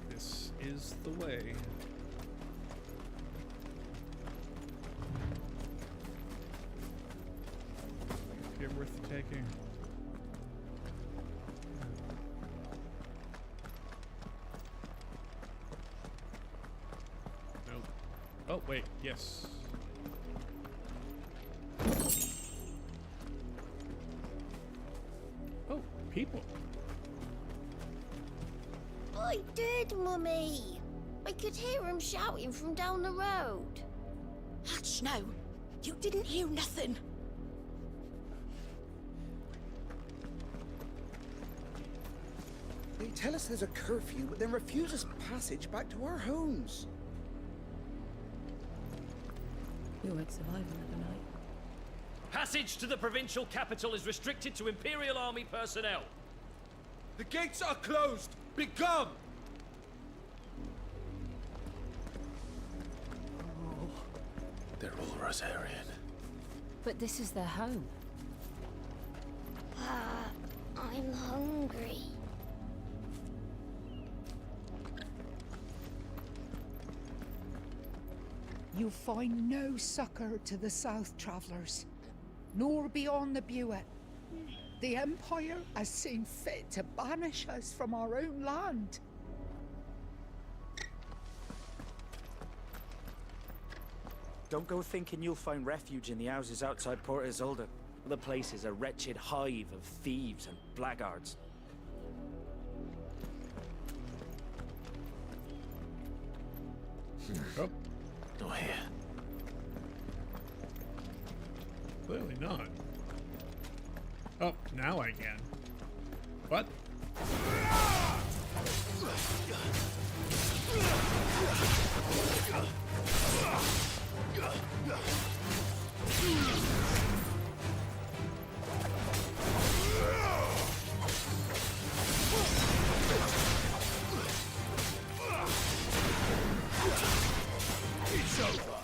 This is the way. Appear worth the taking. Nope. Oh, wait. Yes. Oh, people. I did, Mummy. I could hear him shouting from down the road. Hutch, no. You didn't hear nothing. They tell us there's a curfew, but then refuse us passage back to our homes. You won't survive another night. Passage to the provincial capital is restricted to Imperial Army personnel. The gates are closed! Begone! They're all Rosarian. But this is their home. I'm hungry. You find no succor to the South Travellers, nor beyond the Buet. The Empire has seen fit to banish us from our own land. Don't go thinking you'll find refuge in the houses outside Port Isolde. The place is a wretched hive of thieves and blackguards. Oh. Not here. Clearly not. Oh, now I can. What? It's over.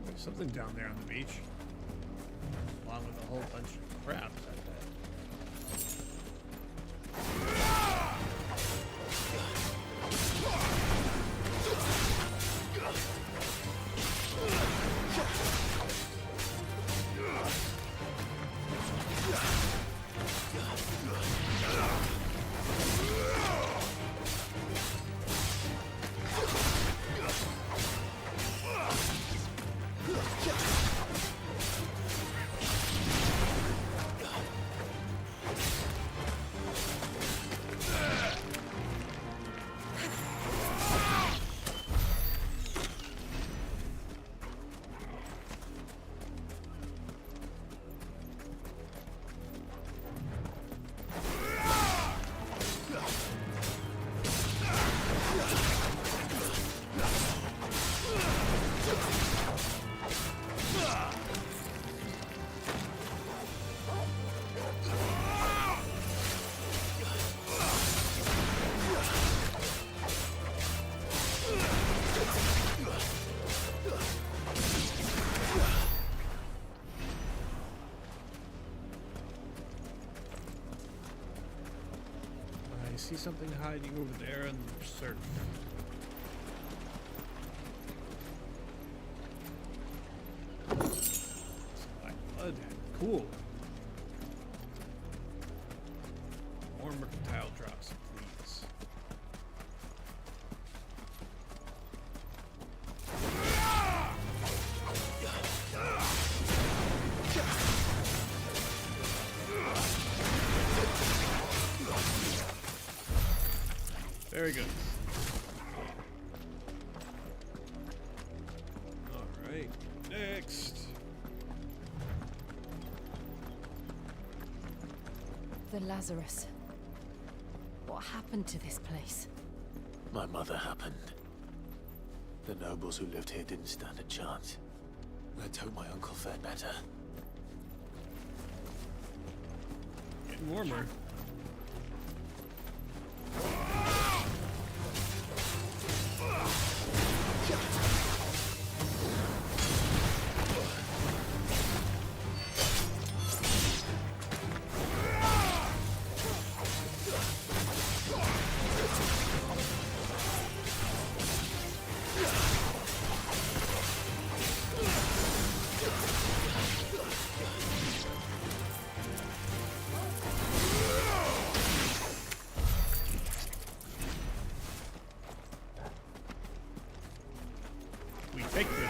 There's something down there on the beach. Along with a whole bunch of crabs, I bet. see something hiding over there in the surf. Black blood. Cool. More mercantile drops, please. Very good. Alright, next. The Lazarus. What happened to this place? My mother happened. The nobles who lived here didn't stand a chance. Let's hope my uncle fared better. Getting warmer. We take this thing.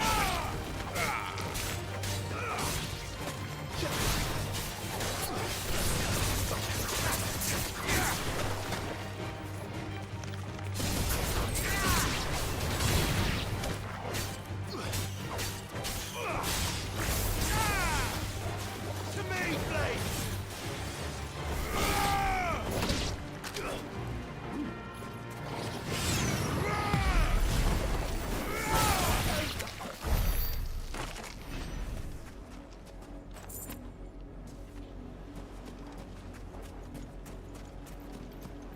To me, please!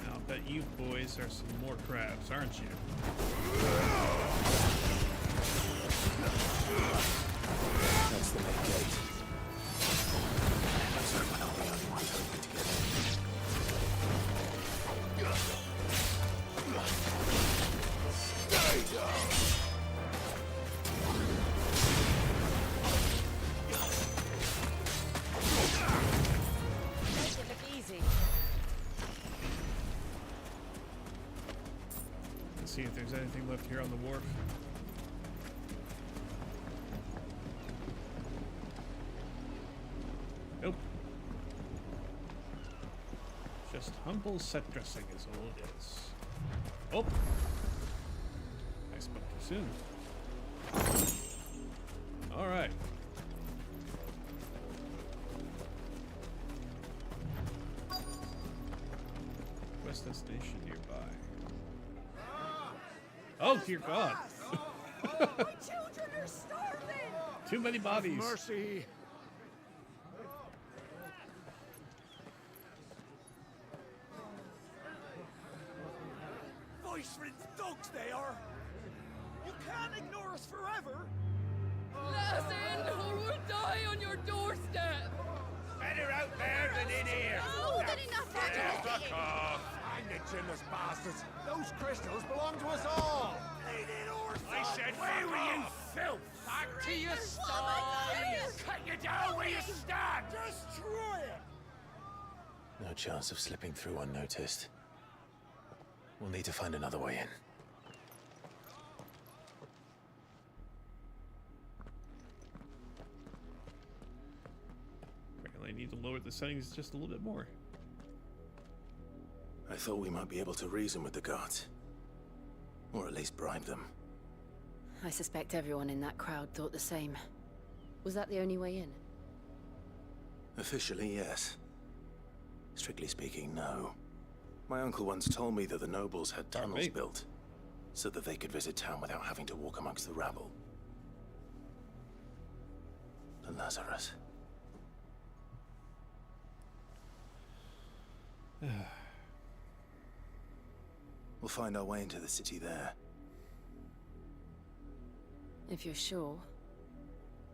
I'll bet you boys are some more crabs, aren't you? That's the main gate. Let's hope we're not the only ones hoping to get in. Stay down! Make it look easy. Let's see if there's anything left here on the wharf. Nope. Just humble set dressing is all it is. Oh! I spoke too soon. Alright. Quest destination nearby. Oh dear God! My children are starving! Too many bodies. Mercy! Voice-ridden dogs they are! You can't ignore us forever! Let us in, or we'll die on your doorstep! Better out there than in here! Oh, good enough, Yeah, Roger. fuck off! Hang the chinless bastards! Those crystals belong to us all! I said, where were you, filth? Back to your stall! Cut you down where you stand! Destroy it! No chance of slipping through unnoticed. We'll need to find another way in. Apparently I need to lower the settings just a little bit more. I thought we might be able to reason with the guards. Or at least bribe them. I suspect everyone in that crowd thought the same. Was that the only way in? Officially, yes. Strictly speaking, no. My uncle once told me that the nobles had tunnels built, so that they could visit town without having to walk amongst the rabble. The Lazarus. We'll find our way into the city there. If you're sure.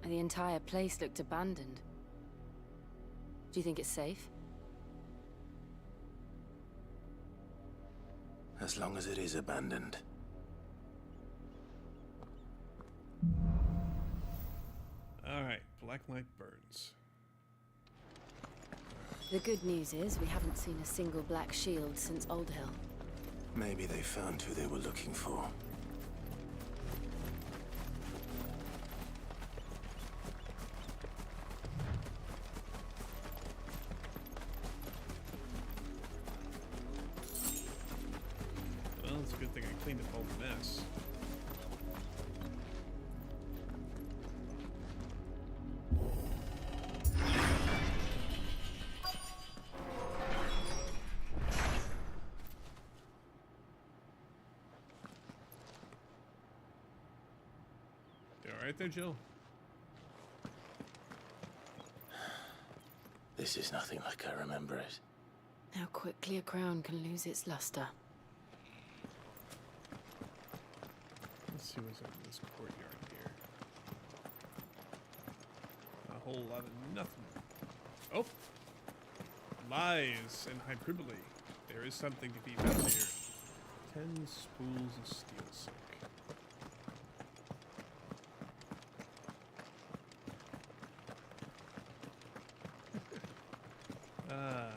The entire place looked abandoned. Do you think it's safe? as long as it is abandoned. Alright, Black Light burns. The good news is we haven't seen a single black shield since Old Hill. Maybe they found who they were looking for. Well, it's a good thing I cleaned up all the mess. You all right there, Jill? This is nothing like I remember it. How quickly a crown can lose its luster. Let's see what's up in this courtyard here. A whole lot of nothing. Oh! Lies and hyperbole. There is something to be found here. 10 spools of steel silk. I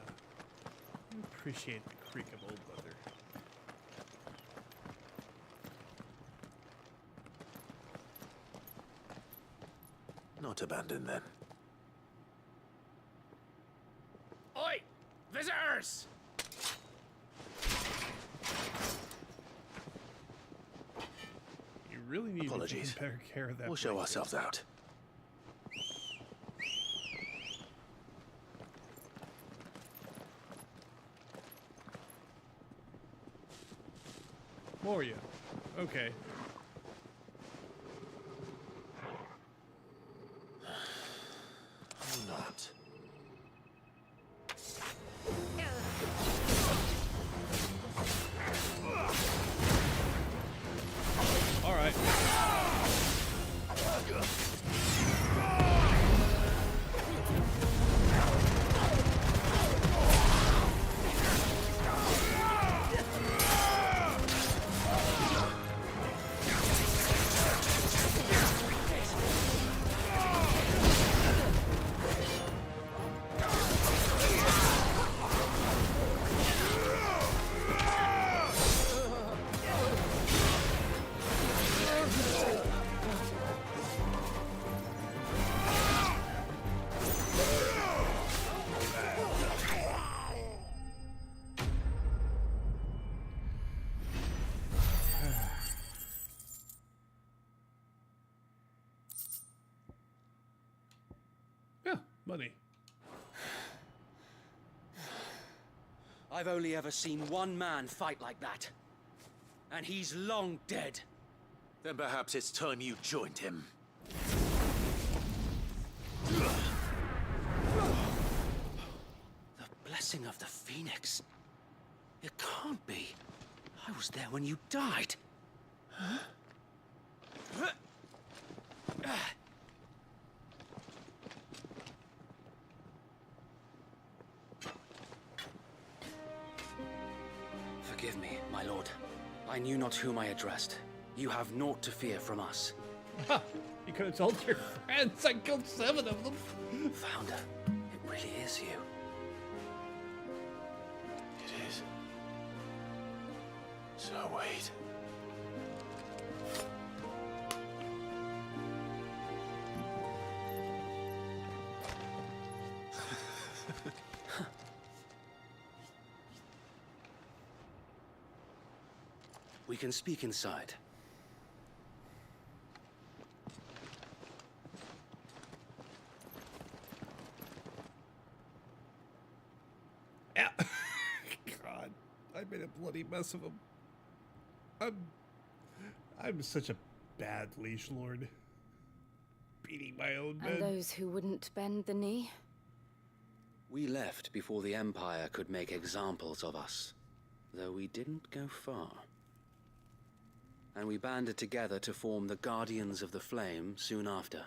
appreciate the creak of old leather. Not abandoned then. Oi! Visitors! You really need Apologies. to take better care of that. We'll show place. ourselves out. Moria. Okay. Or not. All right. Yeah, money. I've only ever seen one man fight like that. And he's long dead. Then perhaps it's time you joined him. The blessing of the Phoenix. It can't be. I was there when you died. Huh? Forgive me, my lord. I knew not whom I addressed. You have naught to fear from us. Ha! You could have told your friends. I killed 7 of them. Founder, it really is you. It is. So wait. We can speak inside. Yeah. God, I made a bloody mess of him. I'm such a bad liege lord. Beating my own men. And those who wouldn't bend the knee? We left before the Empire could make examples of us, though we didn't go far. And we banded together to form the Guardians of the Flame soon after.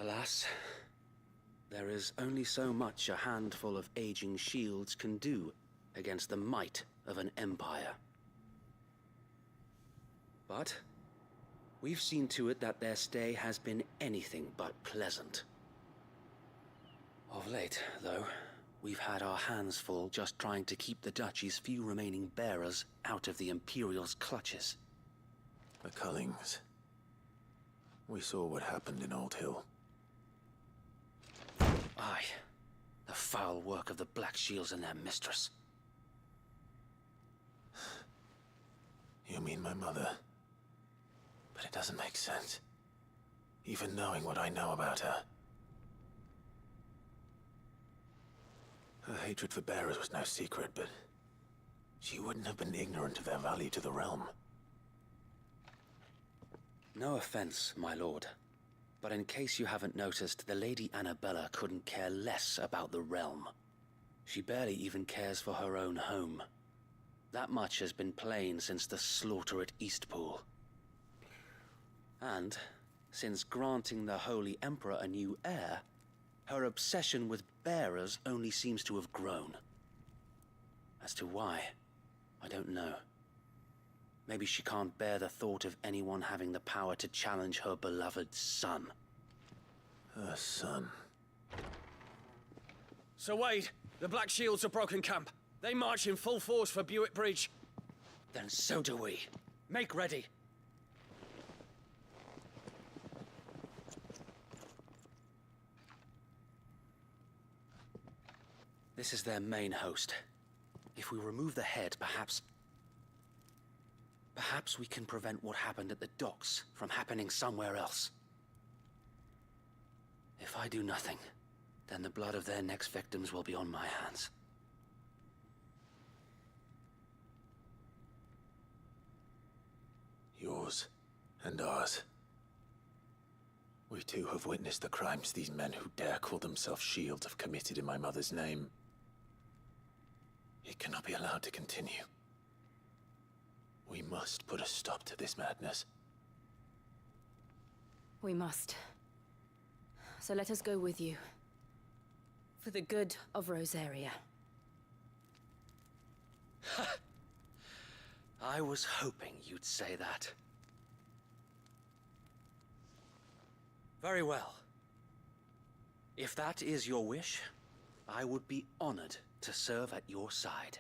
Alas, there is only so much a handful of aging shields can do against the might of an empire. But we've seen to it that their stay has been anything but pleasant. Of late, though, we've had our hands full just trying to keep the Duchy's few remaining bearers out of the Imperial's clutches. The Cullings. We saw what happened in Old Hill. Aye. The foul work of the Black Shields and their mistress. You mean my mother? But it doesn't make sense. Even knowing what I know about her. Her hatred for bearers was no secret, but she wouldn't have been ignorant of their value to the realm. No offense, my lord, but in case you haven't noticed, the Lady Annabella couldn't care less about the realm. She barely even cares for her own home. That much has been plain since the slaughter at Eastpool. And, since granting the Holy Emperor a new heir, her obsession with bearers only seems to have grown. As to why, I don't know. Maybe she can't bear the thought of anyone having the power to challenge her beloved son. Her son? Sir Wade, the Black Shields have broken camp. They march in full force for Buick Bridge. Then so do we. Make ready. This is their main host. If we remove the head, perhaps we can prevent what happened at the docks from happening somewhere else. If I do nothing, then the blood of their next victims will be on my hands. Yours and ours. We too have witnessed the crimes these men who dare call themselves Shields have committed in my mother's name. It cannot be allowed to continue. We must put a stop to this madness. We must. So let us go with you. For the good of Rosaria. I was hoping you'd say that. Very well. If that is your wish, I would be honored to serve at your side.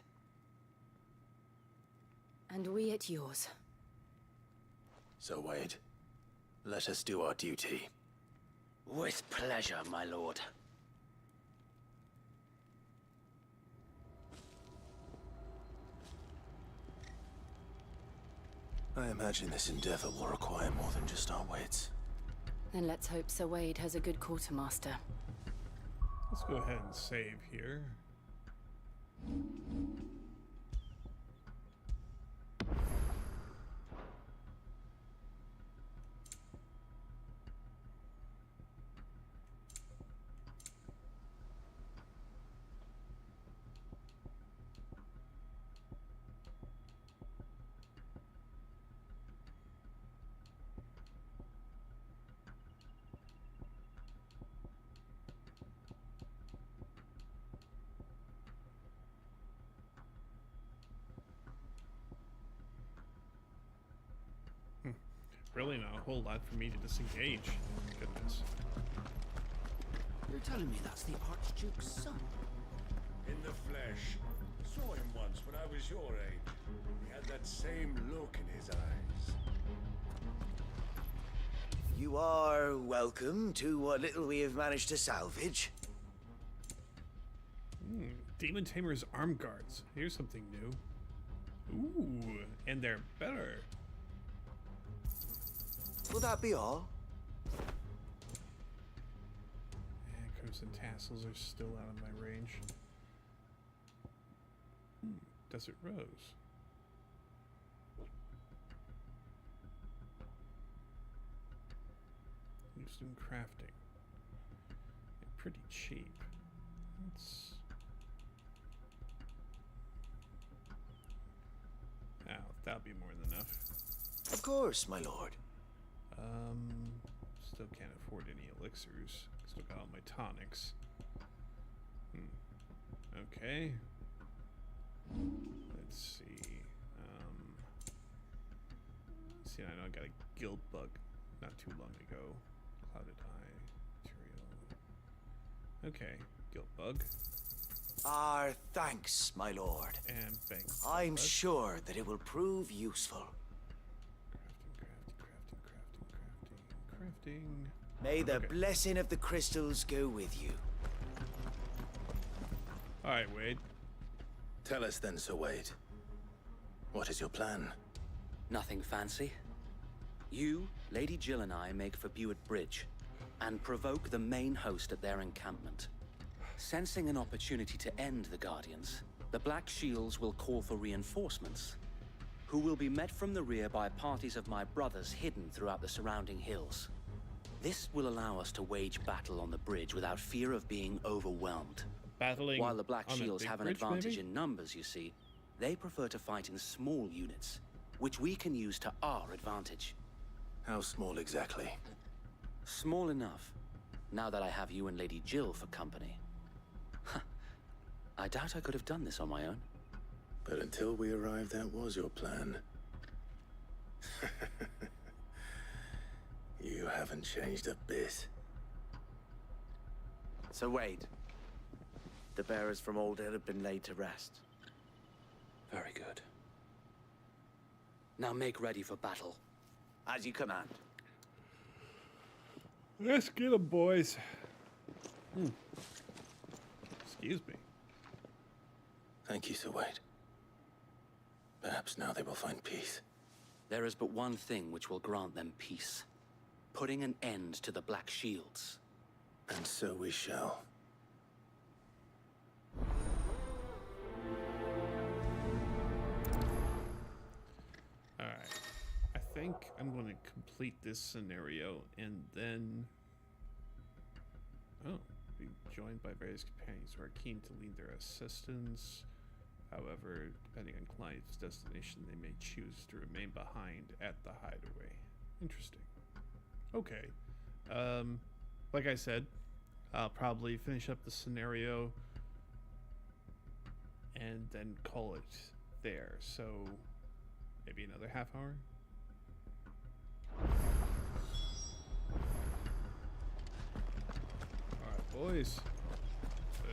And we at yours. So, Wade, let us do our duty. With pleasure, my lord. I imagine this endeavor will require more than just our wits. Then let's hope Sir Wade has a good quartermaster. Let's go ahead and save here. Really not a whole lot for me to disengage. Goodness. You're telling me that's the Archduke's son? In the flesh. Saw him once when I was your age. He had that same look in his eyes. You are welcome to what little we have managed to salvage. Demon Tamer's arm guards. Here's something new. Ooh, and they're better. Will that be all? And Crimson Tassels are still out of my range. Desert Rose. Used in crafting. And pretty cheap. Let's... Oh, that'll be more than enough. Of course, my lord. Still can't afford any elixirs. Still got all my tonics. Okay. Let's let's see. See, I know I got a guild bug not too long ago. Clouded eye material. Okay, guild bug. Thanks, my lord. And thanks. I'm sure that it will prove useful. Crafting. May the Okay. blessing of the crystals go with you. All right, Wade. Tell us then, Sir Wade. What is your plan? Nothing fancy. You, Lady Jill and I make for Buett Bridge and provoke the main host at their encampment. Sensing an opportunity to end the Guardians, the Black Shields will call for reinforcements, who will be met from the rear by parties of my brothers hidden throughout the surrounding hills. This will allow us to wage battle on the bridge without fear of being overwhelmed. Battling While the Black on a Shields big have an bridge, advantage maybe? in numbers, you see, they prefer to fight in small units, which we can use to our advantage. How small exactly? Small enough, now that I have you and Lady Jill for company. I doubt I could have done this on my own. But until we arrived, that was your plan. You haven't changed a bit. So Wade, the bearers from Old Hill have been laid to rest. Very good. Now make ready for battle. As you command. Let's get them, boys. Excuse me. Thank you, Sir Wade. Perhaps now they will find peace. There is but one thing which will grant them peace. Putting an end to the Black Shields. And so we shall. Alright. I think I'm going to complete this scenario and then... Oh. Be joined by various companions who are keen to lead their assistance. However, depending on client's destination, they may choose to remain behind at the hideaway. Interesting. Okay. Like I said, I'll probably finish up the scenario and then call it there. So maybe another half hour. Alright, boys.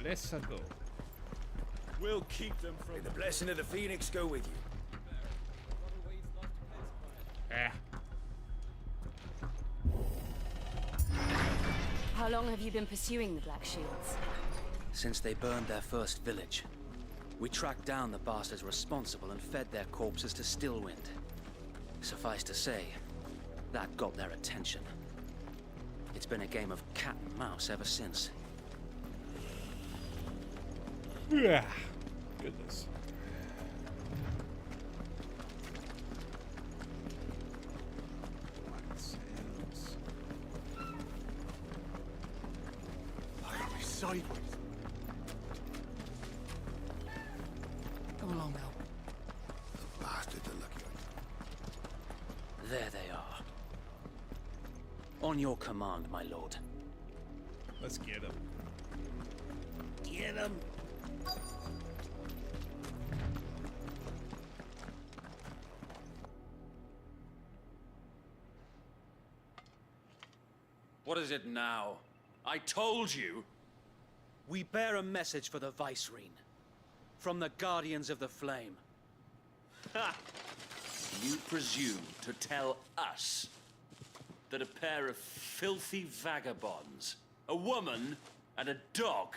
Let's go. We'll keep them from... May the blessing of the Phoenix go with you. Ah. How long have you been pursuing the Black Shields? Since they burned their first village. We tracked down the bastards responsible and fed their corpses to Stillwind. Suffice to say, that got their attention. It's been a game of cat and mouse ever since. Yeah. Goodness. I'll be sideways. Come along now. The bastards are lucky. There they are. On your command, my lord. Let's get him. Get him! What is it now? I told you! We bear a message for the Vicereine. From the Guardians of the Flame. Ha! You presume to tell us that a pair of filthy vagabonds, a woman and a dog,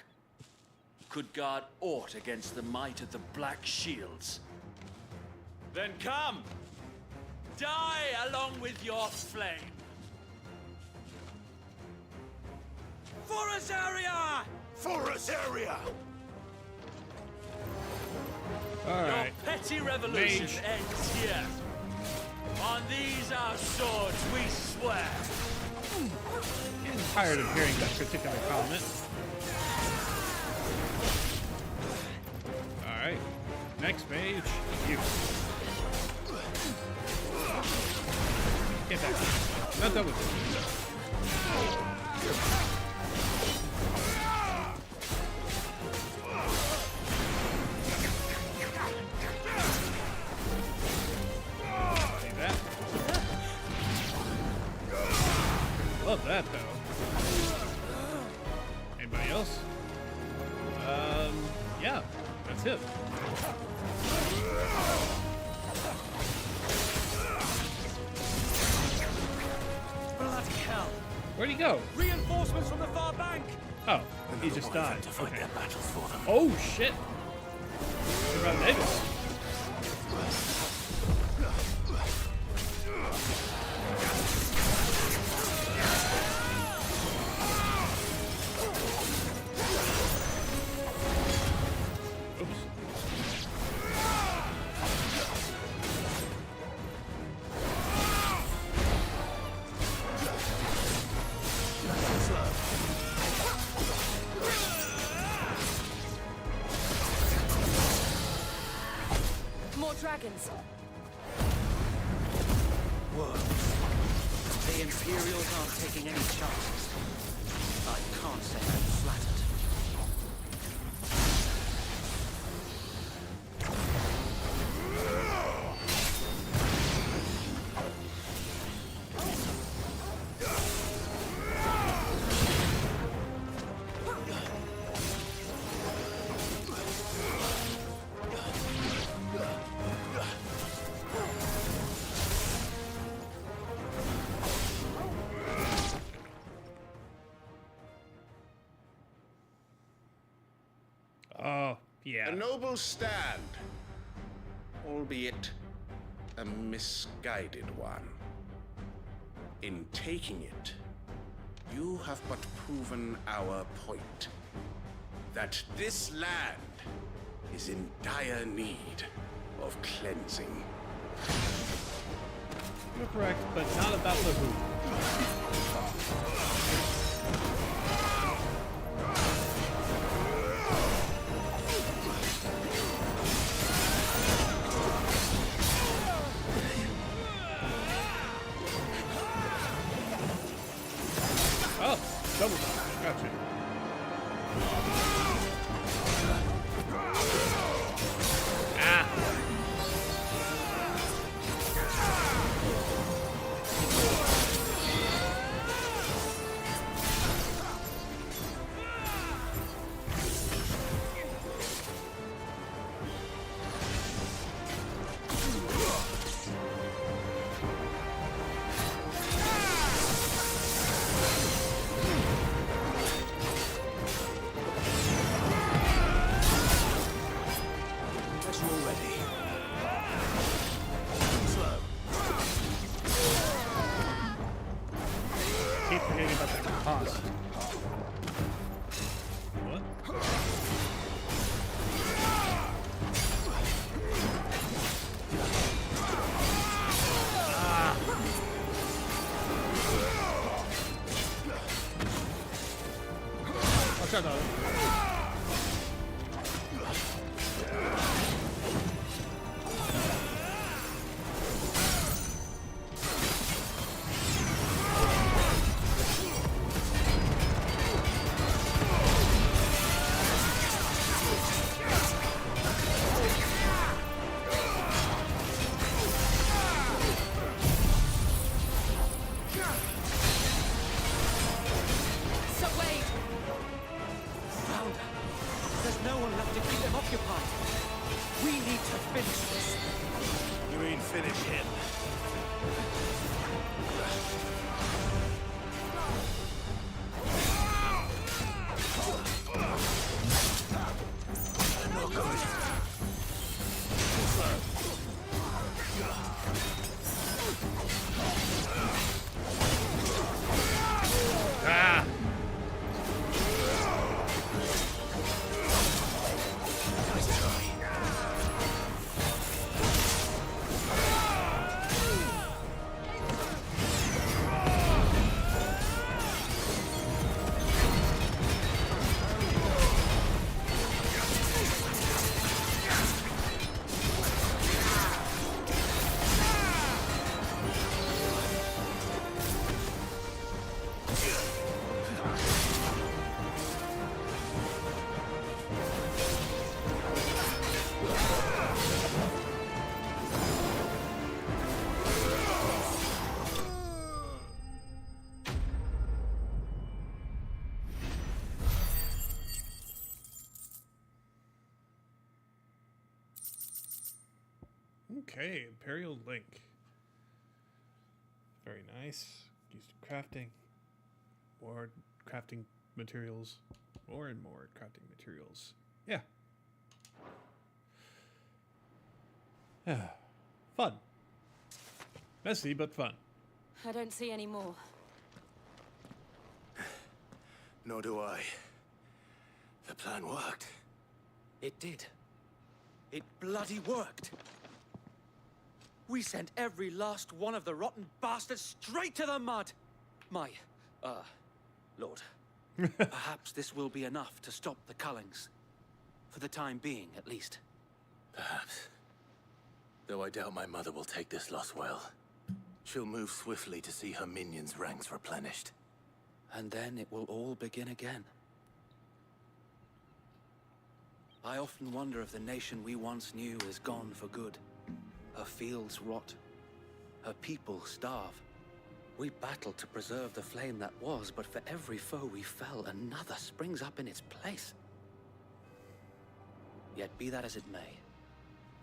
could guard aught against the might of the Black Shields? Then come! Die along with your flame! For Azaria! For Azaria! Alright. Your petty revolution Mage. ends here. On these our swords we swear. Getting tired of hearing that particular comment. Alright. Next mage. You. Get back. Not done with it. Yeah, that's him. Bloody hell! Where'd he go? Reinforcements from the far bank! Oh, he just died. To fight their battles for them. Oh shit! What about Davis? More dragons. Worms. The Imperials aren't taking any chances. I can't say I'm flattered. Oh, yeah. A noble stand, albeit a misguided one. In taking it, you have but proven our point. That this land is in dire need of cleansing. You're correct, but not about the who. Oh, double dodge. Gotcha. Ah. As you're ready. Slow. Keep forgetting about the cost. What? Ah. Watch out, though. So wait. Found her. There's no one left to keep them occupied. We need to finish this. You mean finish him? No good. Ah. Nice try. Okay, Imperial Link. Very nice. Used in crafting. More crafting materials. More and more crafting materials. Yeah. Fun. Messy, but fun. I don't see any more. Nor do I. The plan worked. It did. It bloody worked. We sent every last one of the rotten bastards straight to the mud! My, Lord. Perhaps this will be enough to stop the Cullings. For the time being, at least. Perhaps. Though I doubt my mother will take this loss well. She'll move swiftly to see her minions' ranks replenished. And then it will all begin again. I often wonder if the nation we once knew is gone for good. Her fields rot. Her people starve. We battled to preserve the flame that was, but for every foe we fell, another springs up in its place. Yet be that as it may,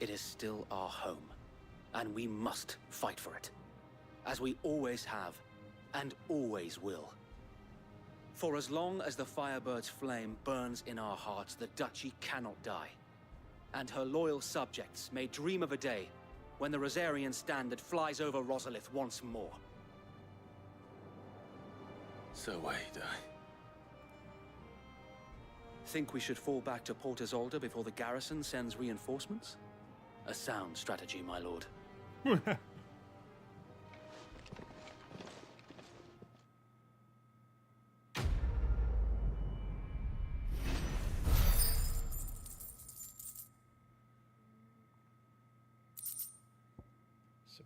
it is still our home, and we must fight for it. As we always have, and always will. For as long as the Firebird's flame burns in our hearts, the Duchy cannot die. And her loyal subjects may dream of a day when the Rosarian standard flies over Rosalith once more. So wait, Think we should fall back to Port Isolde before the garrison sends reinforcements? A sound strategy, my lord. Some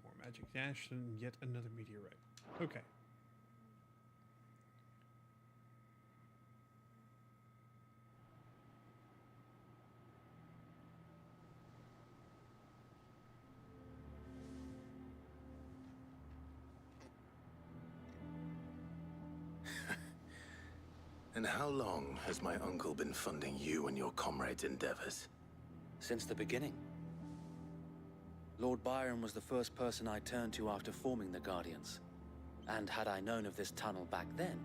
more magic dash and yet another meteorite. Okay. And how long has my uncle been funding you and your comrades' endeavors? Since the beginning. Lord Byron was the first person I turned to after forming the Guardians. And had I known of this tunnel back then,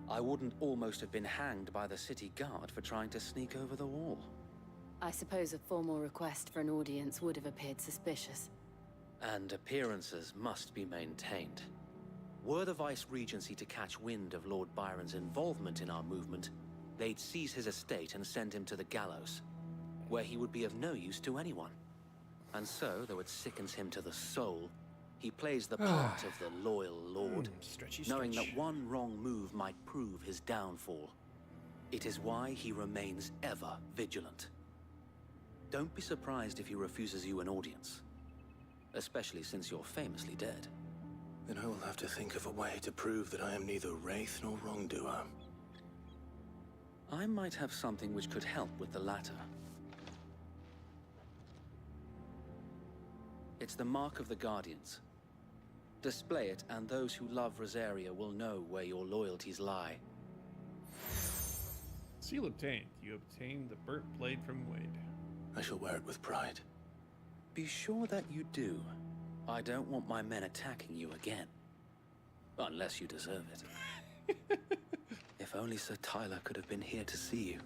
I wouldn't almost have been hanged by the city guard for trying to sneak over the wall. I suppose a formal request for an audience would have appeared suspicious. And appearances must be maintained. Were the Vice-Regency to catch wind of Lord Byron's involvement in our movement, they'd seize his estate and send him to the gallows, where he would be of no use to anyone. And so, though it sickens him to the soul, he plays the part of the loyal lord, knowing that one wrong move might prove his downfall. It is why he remains ever vigilant. Don't be surprised if he refuses you an audience, especially since you're famously dead. Then I will have to think of a way to prove that I am neither wraith nor wrongdoer. I might have something which could help with the latter. It's the mark of the Guardians. Display it, and those who love Rosaria will know where your loyalties lie. Seal obtained. You obtained the burnt blade from Wade. I shall wear it with pride. Be sure that you do. I don't want my men attacking you again. Unless you deserve it. If only Sir Tyler could have been here to see you.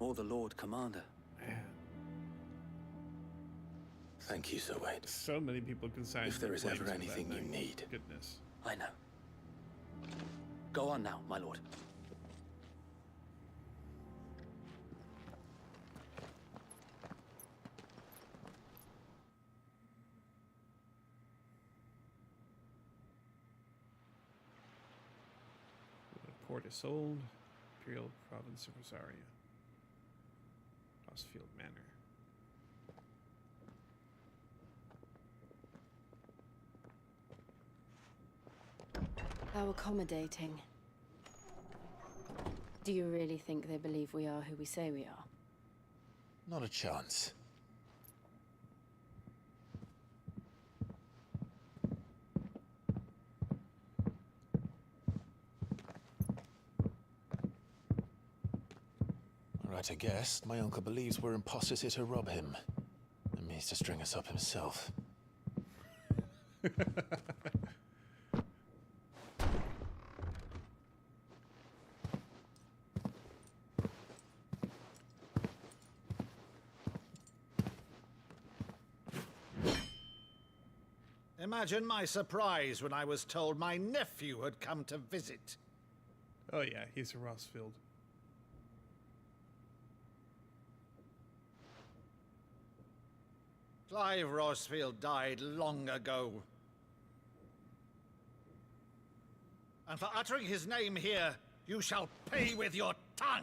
Or the Lord Commander. Man. Thank you, Sir Wade. So many people can sign. If there is ever claims for anything that you thing. need. Goodness. I know. Go on now, my lord. Port Isolde, Imperial Province of Rosaria. Crossfield Manor. How accommodating. Do you really think they believe we are who we say we are? Not a chance. Right, I guess. My uncle believes we're imposters here to rob him. A mere needs to string us up himself. Imagine my surprise when I was told my nephew had come to visit. Oh yeah, he's a Rossfield. Clive Rossfield died long ago. And for uttering his name here, you shall pay with your tongue!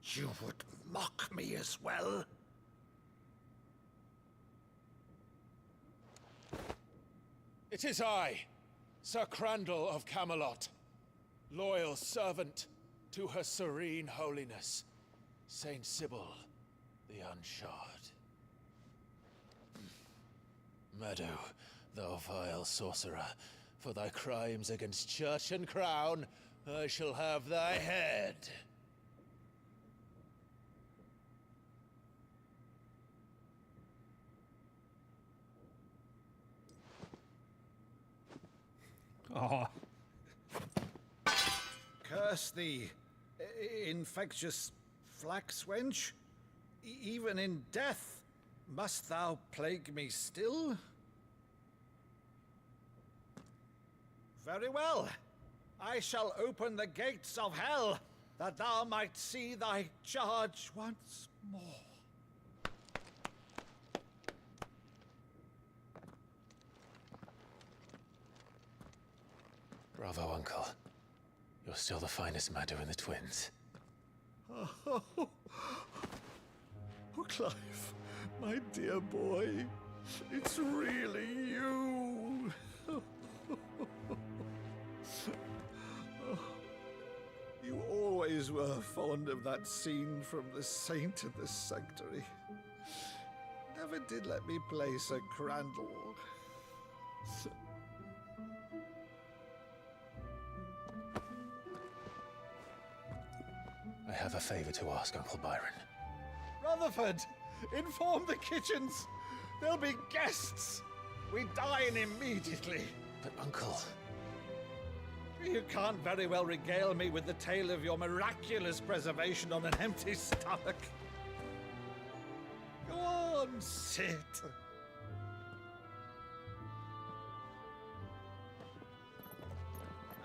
You would mock me as well? It is I, Sir Crandall of Camelot, loyal servant to Her Serene Holiness, Saint Sybil the Unshod. Meadow, thou vile sorcerer, for thy crimes against church and crown, I shall have thy head. Aw. Curse thee, infectious flax wench. Even in death, must thou plague me still? Very well. I shall open the gates of hell, that thou might see thy charge once more. Bravo, Uncle. You're still the finest Meadow in the twins. Oh, Clive, my dear boy, it's really you. You always were fond of that scene from The Saint in the Sanctuary. Never did let me play Sir Crandall. I have a favor to ask, Uncle Byron. Rutherford, inform the kitchens. There'll be guests. We dine immediately. But, Uncle... You can't very well regale me with the tale of your miraculous preservation on an empty stomach. Go on, sit.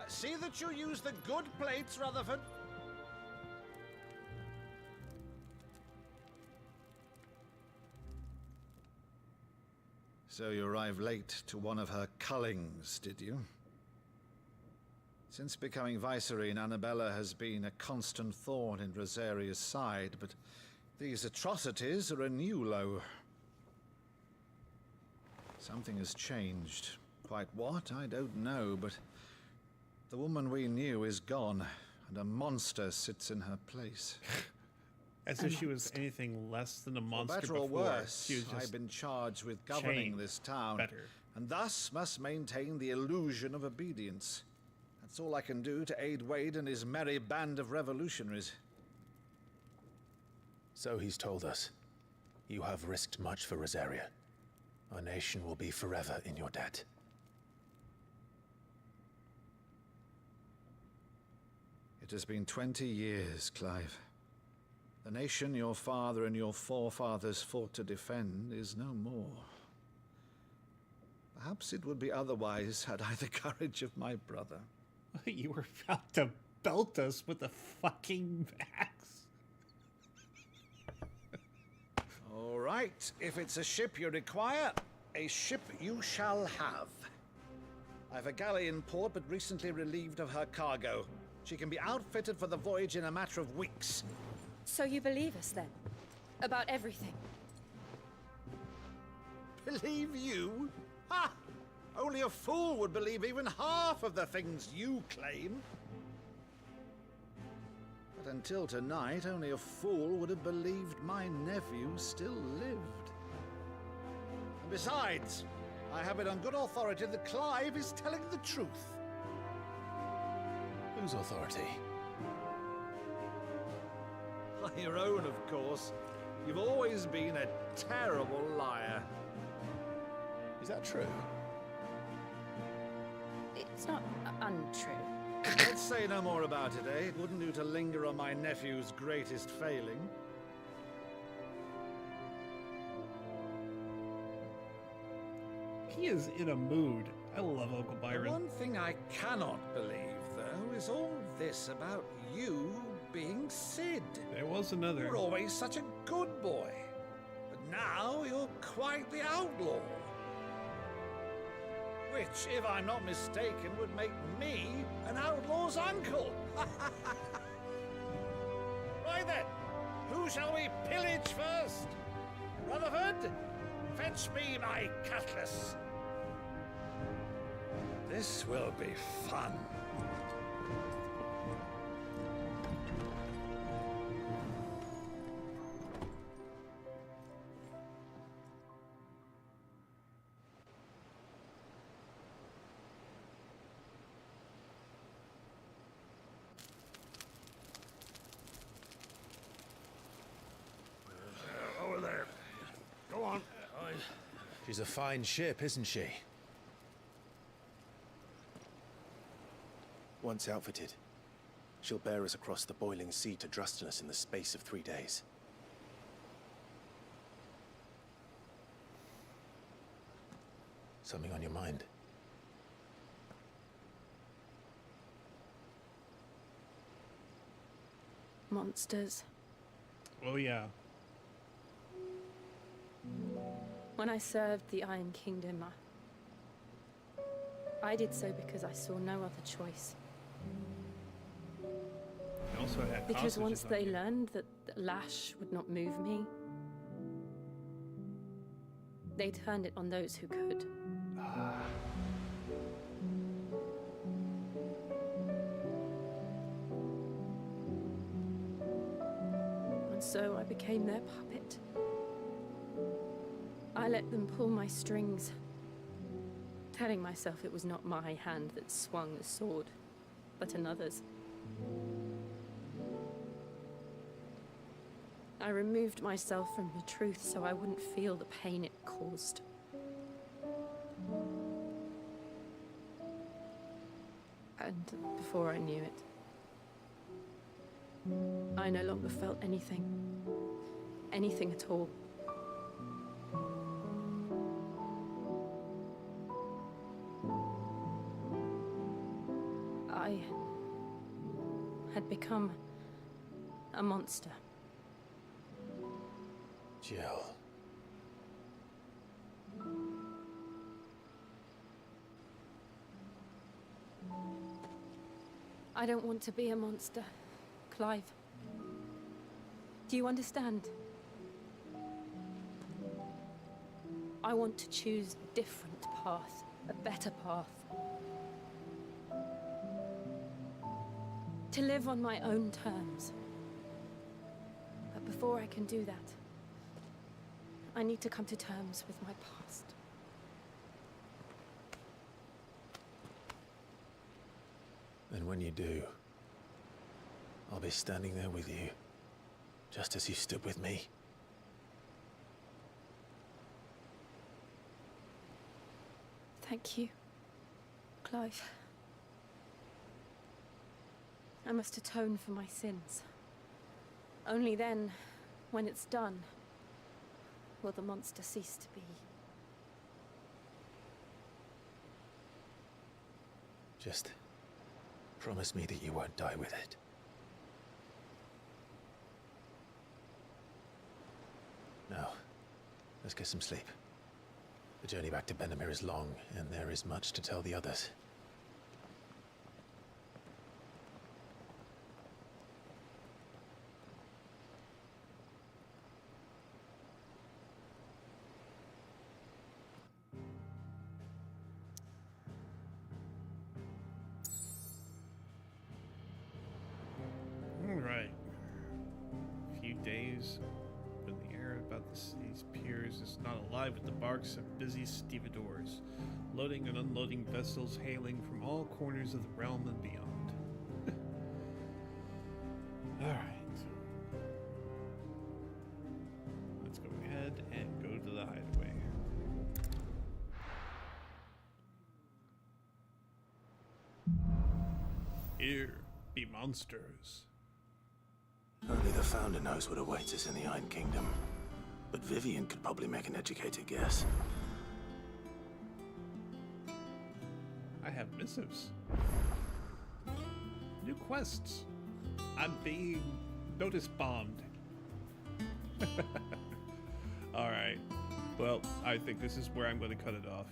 See that you use the good plates, Rutherford. So you arrived late to one of her cullings, did you? Since becoming Vicereine, Annabella has been a constant thorn in Rosaria's side, but these atrocities are a new low. Something has changed. Quite what, I don't know, but the woman we knew is gone, and a monster sits in her place. As if she was anything less than a monster better or before. worse, She was just I've been charged with governing this town, better. and thus must maintain the illusion of obedience. That's all I can do to aid Wade and his merry band of revolutionaries. So he's told us. You have risked much for Rosaria. Our nation will be forever in your debt. It has been 20 years, Clive. The nation your father and your forefathers fought to defend is no more. Perhaps it would be otherwise had I the courage of my brother. You were about to belt us with a fucking axe. All right, if it's a ship you require, a ship you shall have. I've a galley in port, but recently relieved of her cargo. She can be outfitted for the voyage in a matter of weeks. So you believe us then? About everything? Believe you? Ha! Only a fool would believe even half of the things you claim. But until tonight, only a fool would have believed my nephew still lived. Besides, I have it on good authority that Clive is telling the truth. Whose authority? Your own, of course. You've always been a terrible liar. Is that true? It's not untrue. Let's say no more about it, eh? It wouldn't do to linger on my nephew's greatest failing. He is in a mood. I love Uncle Byron. The one thing I cannot believe, though, is all this about you being Sid. There was another. You were always such a good boy. But now you're quite the outlaw. Which, if I'm not mistaken, would make me an outlaw's uncle. Right then, who shall we pillage first? Rutherford, fetch me my cutlass. This will be fun. Over there. Go on. She's a fine ship, isn't she? Once outfitted, she'll bear us across the boiling sea to Drustinus in the space of 3 days. Something on your mind? Monsters. Oh, yeah. When I served the Iron Kingdom, I did so because I saw no other choice. Also had Because once hostages on they you. learned that the lash would not move me, they turned it on those who could. And so I became their puppet. I let them pull my strings, telling myself it was not my hand that swung the sword, but another's. I removed myself from the truth so I wouldn't feel the pain it caused. And before I knew it, I no longer felt anything. Anything at all. I had become a monster. Jill. I don't want to be a monster, Clive. Do you understand? I want to choose a different path, a better path. To live on my own terms. But before I can do that, I need to come to terms with my past. And when you do, I'll be standing there with you, just as you stood with me. Thank you, Clive. I must atone for my sins. Only then, when it's done, will the monster cease to be. Just promise me that you won't die with it. Now, let's get some sleep. The journey back to Benamir is long, and there is much to tell the others. All right. A few days, but the air about these piers is not alive with the barks of busy stevedores, loading and unloading vessels hailing from all corners of the realm and beyond. Alright. Let's go ahead and go to the hideaway. Here be monsters. Only the Founder knows what awaits us in the Iron Kingdom. But Vivian could probably make an educated guess. I have missives. New quests. I'm being notice bombed. Alright. Well, I think this is where I'm going to cut it off.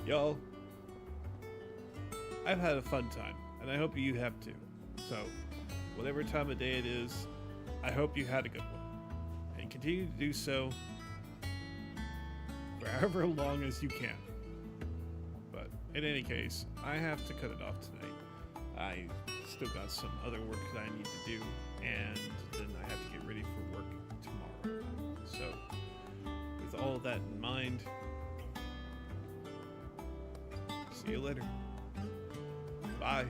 Y'all, I've had a fun time, and I hope you have too. So, whatever time of day it is, I hope you had a good one. And continue to do so for however long as you can. But in any case, I have to cut it off tonight. I still got some other work that I need to do, and then I have to get ready for work tomorrow. So, with all of that in mind, see you later. Bye.